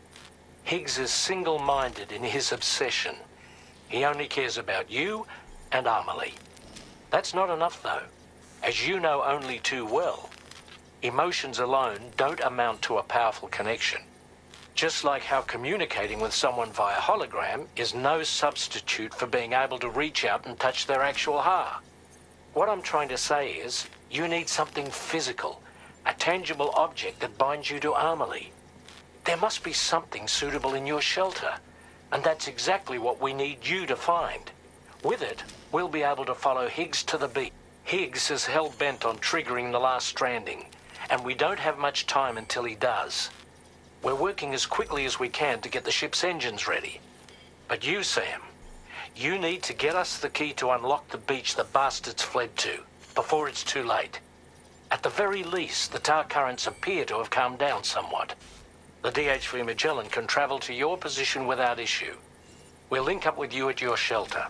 Higgs is single-minded in his obsession. He only cares about you and Amelie. That's not enough, though. As you know only too well, emotions alone don't amount to a powerful connection. Just like how communicating with someone via hologram is no substitute for being able to reach out and touch their actual heart. What I'm trying to say is, you need something physical, a tangible object that binds you to Amelie. There must be something suitable in your shelter, and that's exactly what we need you to find. With it, we'll be able to follow Higgs to the beach. Higgs is hell-bent on triggering the last stranding, and we don't have much time until he does. We're working as quickly as we can to get the ship's engines ready. But you, Sam, you need to get us the key to unlock the beach the bastards fled to, before it's too late. At the very least, the tar currents appear to have calmed down somewhat. The DHV Magellan can travel to your position without issue. We'll link up with you at your shelter.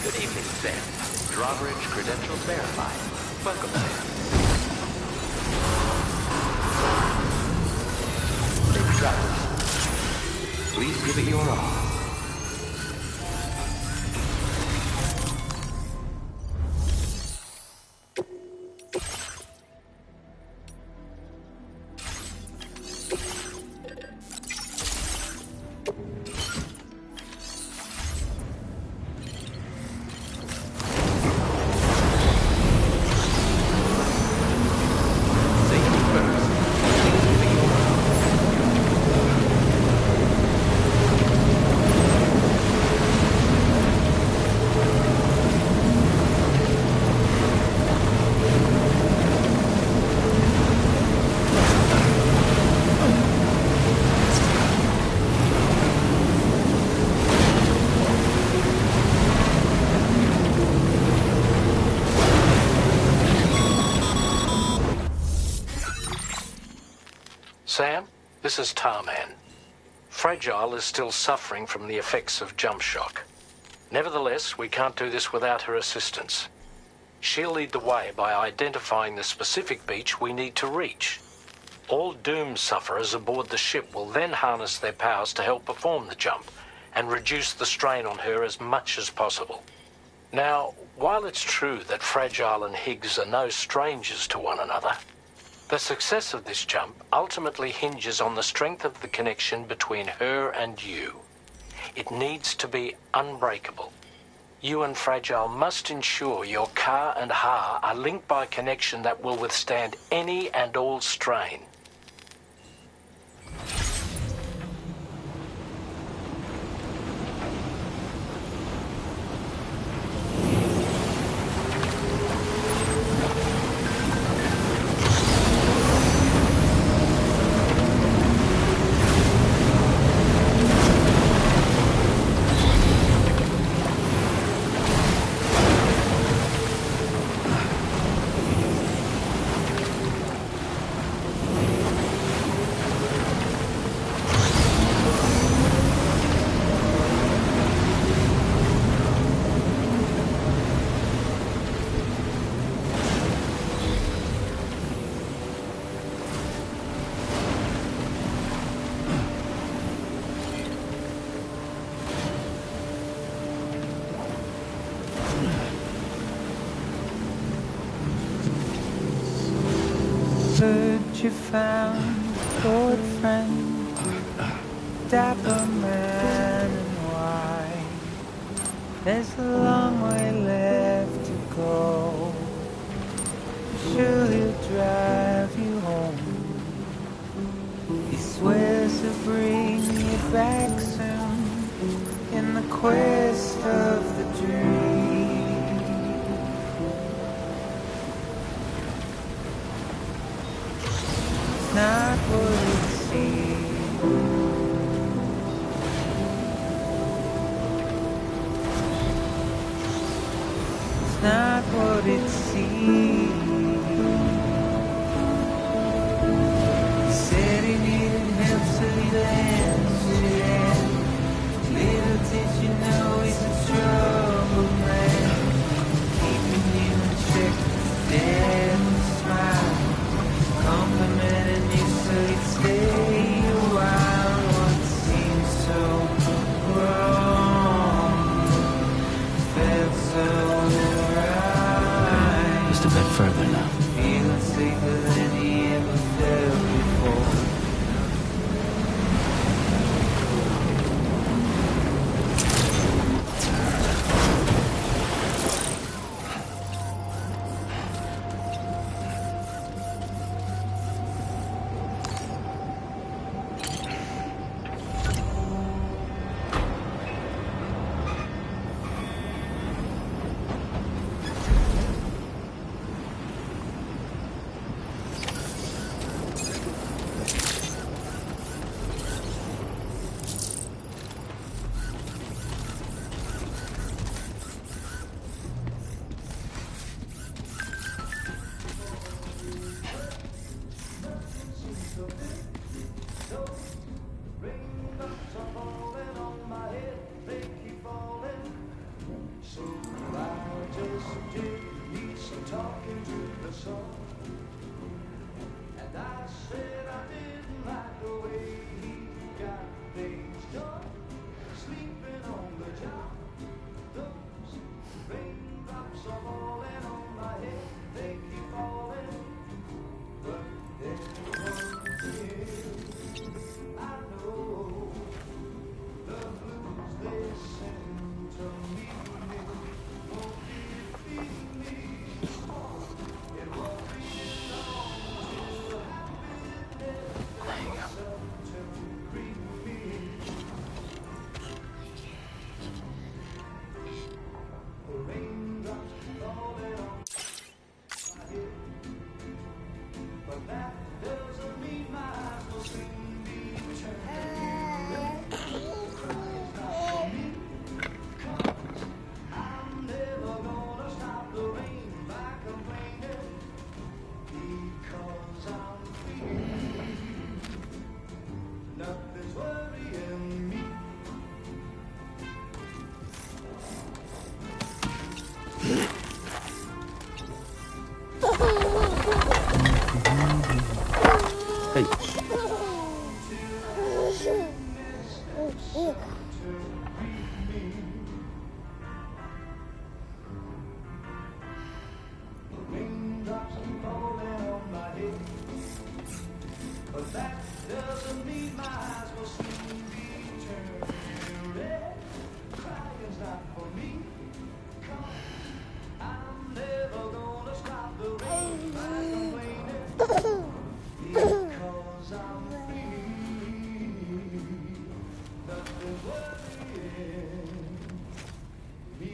Good evening, Sam. Drawbridge credentials verified. Welcome, Sam. Safe travels. Please give it your all. Sam, this is Tarman. Fragile is still suffering from the effects of jump shock. Nevertheless, we can't do this without her assistance. She'll lead the way by identifying the specific beach we need to reach. All Doom sufferers aboard the ship will then harness their powers to help perform the jump and reduce the strain on her as much as possible. Now, while it's true that Fragile and Higgs are no strangers to one another, the success of this jump ultimately hinges on the strength of the connection between her and you. It needs to be unbreakable. You and Fragile must ensure your Ka and Ha are linked by a connection that will withstand any and all strain. You found good friend, dapper man and white. There's a long way left to go. Sure he'll drive you home. He swears to bring you back soon in the quest of the dream. Not what it seems. It's not what it seems. He said he needed help, so he landed. Little did you know he's a trouble man, keeping you in check, dead and smile. Complimenting you so you'd stay a while. What seems so wrong felt so right. Just a bit further now. Feeling safer than he ever felt before. But that doesn't mean my eyes will soon be turning red. Crying's not for me. I'm never gonna stop the rain by complaining. Because I'm free. Nothing's worrying me.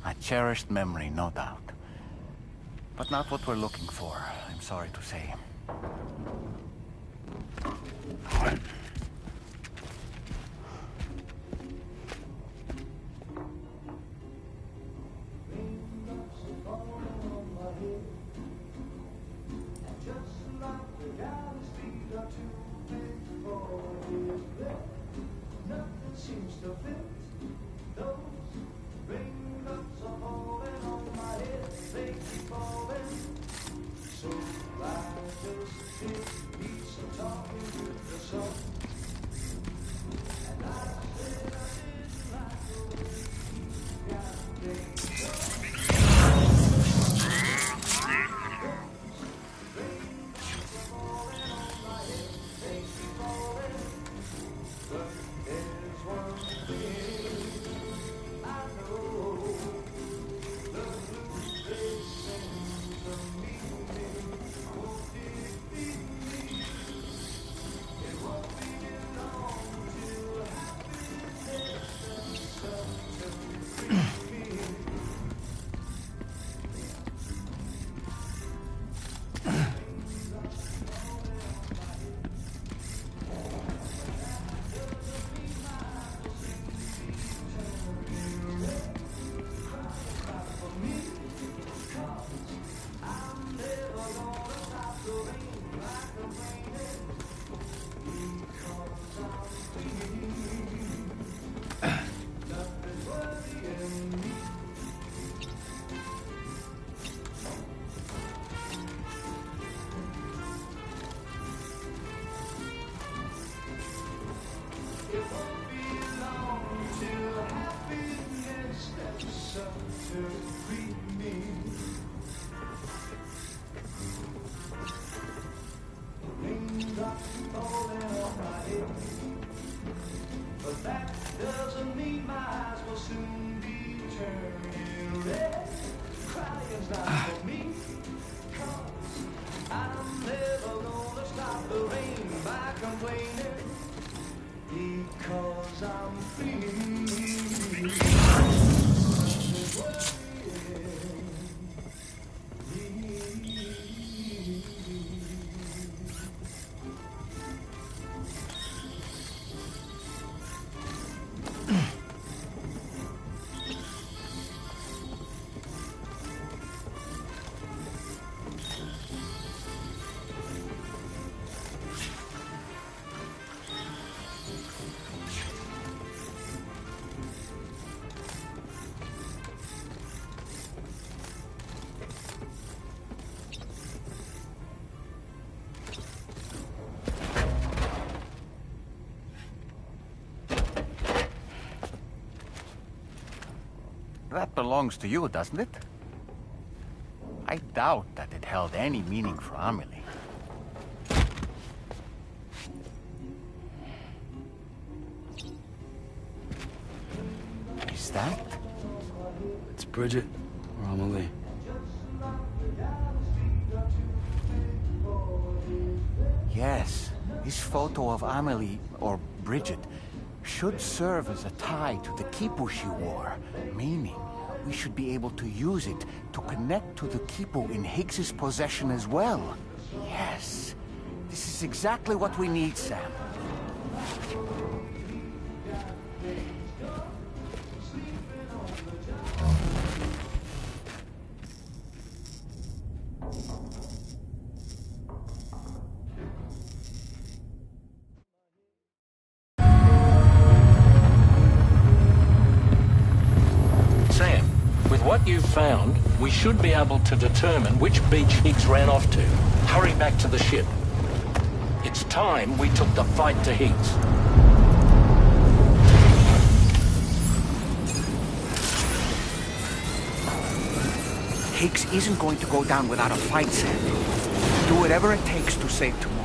A cherished memory, no doubt. But not what we're looking for, I'm sorry to say. Nothing seems to fit. Those raindrops are falling on my head. They keep falling. So I just did piece of talking with the sun. And I said I didn't like the way he got things done. Raindrops are falling on my head. They keep falling. But there's one thing I know. The blues they sing to me won't defeat me. It won't be long till happiness steps up to free me. But that doesn't mean my eyes will soon be turning red. Crying's not for me, 'cause I'm never gonna stop the rain by complaining. Because I'm free. Nothing's worrying me. That belongs to you, doesn't it? I doubt that it held any meaning for Amelie. Is that? It's Bridget or Amelie. Yes, this photo of Amelie, or Bridget, should serve as a tie to the kipu she wore, meaning we should be able to use it to connect to the Kipo in Higgs's possession as well. Yes, this is exactly what we need, Sam. Sam, with what you've found, we should be able to determine which beach Higgs ran off to. Hurry back to the ship. It's time we took the fight to Higgs. Higgs isn't going to go down without a fight, Sam. Do whatever it takes to save tomorrow.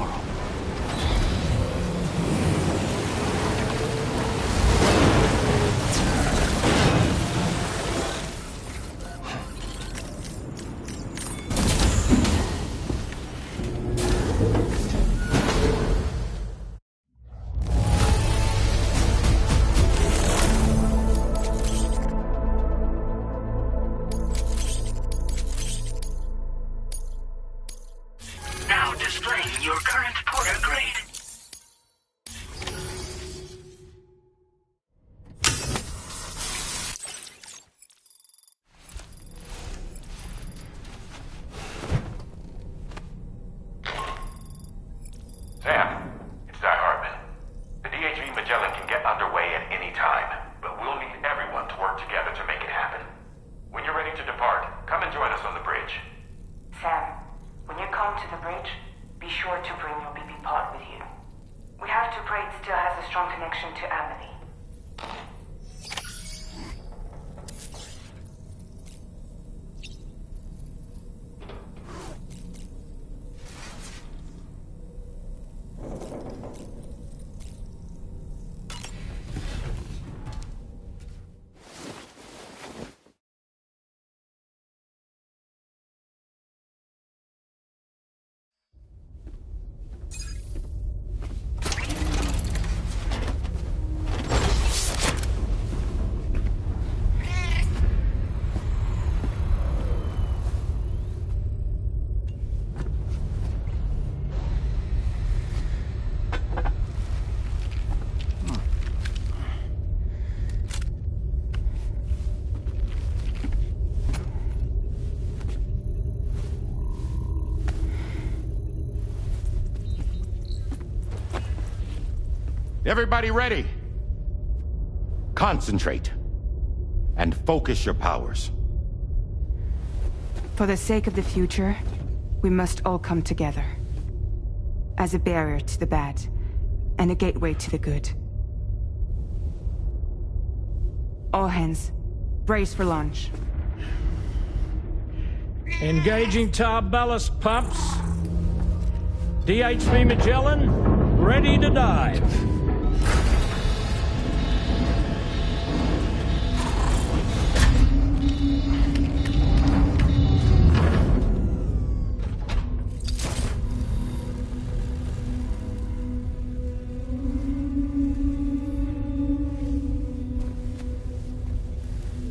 Now displaying your current Porter grade. Sam, it's Di Hartman. The DHV Magellan can get underway at any time, but we'll need everyone to work together to make it happen. When you're ready to depart, come and join us on the bridge. Sam, when you come to the bridge, be sure to bring your BB pod with you. We have to pray it still has a strong connection to Amity. Everybody ready? Concentrate. And focus your powers. For the sake of the future, we must all come together. As a barrier to the bad, and a gateway to the good. All hands, brace for launch. Engaging tar ballast pumps. DHV Magellan, ready to dive.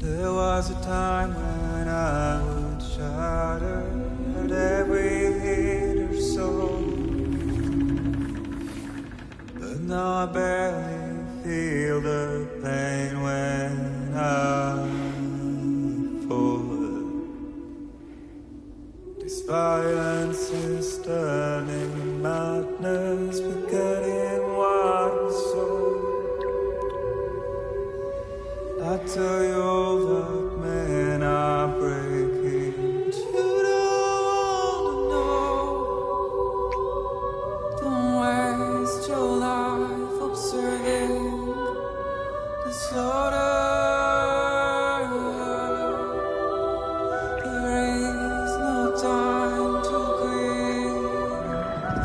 There was a time when I would shatter at every hit or so, but now I barely feel the pain when I fall. This violence is stunning madness, forgetting what was so. I tell you all that men are breaking. You don't wanna know. Don't waste your life observing the slaughter. There is no time to grieve.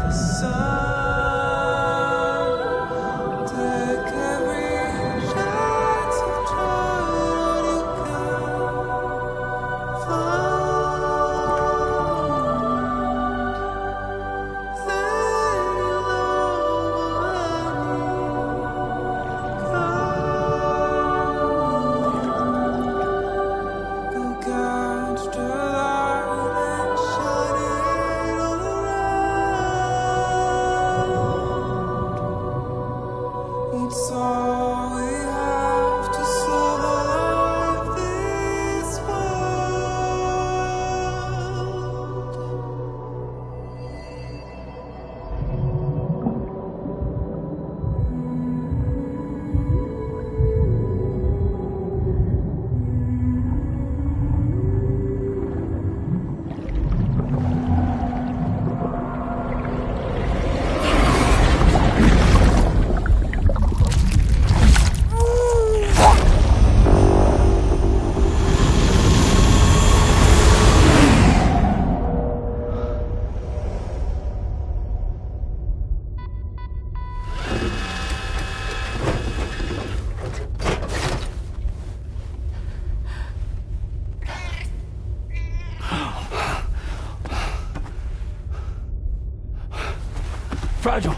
Fragile.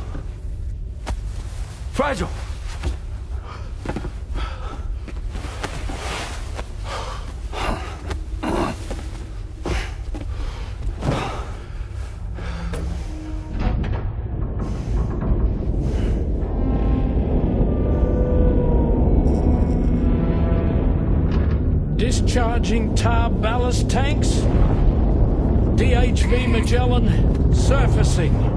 Fragile. Discharging tar ballast tanks. DHV Magellan surfacing.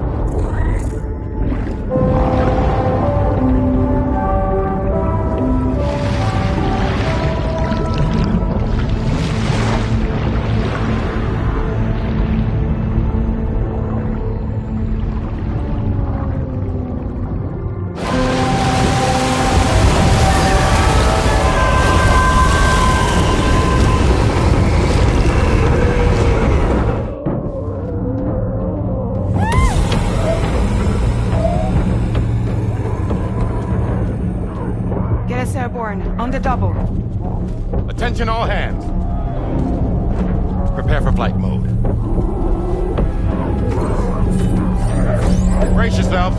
On the double. Attention all hands. Prepare for flight mode. Brace yourselves.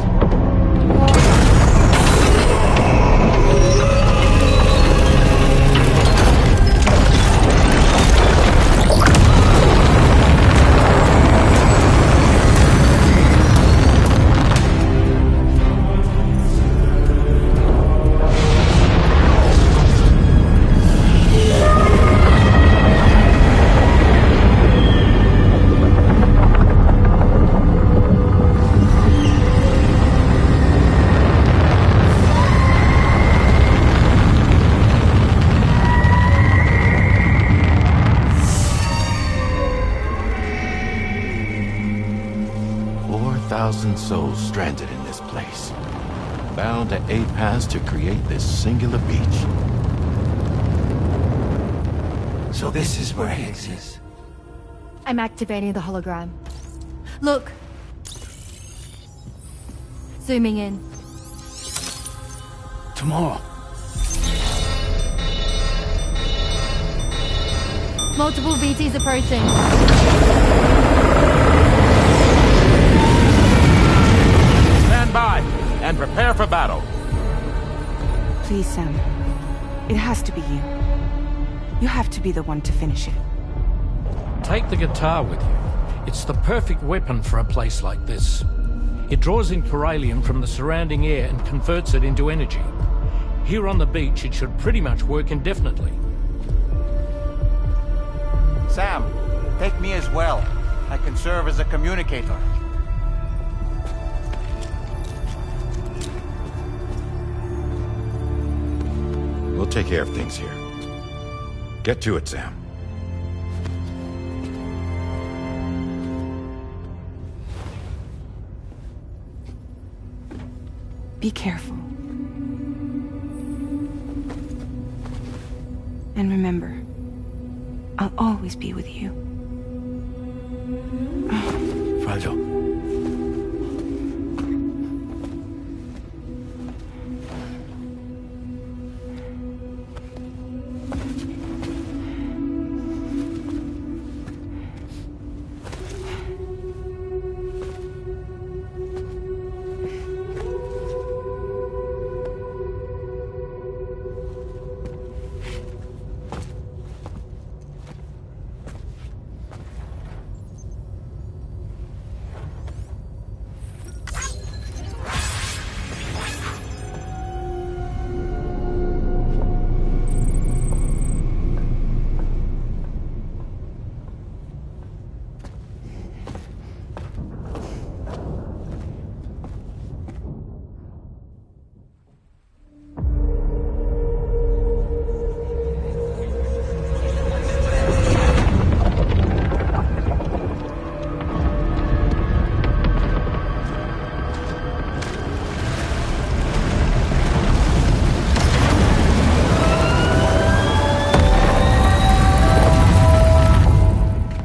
Souls stranded in this place, bound to A Pass to create this singular beach. So this is where Higgs is. I'm activating the hologram. Look. Zooming in. Tomorrow. Multiple BTs approaching. Stand by and prepare for battle. Please, Sam. It has to be you. You have to be the one to finish it. Take the guitar with you. It's the perfect weapon for a place like this. It draws in corallium from the surrounding air and converts it into energy. Here on the beach, it should pretty much work indefinitely. Sam, take me as well. I can serve as a communicator. We'll take care of things here. Get to it, Sam. Be careful. And remember, I'll always be with you. Fragile.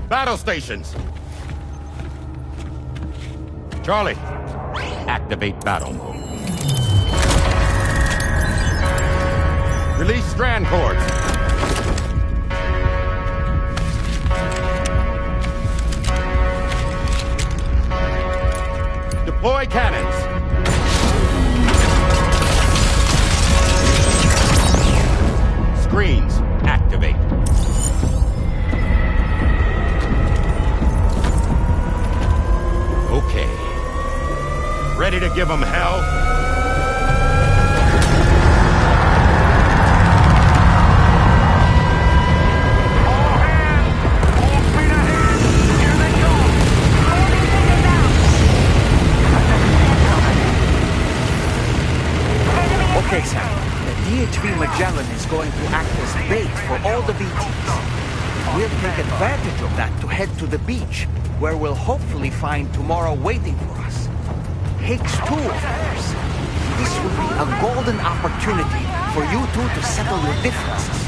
Battle stations. Charlie, activate battle mode. Release strand cords. Deploy cannons. give them hell? Okay, Sam. The DHV Magellan is going to act as bait for all the VTs. We'll take advantage of that to head to the beach, where we'll hopefully find tomorrow waiting for us. Higgs too, of course. This will be a golden opportunity for you two to settle your differences.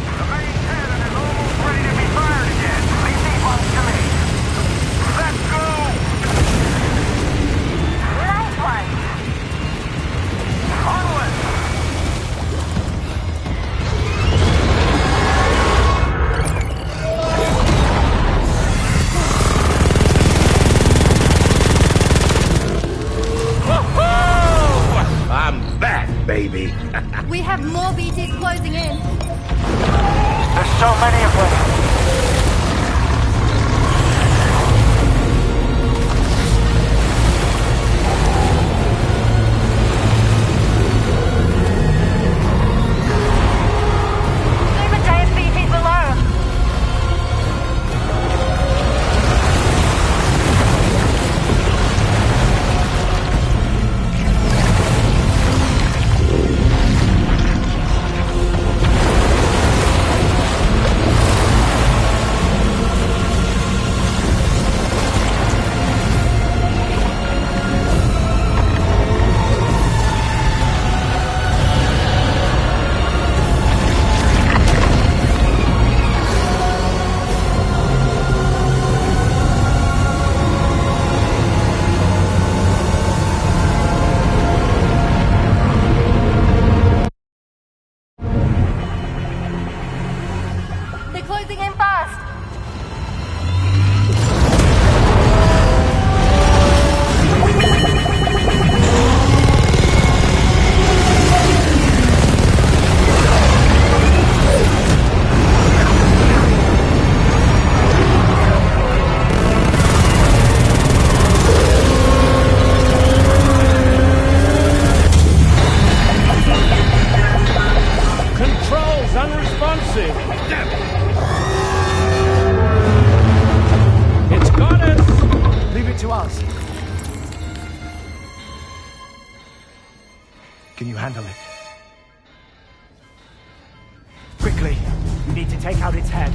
I'm back, baby. We have more BTs closing in. There's so many of them. Even giant BTs below. They're closing in fast. Controls unresponsive. Damn it. It's got us. Leave it to us. Can you handle it? Quickly, we need to take out its head.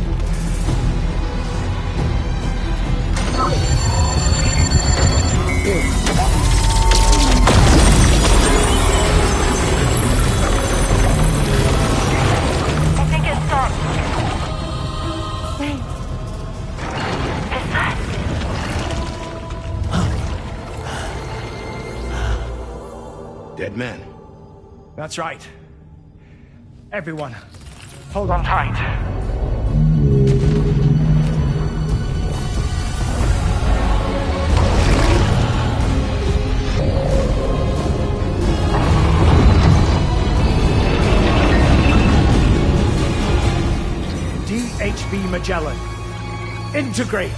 I think it stopped. Wait. Is that? Dead man. That's right. Everyone, hold on tight. DHV Magellan, integrate!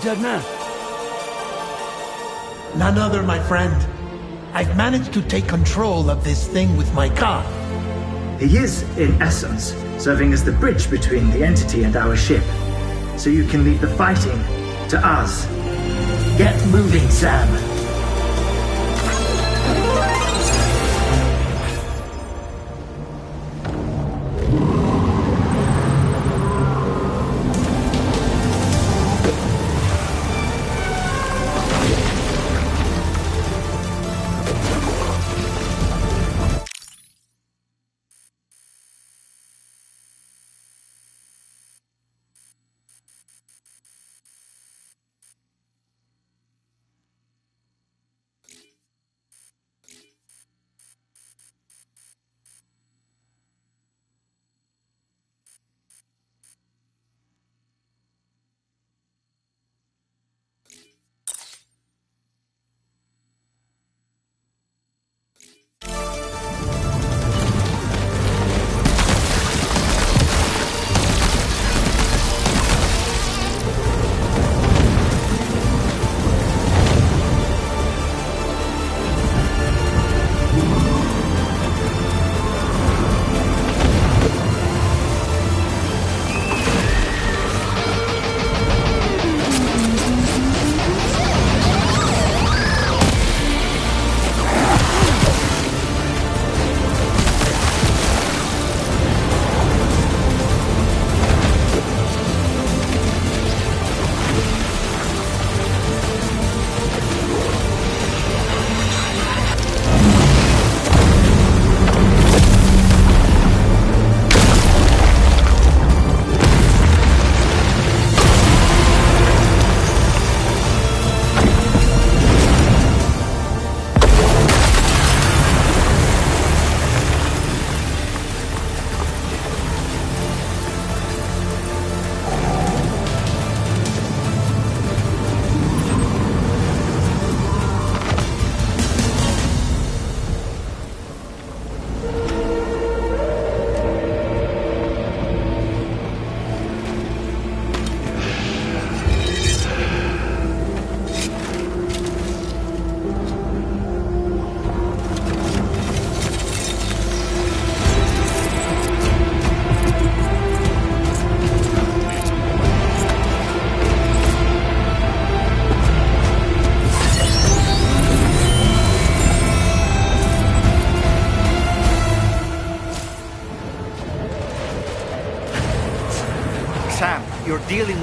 Dead man. None other, my friend. I've managed to take control of this thing with my car. He is, in essence, serving as the bridge between the entity and our ship. So you can leave the fighting to us. Get moving, Sam.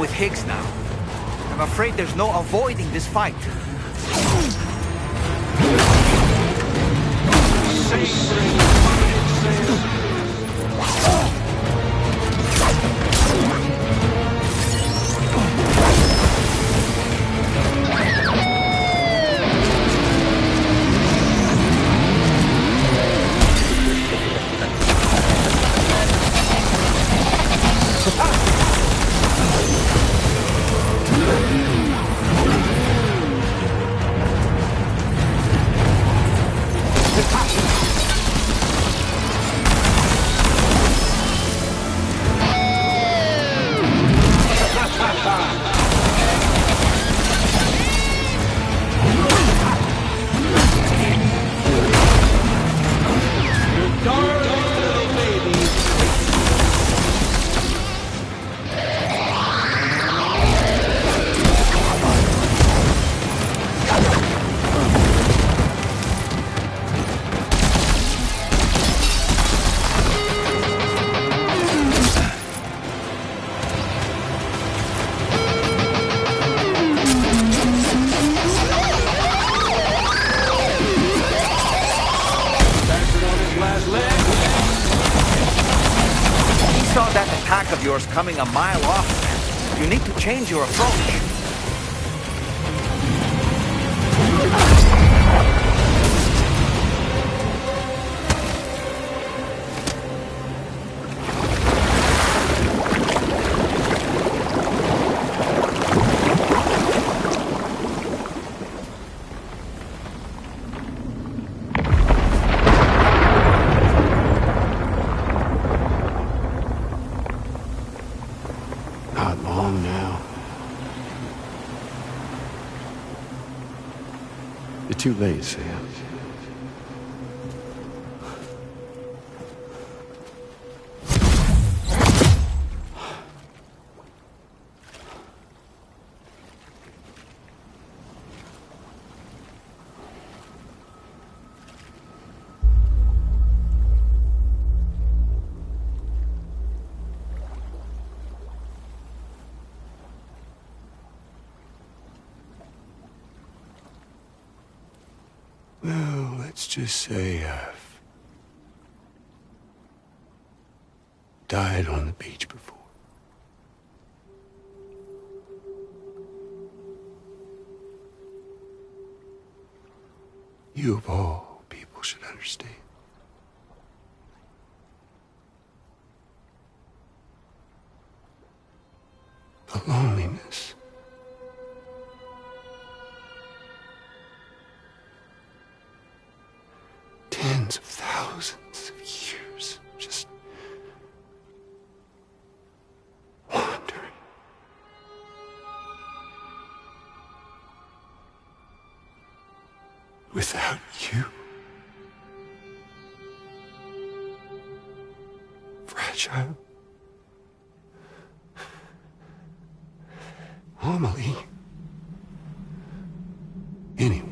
with Higgs now. I'm afraid there's no avoiding this fight. Yours coming a mile off. You need to change your approach. Too late, Sam. Well, let's just say I've died on the beach before. You of all people should understand. The loneliness. Tens of thousands of years just wandering. Without you. Fragile. Amelie. Anyone.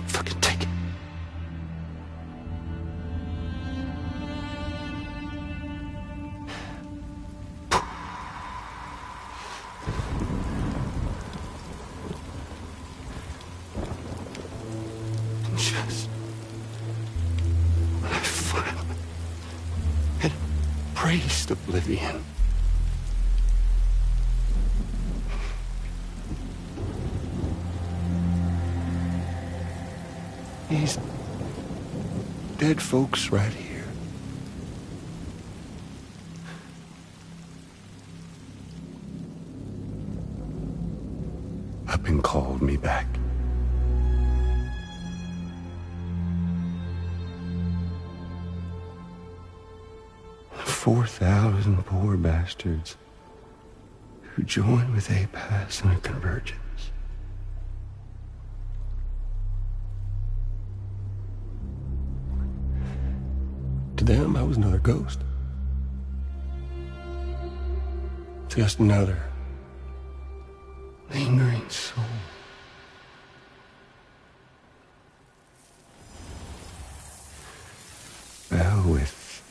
Fucking take it. Just when I finally had embraced oblivion, these dead folks right here. Up and called me back. 4,000 poor bastards who joined with APAS in a convergence. To them, I was another ghost. Just another lingering soul with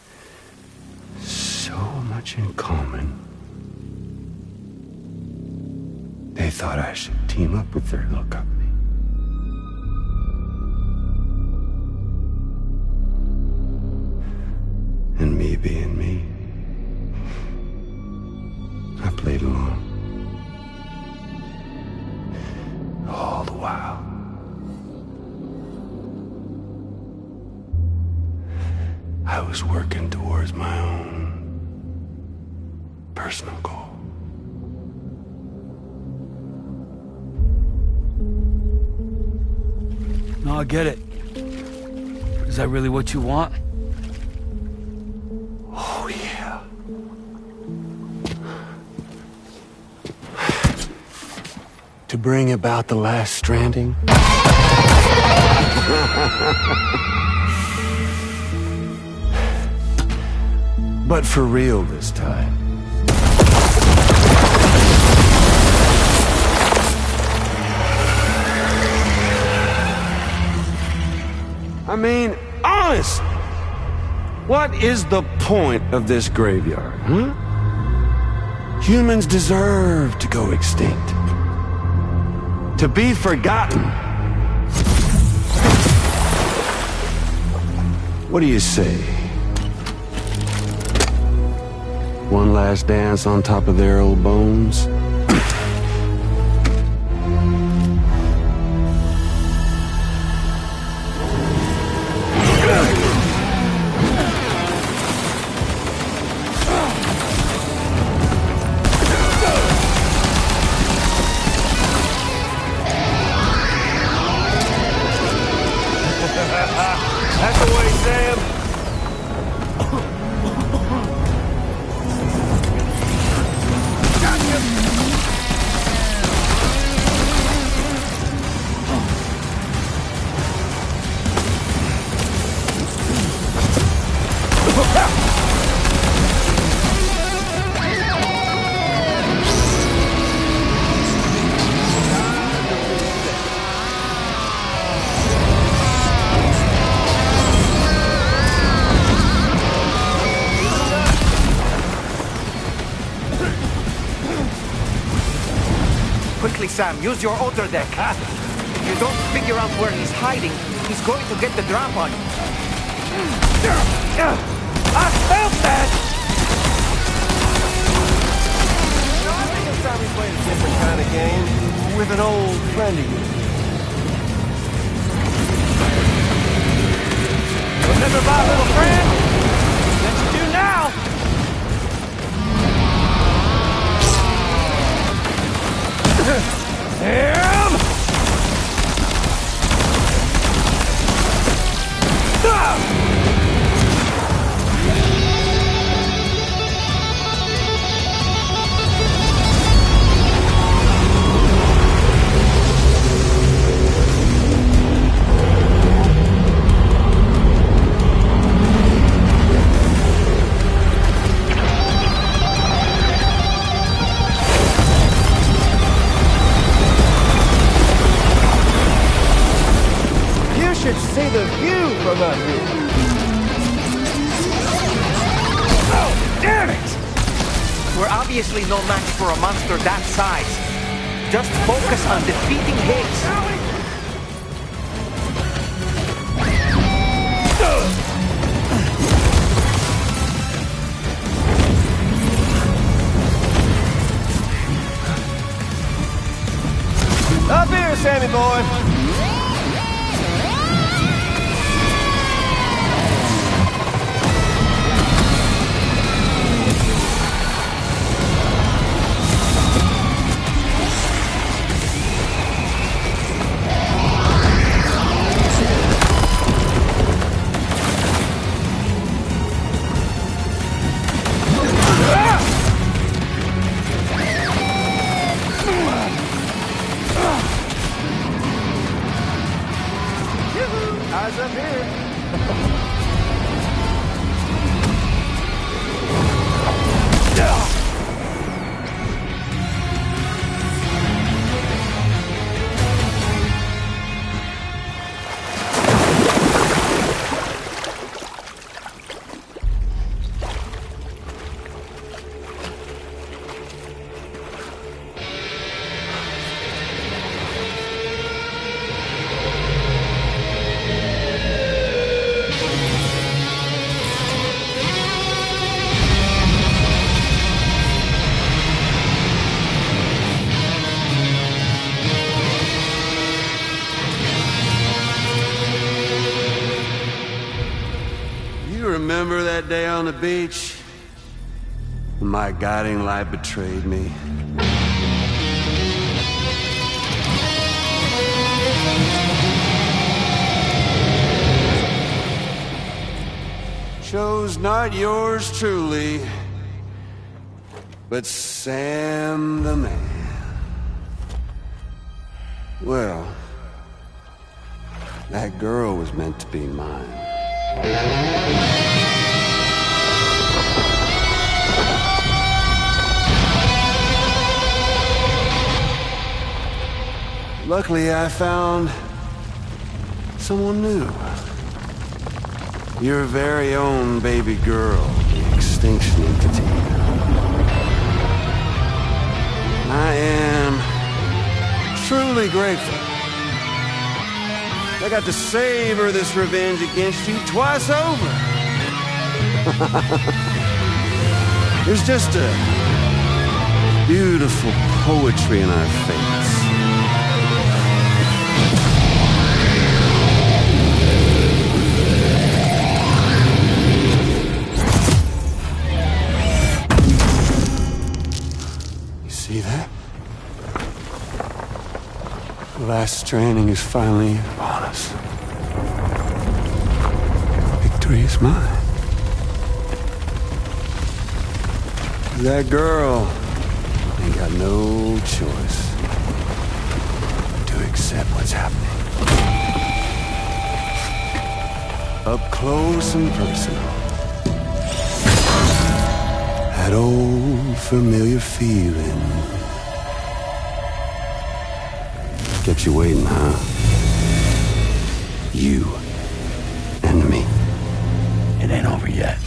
so much in common. They thought I should team up with their little company. And me being me, I played along. All the while. I was working towards my own personal goal. No, I get it. Is that really what you want? Oh, yeah. To bring about the last stranding? But for real this time. I mean, honest! What is the point of this graveyard, huh? Humans deserve to go extinct. To be forgotten. What do you say? One last dance on top of their old bones? That's the way, Sam. Quickly, Sam, use your outer deck. If you don't figure out where he's hiding, he's going to get the drop on you. I felt that! I think it's time we played a different kind of game with an old friend of yours. Remember my little friend? That you do now! Damn! You should see the view from up here. Oh, damn it! We're obviously no match for a monster that size. Just focus on defeating Higgs. Up here, Sammy boy. Eyes up here. remember that day on the beach? When my guiding light betrayed me? Chose not yours truly, but Sam the man. Well, that girl was meant to be mine. Luckily, I found someone new. Your very own baby girl, the extinction entity. I am truly grateful. I got to savor this revenge against you twice over. There's just a beautiful poetry in our fates. See that? The last stranding is finally upon us. Victory is mine. That girl ain't got no choice to accept what's happening. Up close and personal. That old familiar feeling. Kept you waiting, huh? You and me. It ain't over yet.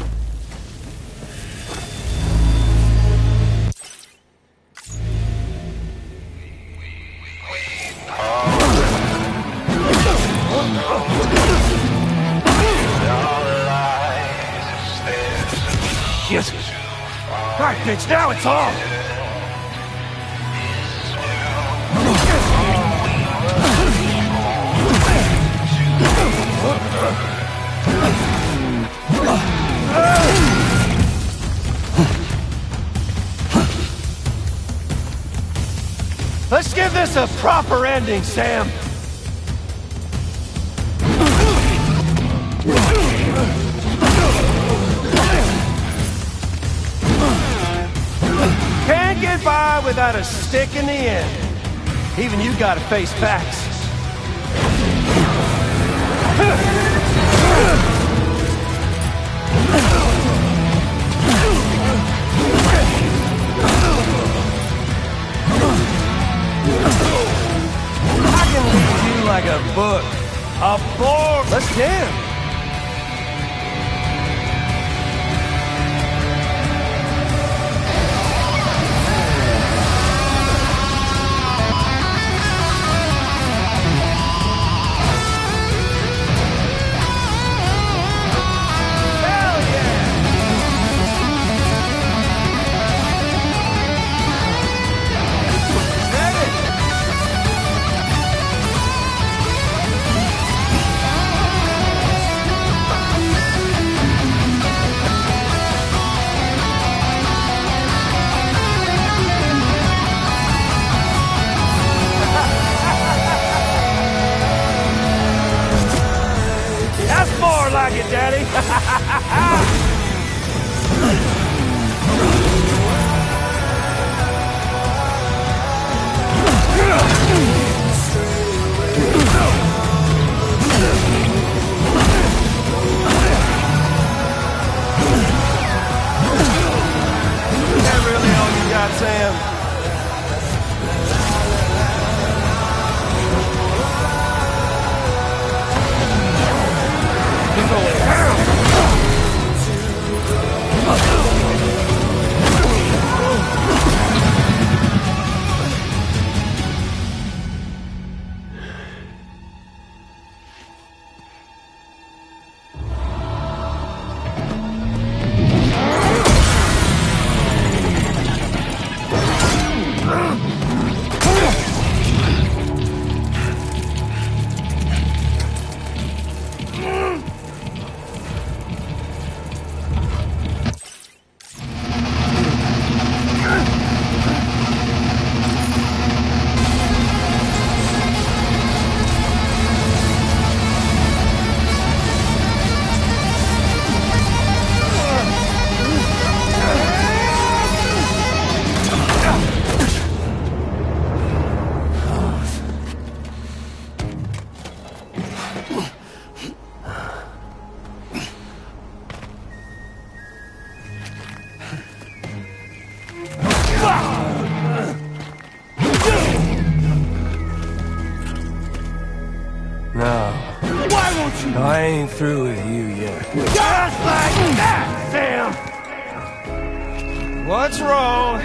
Shit! Alright, bitch, now it's on! Let's give this a proper ending, Sam! Can't get by without a stick in the end. Even you gotta face facts. I can read you like a book. A book! Let's jam. That's more like it, Daddy. That really all you got, Sam? I ain't through with you yet. Just like that, Sam! What's wrong?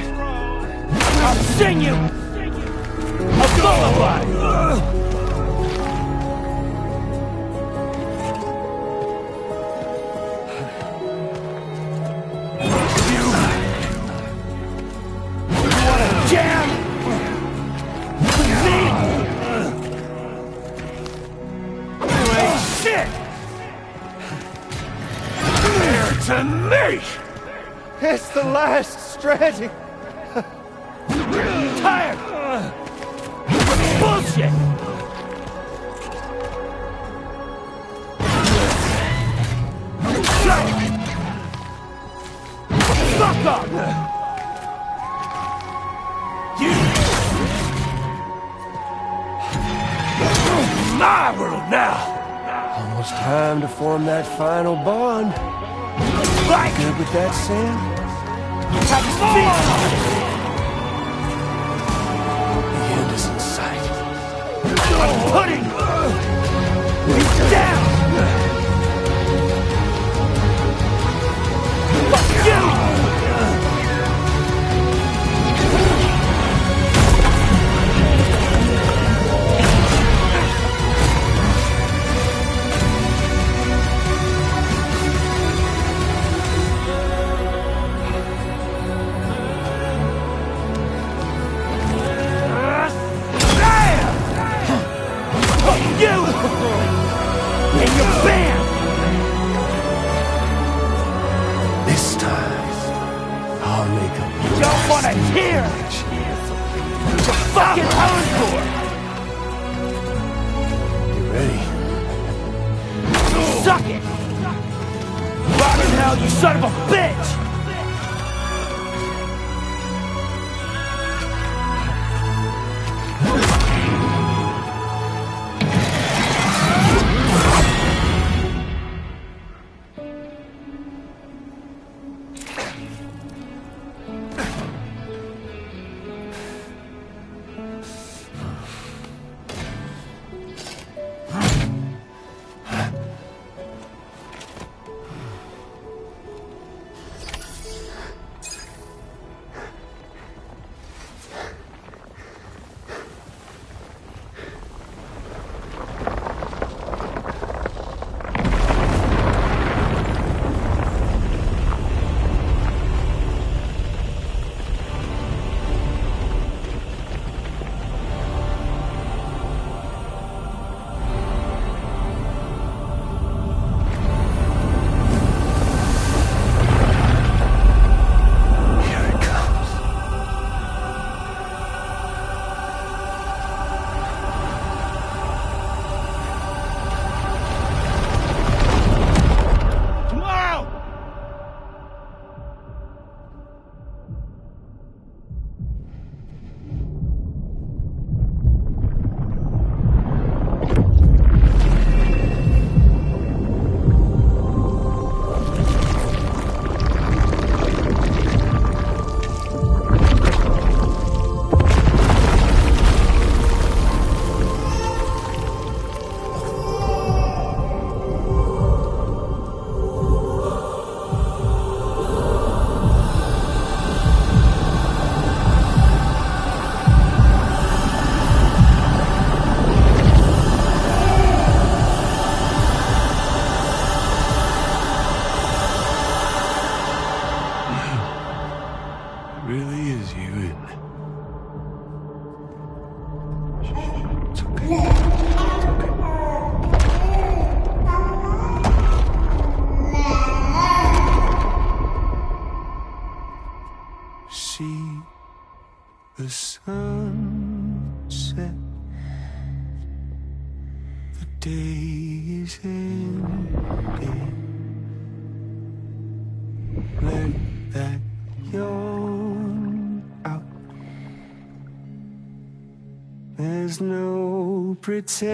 I'll sing you a lullaby! You wanna jam with me? You ain't shit! Here to me! It's the last Stranding. Tired! Bullshit! Fuck up! You... My world now! Almost time to form that final bond. Like Good with that, Sam? have more! The end is in sight. I'm putting you down! Fuck you! You and your band! This time, I'll make up. Don't want to hear the fucking encore! You ready? Suck it! Rotten hell, you son of a bitch! The sun set, the day is ending. Let that yawn out. There's no pretending.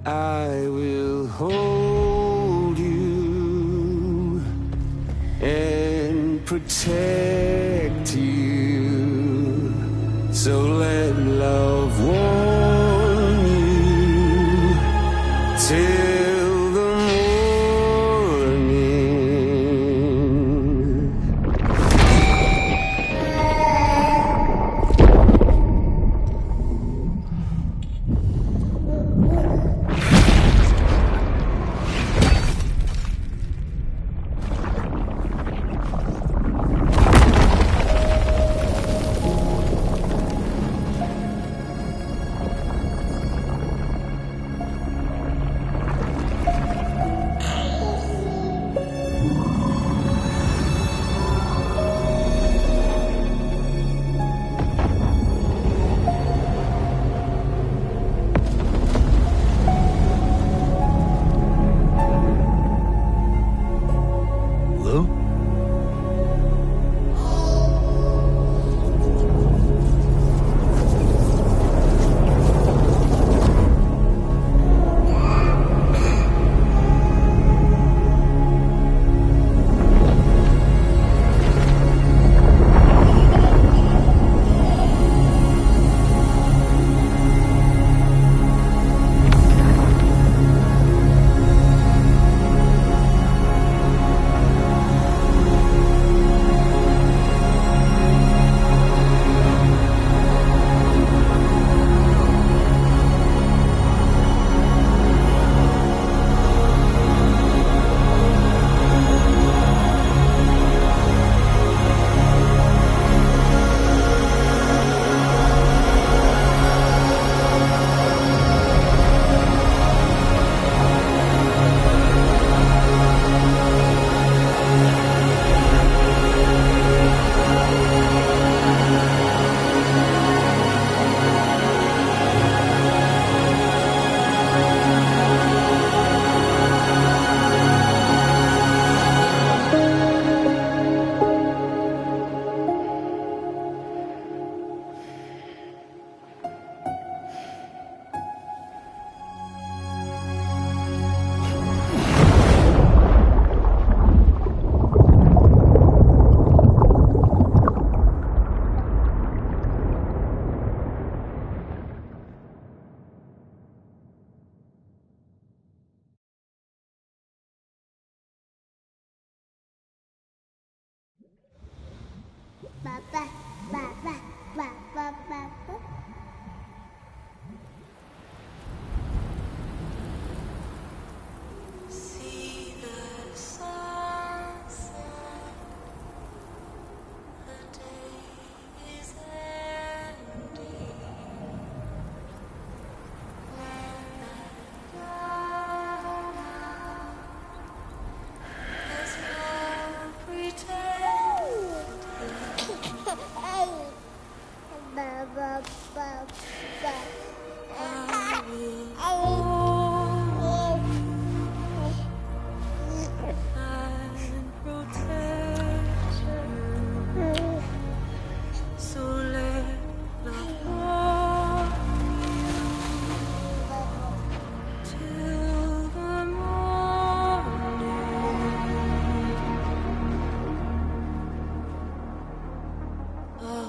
I will hold you and protect you. So let love warn till the morning.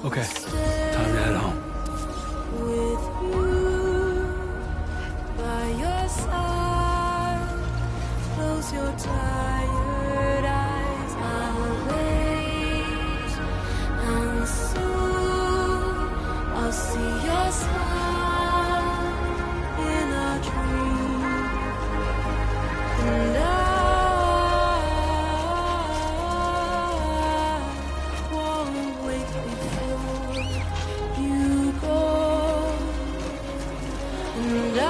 Okay, time to head home. With you by your side, close your tired eyes. I'll wait, and soon I'll see your smile in a dream, and I won't wait before you go, and I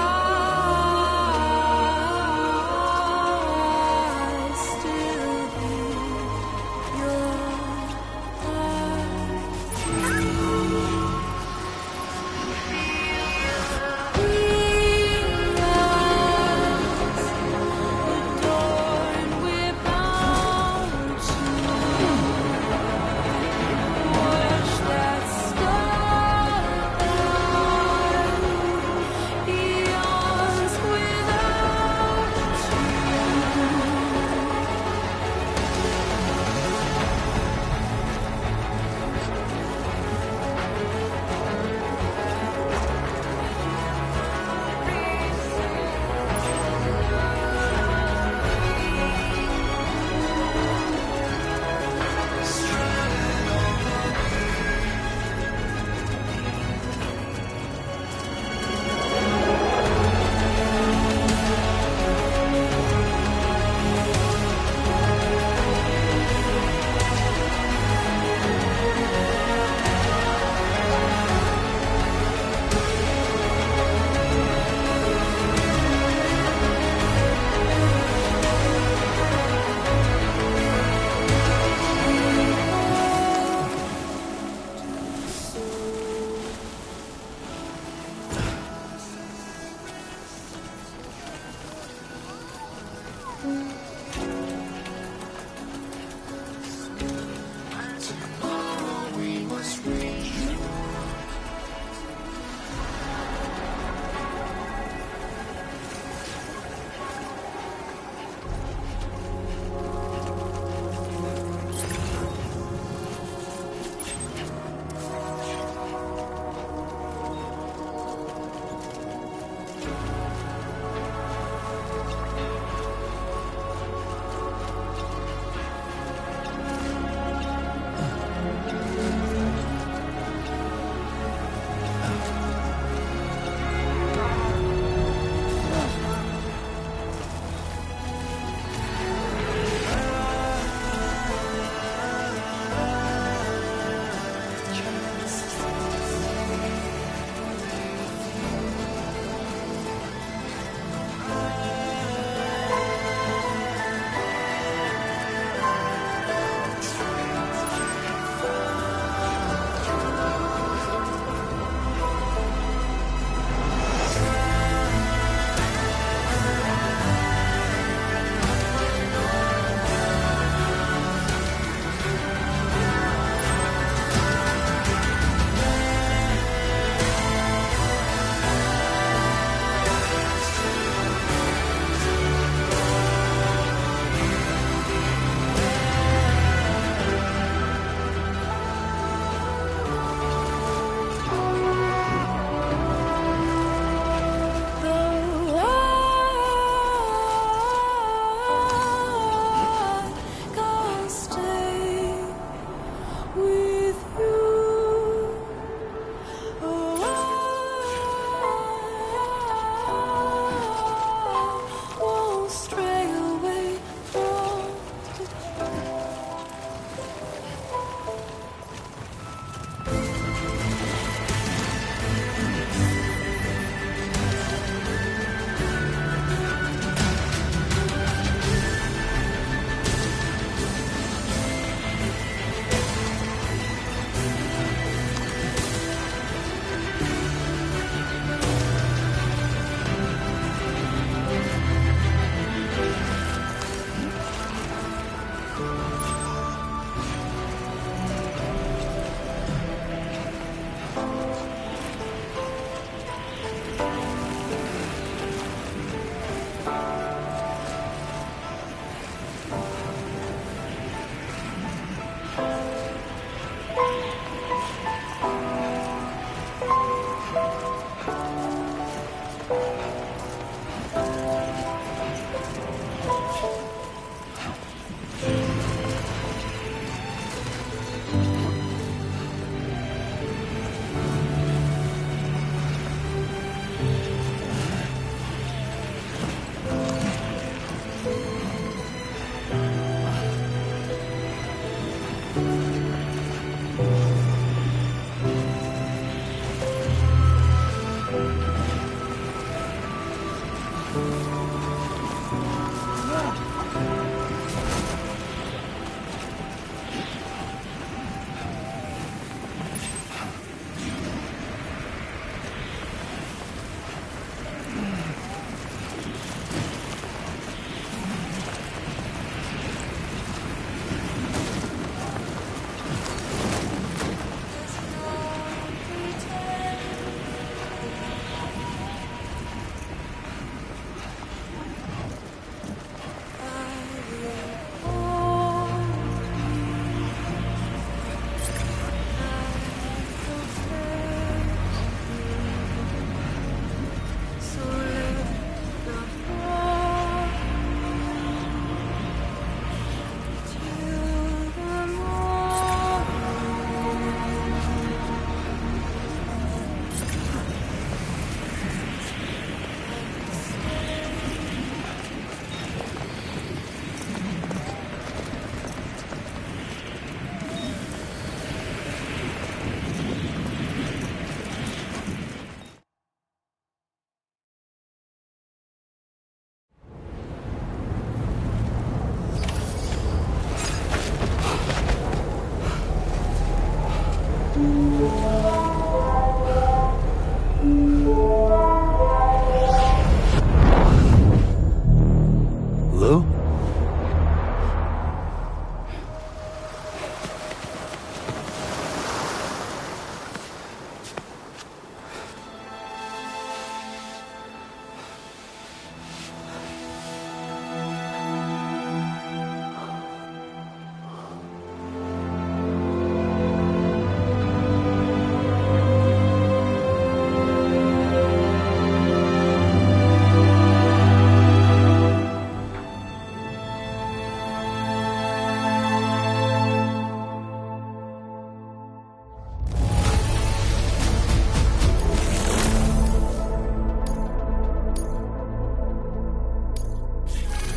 Lou?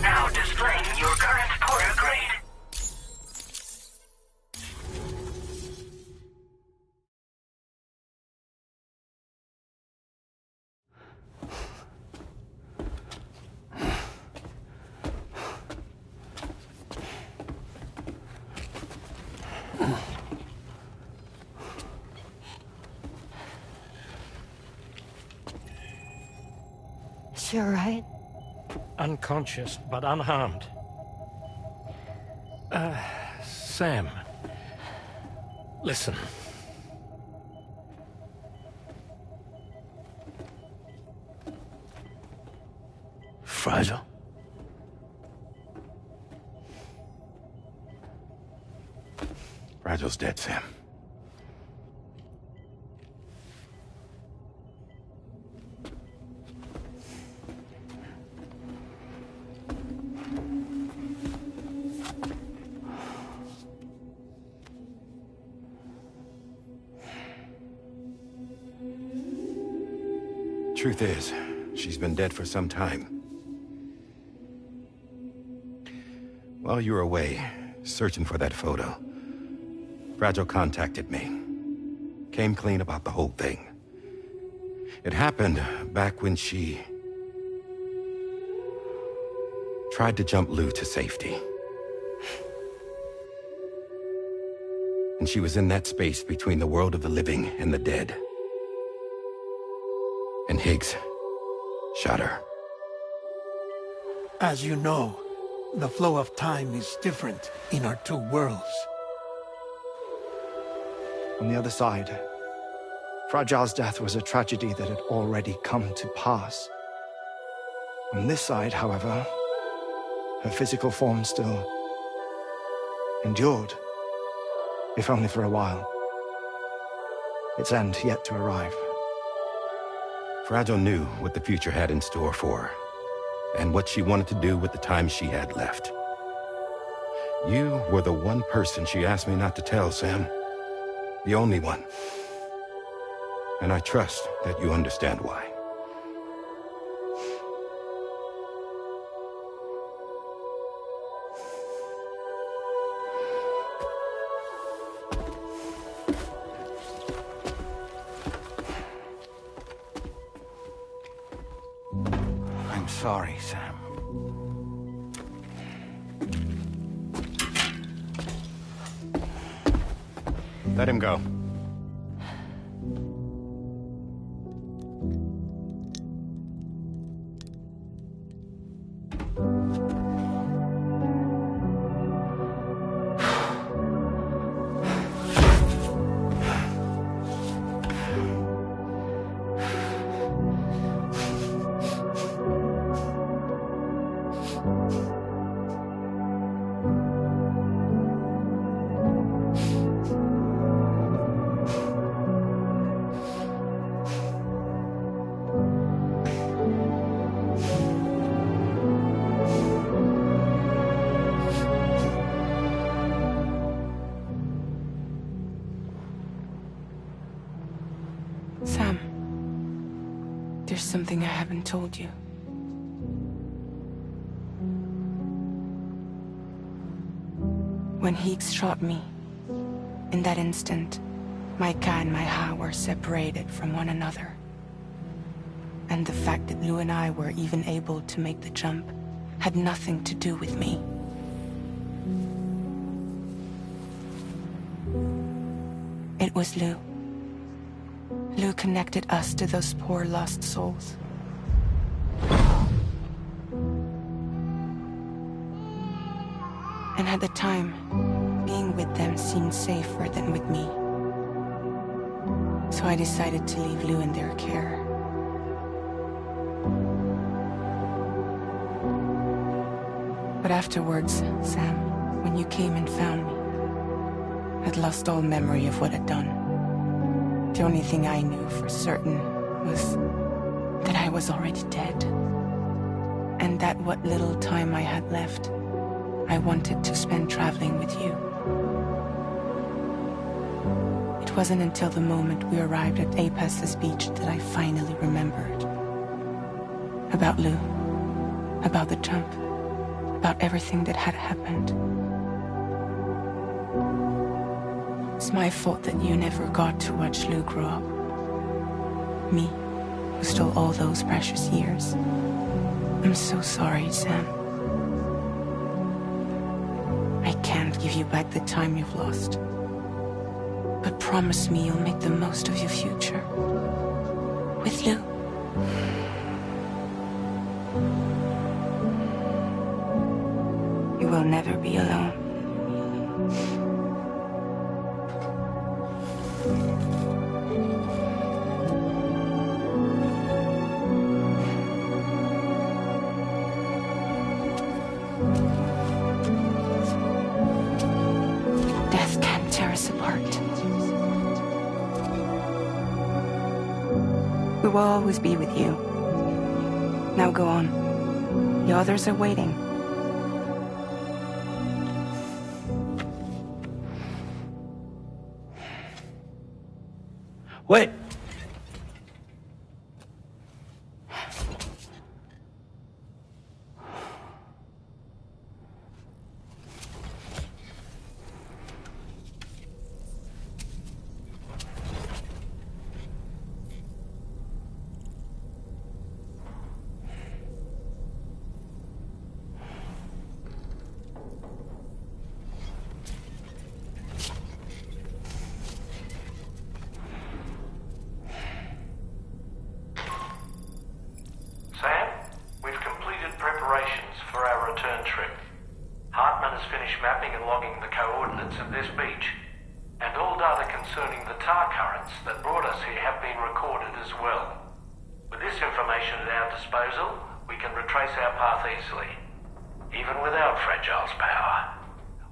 Now displaying your current porter grade. Is she alright? Unconscious, but unharmed. Sam. Listen. Fragile? Fragile's dead, Sam. Truth is, she's been dead for some time. While you were away, searching for that photo, Fragile contacted me. Came clean about the whole thing. It happened back when she tried to jump Lou to safety. And she was in that space between the world of the living and the dead. And Higgs shot her. As you know, the flow of time is different in our two worlds. On the other side, Fragile's death was a tragedy that had already come to pass. On this side, however, her physical form still endured, if only for a while. Its end yet to arrive. Fragile knew what the future had in store for her, and what she wanted to do with the time she had left. You were the one person she asked me not to tell, Sam. The only one. And I trust that you understand why. I'm sorry, Sam. Let him go. Sam, there's something I haven't told you. When Heeks shot me, in that instant, my Ka and my Ha were separated from one another. And the fact that Lou and I were even able to make the jump had nothing to do with me. It was Lou. Lou connected us to those poor lost souls. And at the time, being with them seemed safer than with me. So I decided to leave Lou in their care. But afterwards, Sam, when you came and found me, I'd lost all memory of what I'd done. The only thing I knew for certain was that I was already dead. And that what little time I had left, I wanted to spend traveling with you. It wasn't until the moment we arrived at Apas's beach that I finally remembered. About Lou, about the jump, about everything that had happened. It's my fault that you never got to watch Lou grow up. Me, who stole all those precious years. I'm so sorry, Sam. I can't give you back the time you've lost. But promise me you'll make the most of your future. With Lou. You will never be alone. Death can't tear us apart. We will always be with you. Now go on. The others are waiting. Wait! Sam, we've completed preparations for our return trip. Hartman has finished mapping and logging the coordinates of this beach, and all data concerning the tar currents that brought us here have been recorded as well. With this information at our disposal, we can retrace our path easily. Even without Fragile's power,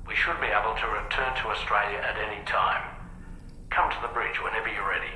we should be able to return to Australia at any time. Come to the bridge whenever you're ready.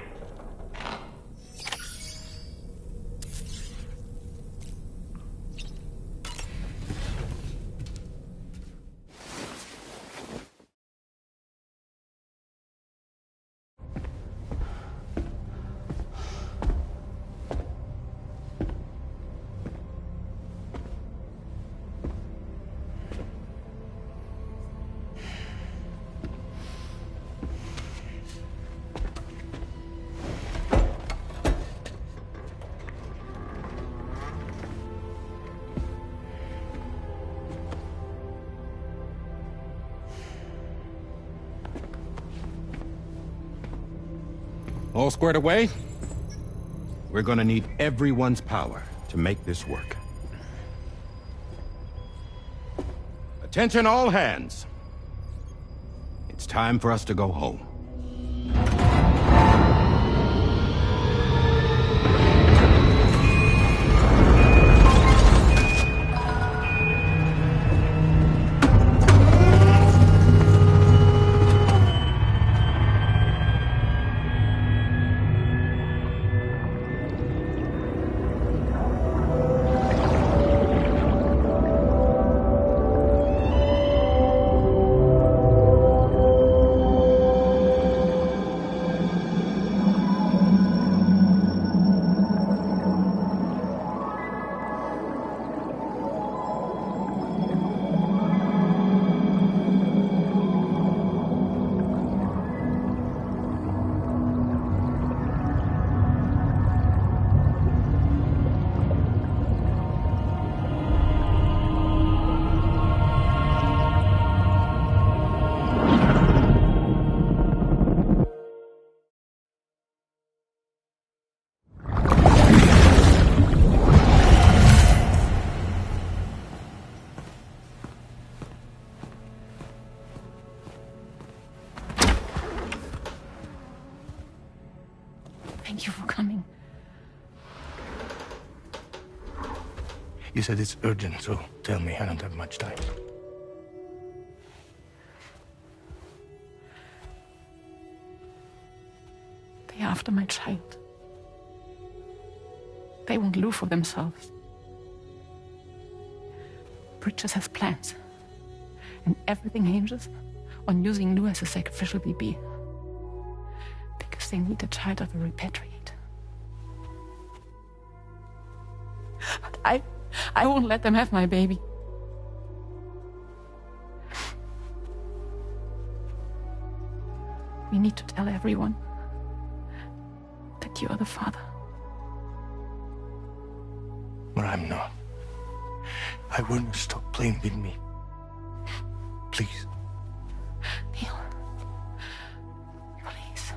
All squared away? We're gonna need everyone's power to make this work. Attention all hands. It's time for us to go home. Thank you for coming. You said it's urgent, so tell me. I don't have much time. They're after my child. They want Lou for themselves. Bridges has plans. And everything hinges on using Lou as a sacrificial BB. Because they need a child of a repatriate. But I won't let them have my baby. We need to tell everyone that you are the father. But I'm not. I want you to stop playing with me. Please. Neil. Please.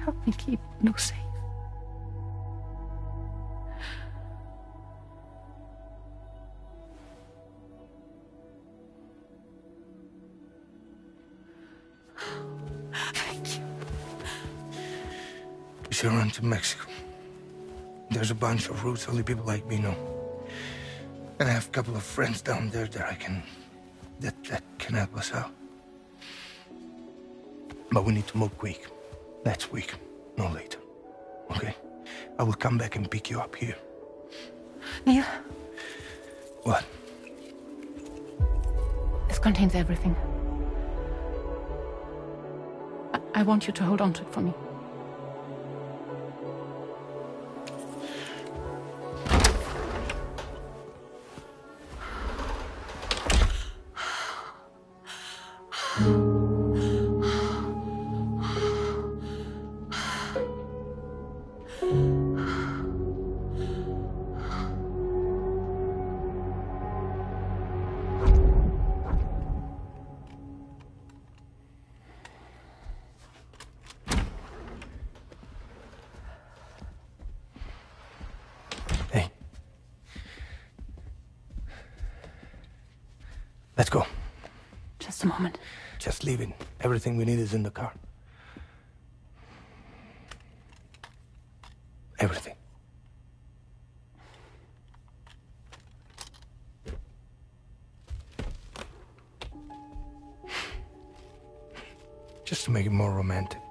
Help me keep Lou safe. Thank you. We should run to Mexico. There's a bunch of routes only people like me know. And I have a couple of friends down there that can help us out. But we need to move quick. Next week, no later. Okay? I will come back and pick you up here. Neil. What? This contains everything. I want you to hold on to it for me. Let's go. Just a moment. Just leave it. Everything we need is in the car. Everything. Just to make it more romantic.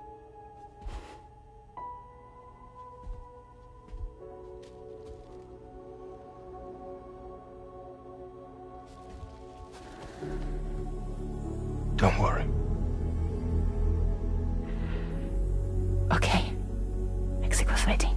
Don't worry. Okay. Mexico's ready.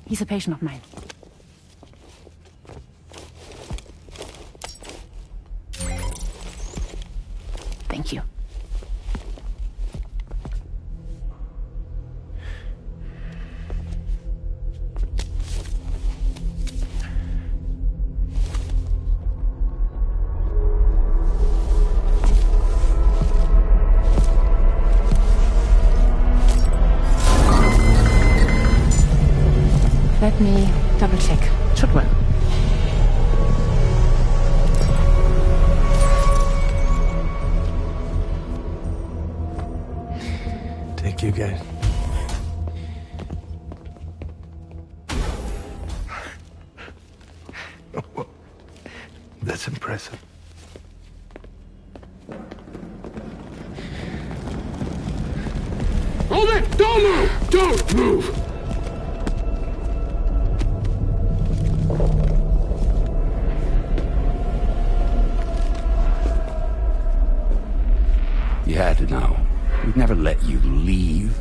He's a patient of mine. Let me double check. Should work. Thank you, guys. That's impressive. Hold it! Don't move! Don't move! You had to know. We'd never let you leave.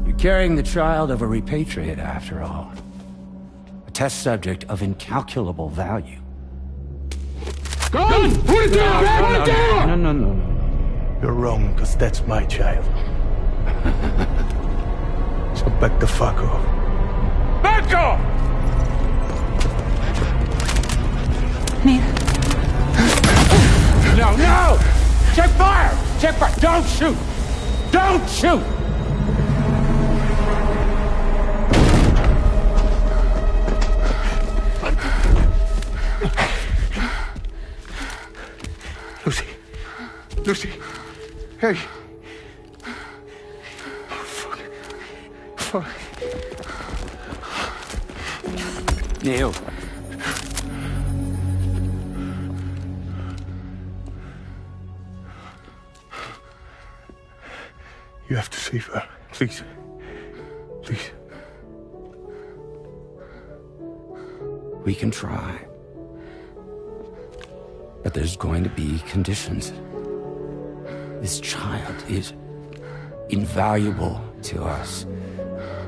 You're carrying the child of a repatriate, after all. A test subject of incalculable value. Gun! Put it down! Put it down! No. You're wrong, because that's my child. So back the fuck off. Back off! Neil. No! Check fire! Check fire! Don't shoot! Don't shoot! Lucy. Hey. Oh, fuck. Neil. You have to save her. Please. Please. We can try. But there's going to be conditions. This child is invaluable to us.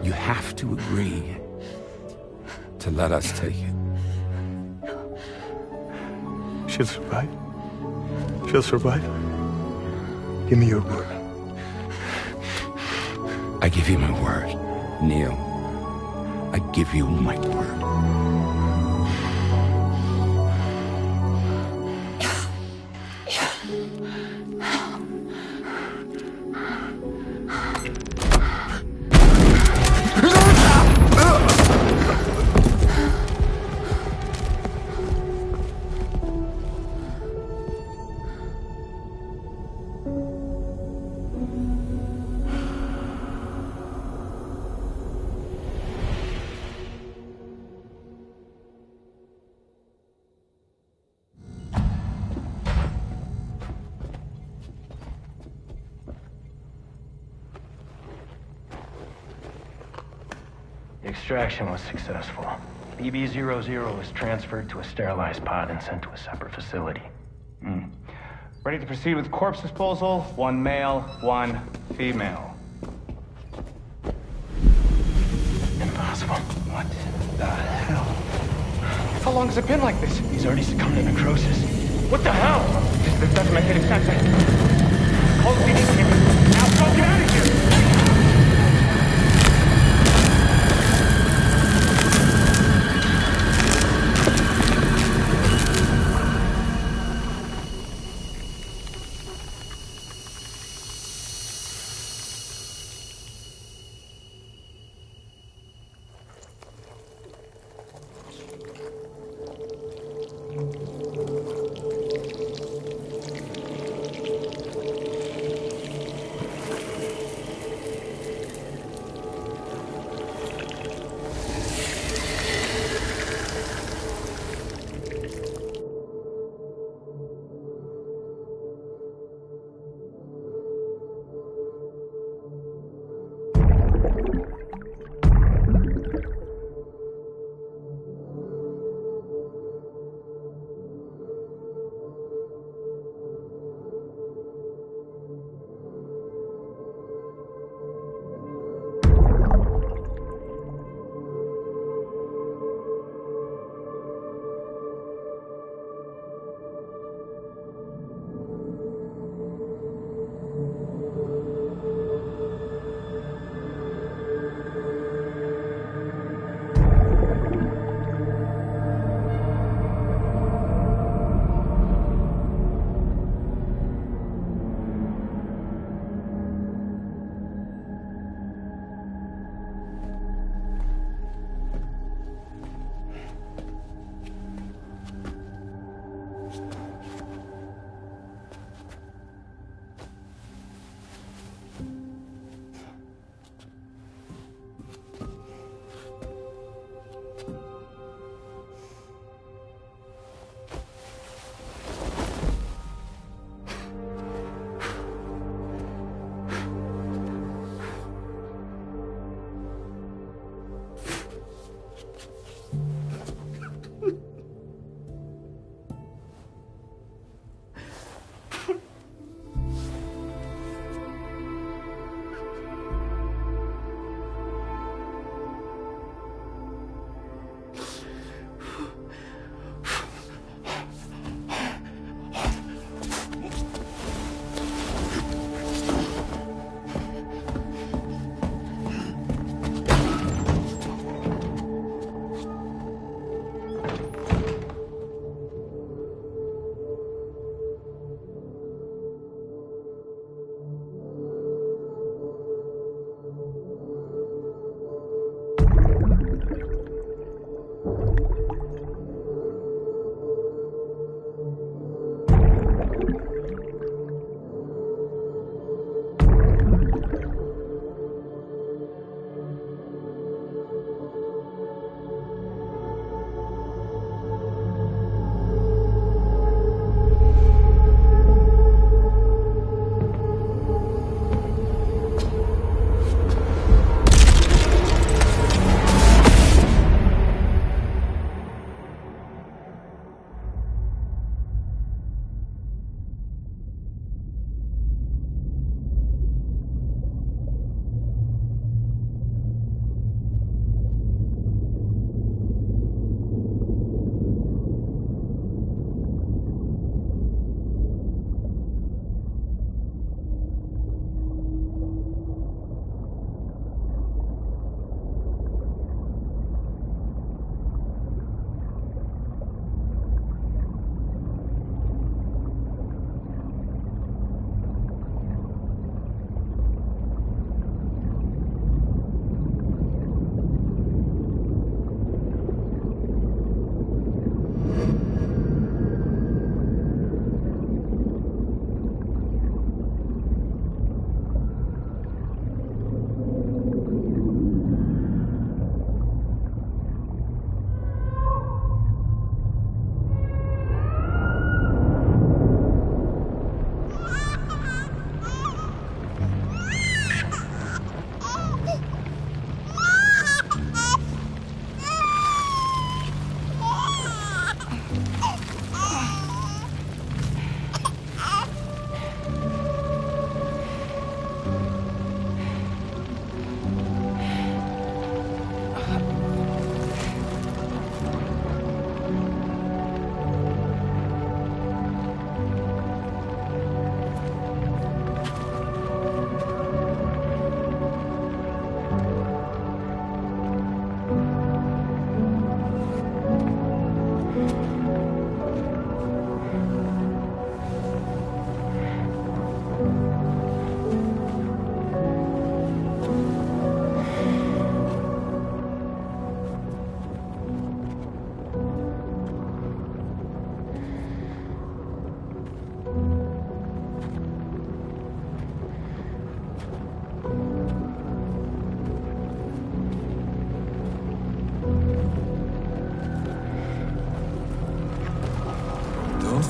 You have to agree to let us take it. She'll survive. She'll survive. Give me your word. I give you my word, Neil. I give you my word. The extraction was successful. BB-00 was transferred to a sterilized pod and sent to a separate facility. Ready to proceed with corpse disposal. 1 male, 1 female. Impossible. What the hell? How long has it been like this? He's already succumbed to necrosis. What the hell? This doesn't make any sense. Call the PD team. Now go get out of here!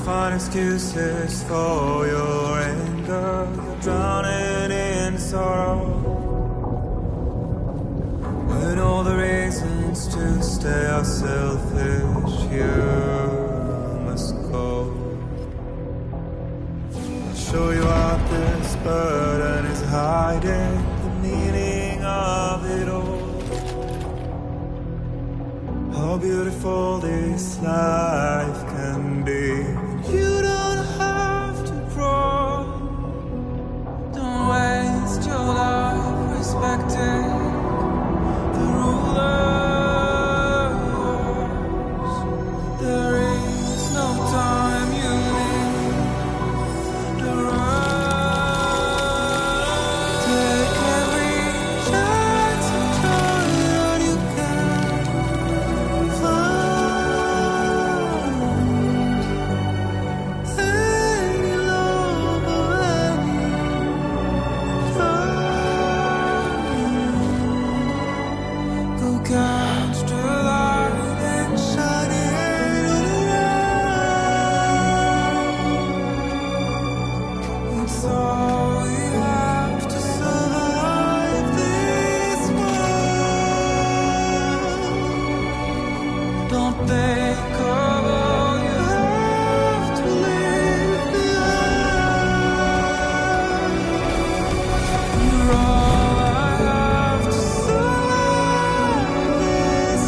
find excuses for your anger. You're drowning in sorrow. When all the reasons to stay are selfish, you must go. I'll show you out this burden is hiding the meaning of it all. How beautiful this life can be. You don't have to grow. Don't waste your life respecting the rulers. There is no time you need to run. Take every chance and joy that you can find. Any love or any time. Go catch the light and shine it all around. It's all we have to survive this world. Don't think of all you have to leave behind. You're all I have to survive this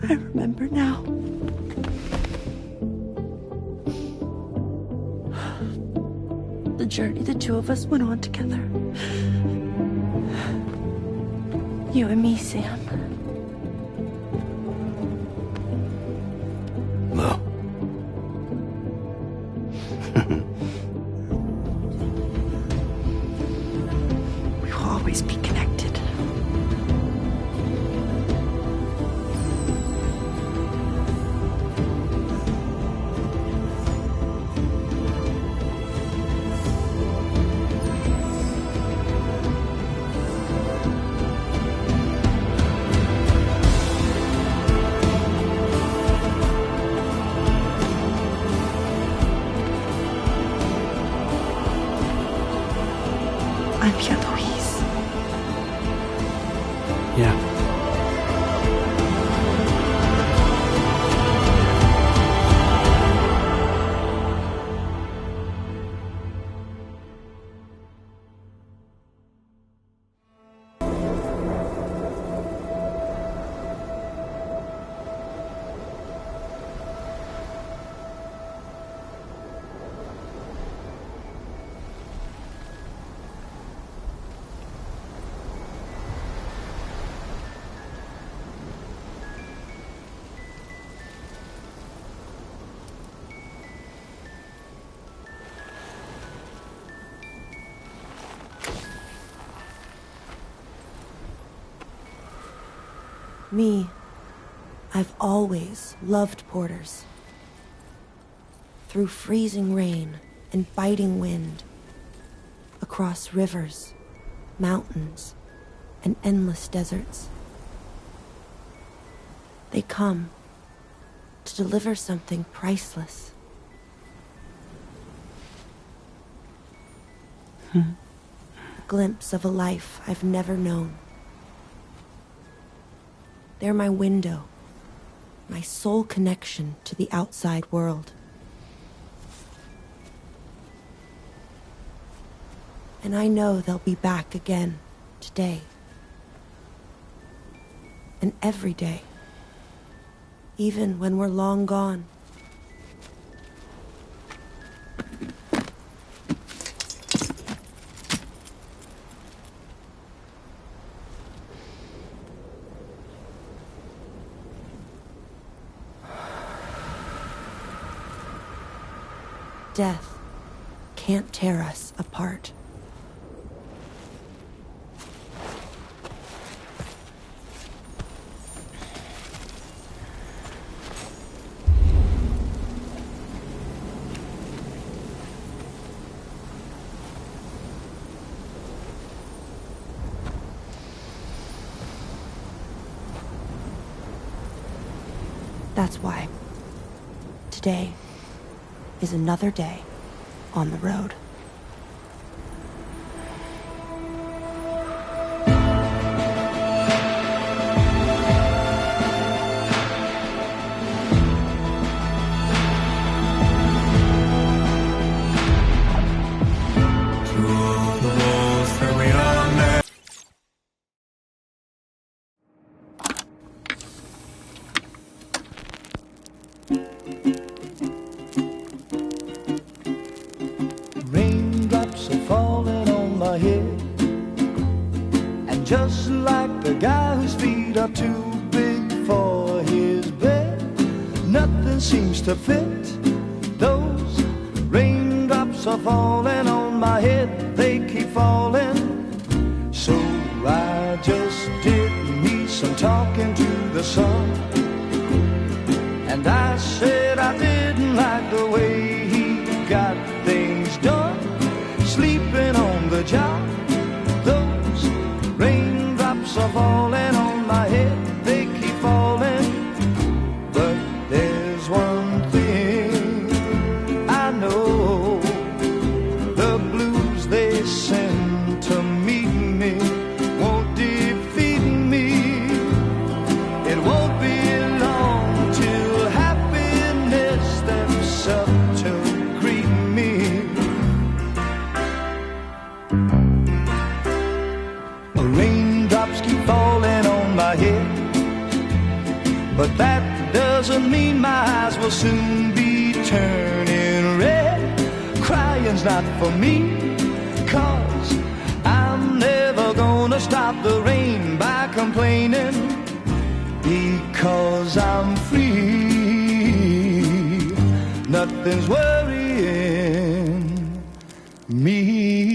I remember now. The journey the two of us went on together. You and me, Sam. No. We will always be connected. Me, I've always loved porters. Through freezing rain and biting wind, across rivers, mountains, and endless deserts. They come to deliver something priceless. A glimpse of a life I've never known. They're my window, my sole connection to the outside world. And I know they'll be back again today. And every day. Even when we're long gone. Death can't tear us apart. That's why today is another day on the road. Raindrops are falling on my head, and just like the guy whose feet are too big for his bed, nothing seems to fit. Those raindrops are falling on my head, they keep falling. So I just did me some talking to the sun, and I said I didn't like the way he got things done, sleeping on the job. Those raindrops are falling on my head, they keep falling. But there's one thing I know, the blues they send to meet me won't defeat me. It won't be long till happiness steps up to greet me. Raindrops keep falling on my head, but that doesn't mean my eyes will soon be turning red. Crying's not for me, 'cause I'm never gonna stop the rain by complaining, because I'm free. Nothing's worrying me.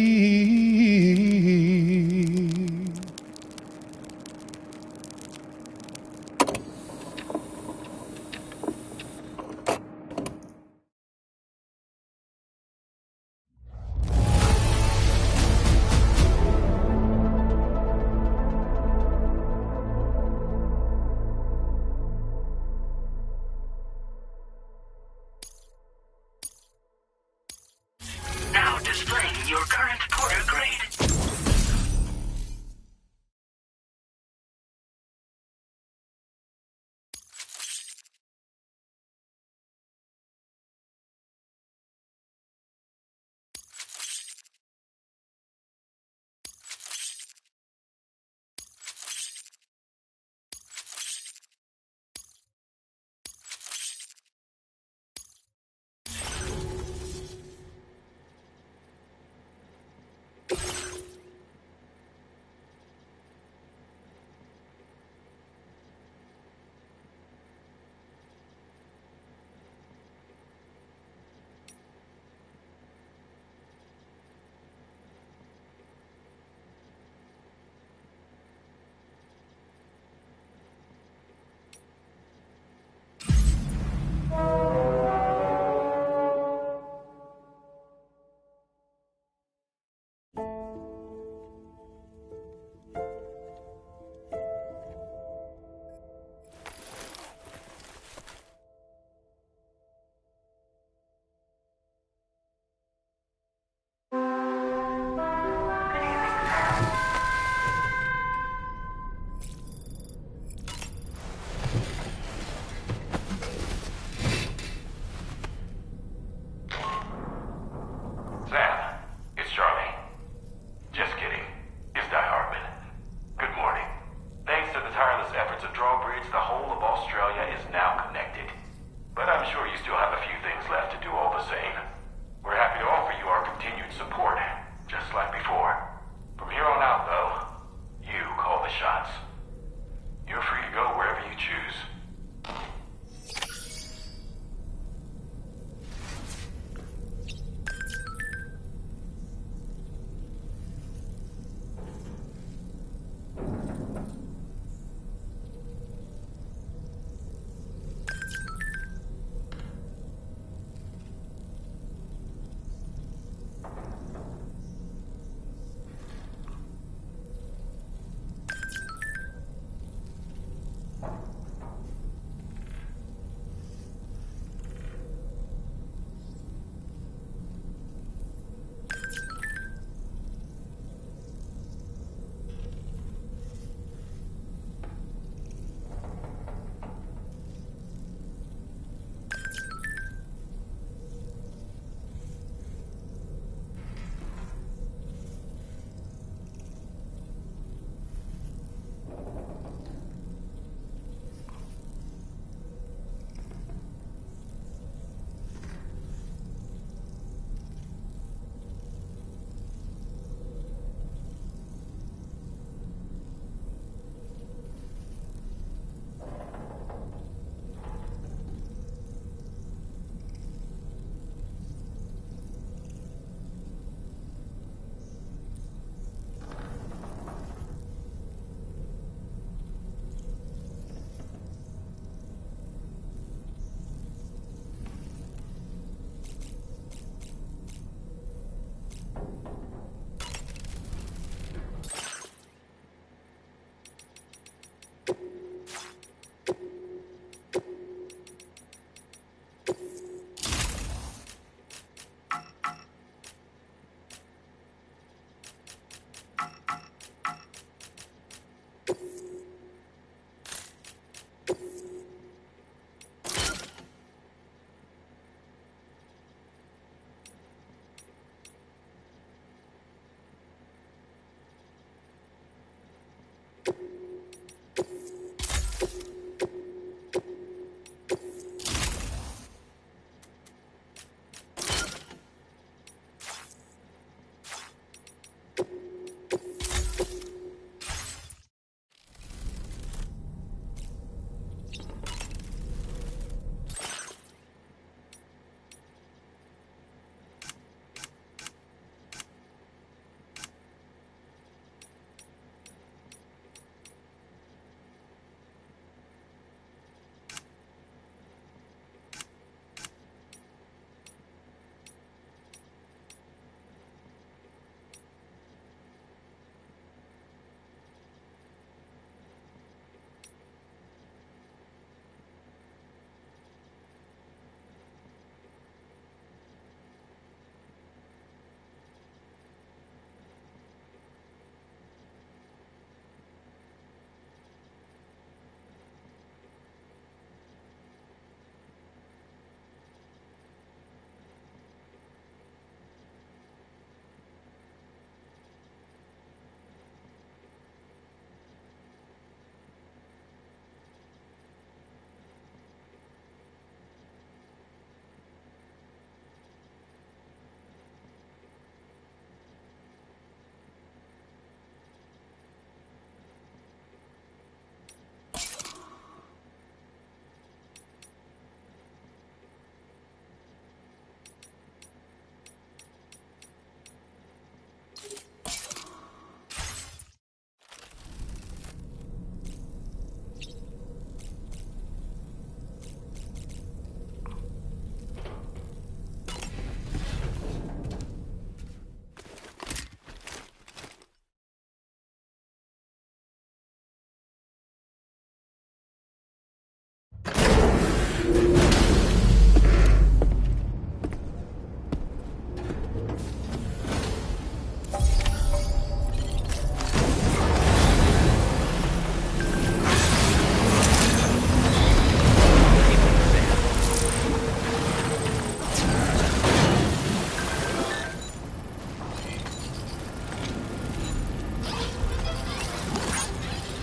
Now displaying your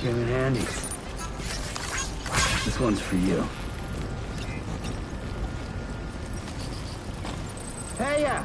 Came in handy. This one's for you. Hey, ya!